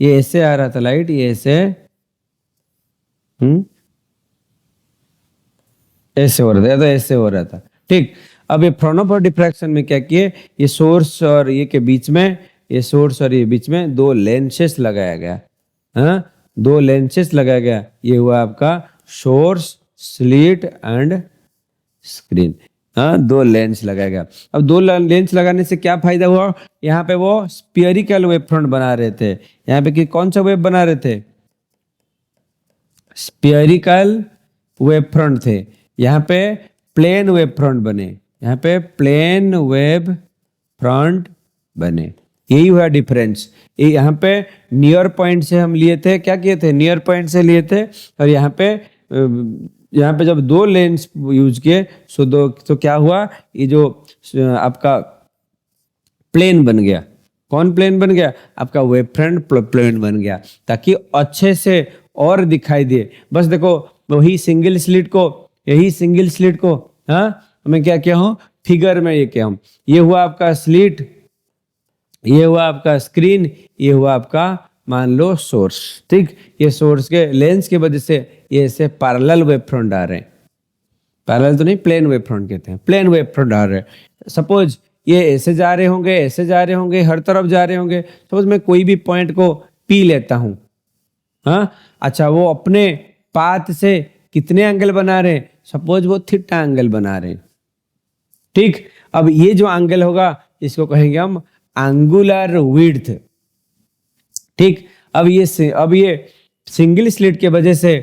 ये ऐसे आ रहा था लाइट, ये ऐसे ऐसे हो रहा था, तो ऐसे हो रहा था, ठीक। अब ये फ्रोनोफर डिफ्रैक्शन में क्या किए, ये सोर्स और ये के बीच में, ये सोर्स और ये बीच में दो लेंसेस लगाया गया। हाँ, दो लेंसेस लगाया गया। ये हुआ आपका सोर्स, स्लिट एंड स्क्रीन। हाँ, दो लेंस लगाया गया। अब दो लेंस लगाने से क्या फायदा हुआ, यहाँ पे वो स्फीयरिकल वेव फ्रंट बना रहे थे। यहाँ पे कि कौन सा वेव बना रहे थे, स्फीयरिकल वेव फ्रंट थे। यहाँ पे प्लेन वेव फ्रंट बने, यहाँ पे प्लेन वेव फ्रंट बने। यही हुआ डिफरेंस। ये यहाँ पे नियर पॉइंट से हम लिए थे, क्या किए थे, नियर पॉइंट से लिए थे। और यहाँ पे जब दो लेंस यूज किए तो क्या हुआ, ये जो आपका प्लेन बन गया। कौन प्लेन बन गया, आपका वेव फ्रंट प्लेन बन गया, ताकि अच्छे से और दिखाई दे। बस देखो वही सिंगल स्लिट को, यही सिंगल स्लिट को, हाँ, मैं क्या किया हूँ फिगर में, ये क्या हूँ, ये हुआ आपका स्लिट, ये हुआ आपका स्क्रीन, ये हुआ आपका मान लो सोर्स, ठीक। ये सोर्स के लेंस की वजह से ये ऐसे पैरेलल वेव फ्रंट आ रहे हैं। पैरेलल तो नहीं, प्लेन वेव फ्रंट कहते हैं, प्लेन वेव फ्रंट आ रहे हैं। सपोज ये ऐसे जा रहे होंगे, ऐसे जा रहे होंगे, हर तरफ जा रहे होंगे। सपोज मैं कोई भी पॉइंट को पी लेता हूं, हाँ, अच्छा, वो अपने पाथ से कितने एंगल बना रहे हैं, सपोज वो थीटा एंगल बना रहे हैं, ठीक। अब ये जो एंगल होगा इसको कहेंगे हम एंगुलर विड्थ, ठीक। अब ये सिंगल स्लिट के वजह से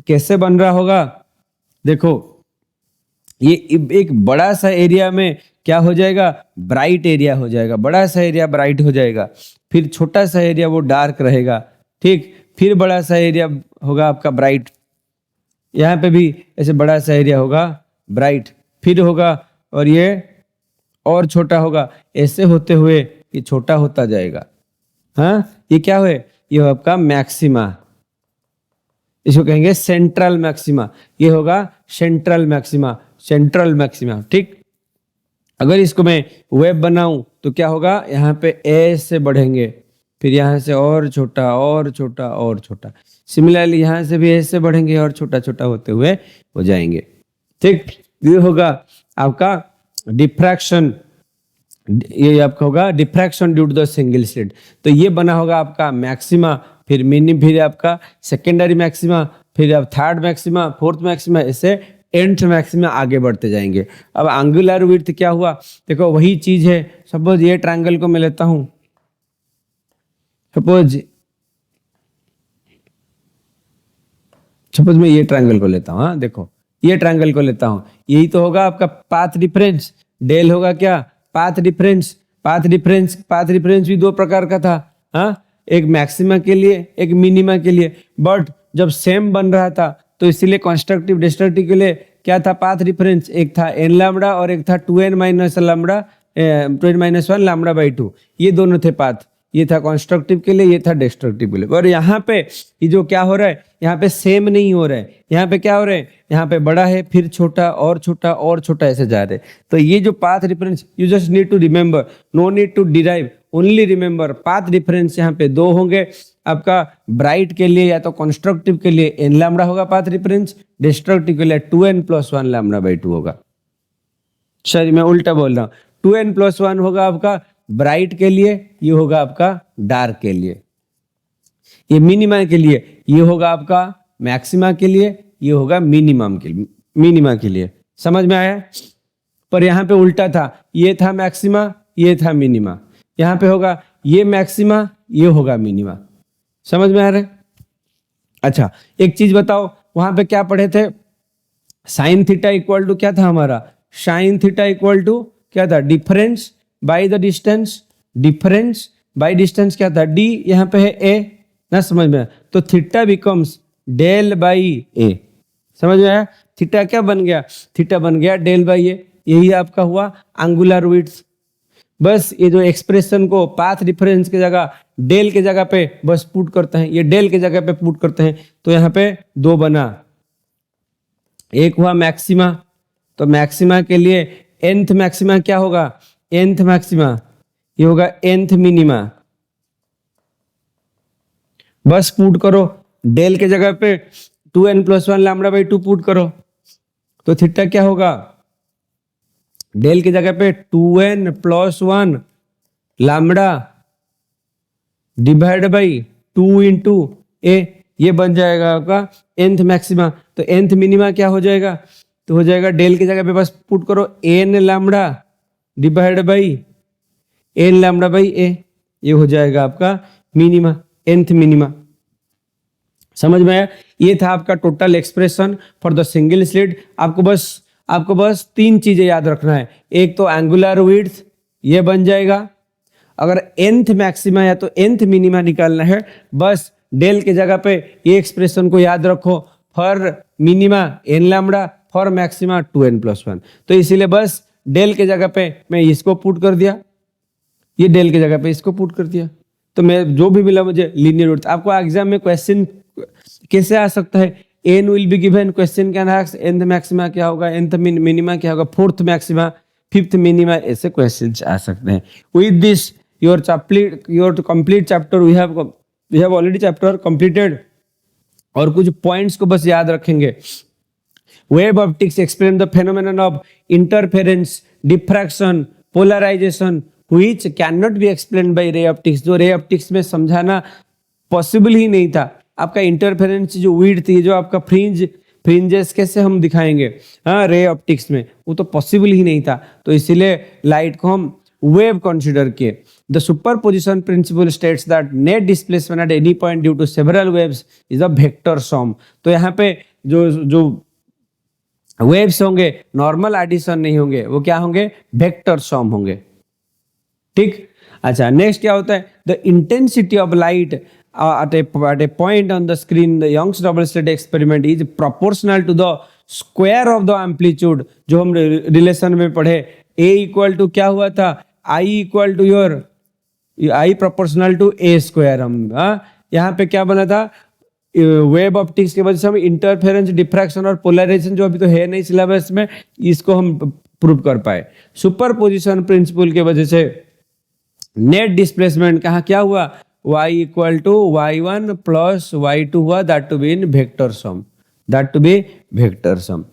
कैसे बन रहा होगा, देखो ये एक बड़ा सा एरिया में क्या हो जाएगा, ब्राइट एरिया हो जाएगा, बड़ा सा एरिया ब्राइट हो जाएगा, फिर छोटा सा एरिया वो डार्क रहेगा, ठीक। फिर बड़ा सा एरिया होगा आपका ब्राइट, यहाँ पे भी ऐसे बड़ा सा एरिया होगा ब्राइट, फिर होगा और ये और छोटा होगा, ऐसे होते हुए ये छोटा होता जाएगा। हाँ, ये क्या हुए, ये आपका मैक्सिमा, इसको कहेंगे सेंट्रल मैक्सिमा। ये होगा सेंट्रल मैक्सिमा, सेंट्रल मैक्सिमा, ठीक। अगर इसको मैं वेव बनाऊं तो क्या होगा, यहाँ पे ऐसे बढ़ेंगे, फिर यहाँ से और छोटा और छोटा और छोटा, सिमिलरली यहाँ से भी ऐसे बढ़ेंगे और छोटा छोटा होते हुए हो जाएंगे, ठीक। ये होगा आपका डिफ्रैक्शन, ये आपका होगा diffraction due to the single slit. तो ये बना होगा आपका मैक्सिमा, फिर मिनी, फिर आपका सेकेंडरी मैक्सिमा, फिर आप थर्ड मैक्सिमा, फोर्थ मैक्सिमा, ऐसे एंथ मैक्सिमा आगे बढ़ते जाएंगे। अब एंगुलर विड्थ क्या हुआ, देखो वही चीज है। सपोज ये ट्रायंगल को मैं लेता हूं, सपोज सपोज मैं ये ट्रायंगल को लेता हूँ, हाँ देखो ये ट्रायंगल को लेता हूँ, यही तो होगा आपका पाथ डिफरेंस। डेल होगा क्या, पाथ डिफरेंस। पाथ डिफरेंस भी दो प्रकार का था, हाँ, एक मैक्सिमा के लिए एक मिनिमा के लिए। बट जब सेम बन रहा था तो इसीलिए कंस्ट्रक्टिव डिस्ट्रक्टिव के लिए क्या था पाथ डिफरेंस, एक था एन लैम्बडा और एक था 2n minus lambda 2n minus 1 lambda by 2, ये दोनों थे पाथ। ये था कंस्ट्रक्टिव के लिए, ये था डिस्ट्रक्टिव के लिए। और यहाँ पे ये जो क्या हो रहा है, यहाँ पे सेम नहीं हो रहा है, यहाँ पे क्या हो रहा है, यहाँ पे बड़ा है फिर छोटा और छोटा और छोटा ऐसे जा रहे हैं। तो ये जो path difference you just need to remember, no need to derive, only remember path difference यहाँ पे दो होंगे। आपका ब्राइट के लिए या तो कंस्ट्रक्टिव के लिए एन लैम्बडा होगा पाथ डिफरेंस, डिस्ट्रक्टिव के लिए 2n प्लस 1 लैम्बडा बाई 2 होगा। सॉरी मैं उल्टा बोल रहा हूँ, 2n प्लस 1 होगा आपका ब्राइट के लिए, ये होगा आपका डार्क के लिए। ये मिनिमा के लिए, ये होगा आपका मैक्सिमा के लिए, ये होगा मिनिमम के लिए, मिनिमा के लिए। समझ में आया? पर यहाँ पे उल्टा था, ये था मैक्सिमा, ये था मिनिमा। यहाँ पे होगा ये मैक्सिमा, ये होगा मिनिमा। समझ में आ रहा है? अच्छा एक चीज बताओ, वहां पे क्या पढ़े थे, साइन थीटा इक्वल टू क्या था हमारा, साइन थीटा इक्वल टू क्या था, difference by the distance. Difference by distance क्या था, डी, यहाँ पे है ए ना, समझ में आया? तो थीटा बिकम्स डेल बाई ए। समझ में आया? थीटा क्या बन गया, थीटा बन गया डेल बाई ए। यही आपका हुआ एंगुलर विड्थ। बस ये जो एक्सप्रेशन को पाथ डिफरेंस की जगह डेल के जगह पे बस पुट करते हैं, ये डेल के जगह पे पुट करते हैं, तो यहाँ पे दो बना। एक हुआ मैक्सिमा, तो मैक्सिमा के लिए nth मैक्सिमा क्या होगा, nth मैक्सिमा ये होगा nth मिनिमा। बस पुट करो डेल के जगह पे 2n plus 1 lambda by 2 put करो, तो थीटा क्या होगा, डेल की जगह पे 2n plus 1 lambda divide by 2 into A, ये बन जाएगा आपका nth मैक्सिमा। तो nth मिनिमा क्या हो जाएगा, तो हो जाएगा डेल की जगह पे बस पुट करो n lambda divide by n lambda by A, ये हो जाएगा आपका मिनिमा, nth मिनिमा। समझ में आया? ये था आपका total expression for the single slit. आपको बस तीन चीजें याद रखना है, एक तो एंगुलर विड्थ ये बन जाएगा, अगर nth मैक्सिमा या तो nth मिनिमा निकालना है बस डेल के जगह पे ये एक्सप्रेशन को याद रखो, for minima n lambda, for maxima 2n plus 1। तो इसीलिए बस डेल के जगह पे मैं इसको पुट कर दिया, ये डेल के जगह पे इसको पुट कर दिया, तो मैं जो भी मिला मुझे लीनियर विड्थ। आपको एग्जाम में क्वेश्चन कैसे आ सकता है, n will be given, question can ask nth maxima क्या होगा, nth मिनिमा क्या होगा, फोर्थ मैक्सिमा, फिफ्थ मिनिमा, ऐसे क्वेश्चंस आ सकते हैं। With this your complete chapter we have already chapter completed। और कुछ पॉइंट्स को बस याद रखेंगे। Wave optics explain the phenomenon of interference, diffraction, polarization which can not be explain by ray optics, जो रे ऑप्टिक्स में समझाना पॉसिबल ही नहीं था। आपका इंटरफेरेंस जो विड्थ थी, जो आपका फ्रिंजेस कैसे हम दिखाएंगे हाँ रे ऑप्टिक्स में, वो तो पॉसिबल ही नहीं था। तो इसीलिए लाइट को हम वेव कंसिडर किए। The superposition principle states that net displacement at any point due to several waves is a vector sum. तो यहाँ पे जो वेव्स होंगे नॉर्मल एडिशन नहीं होंगे, वो क्या होंगे, वेक्टर सम होंगे। ठीक, अच्छा नेक्स्ट क्या होता है, the intensity of light at a point on the screen, the Young's double slit experiment is proportional to the square of the amplitude। जो हम रिलेशन में पढ़े, A इक्वल टू क्या हुआ था, I equal to your I proportional to A square. हम यहाँ पे क्या बना था, वेव ऑप्टिक्स की वजह से हम इंटरफेरेंस, डिफ्रैक्शन और पोलराइजेशन, जो अभी तो है नहीं सिलेबस में, इसको हम प्रूव कर पाए। सुपरपोजिशन प्रिंसिपल की वजह से नेट डिस्प्लेसमेंट कहाँ क्या हुआ, y equal to y1 plus y2 हुआ, that to be in vector sum, that to be vector sum.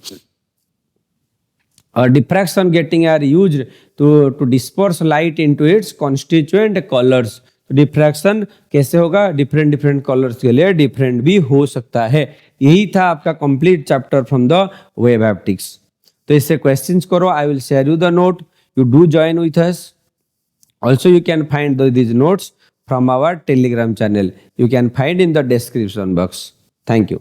और diffraction grating are used to disperse light into its constituent colours. तो diffraction कैसे होगा, different colours के लिए different भी हो सकता है। यही था आपका complete chapter from the wave optics. तो इससे क्वेश्चंस करो, I will share you the note, you do join with us. Also you can find these notes from our Telegram channel. You can find in the description box. Thank you.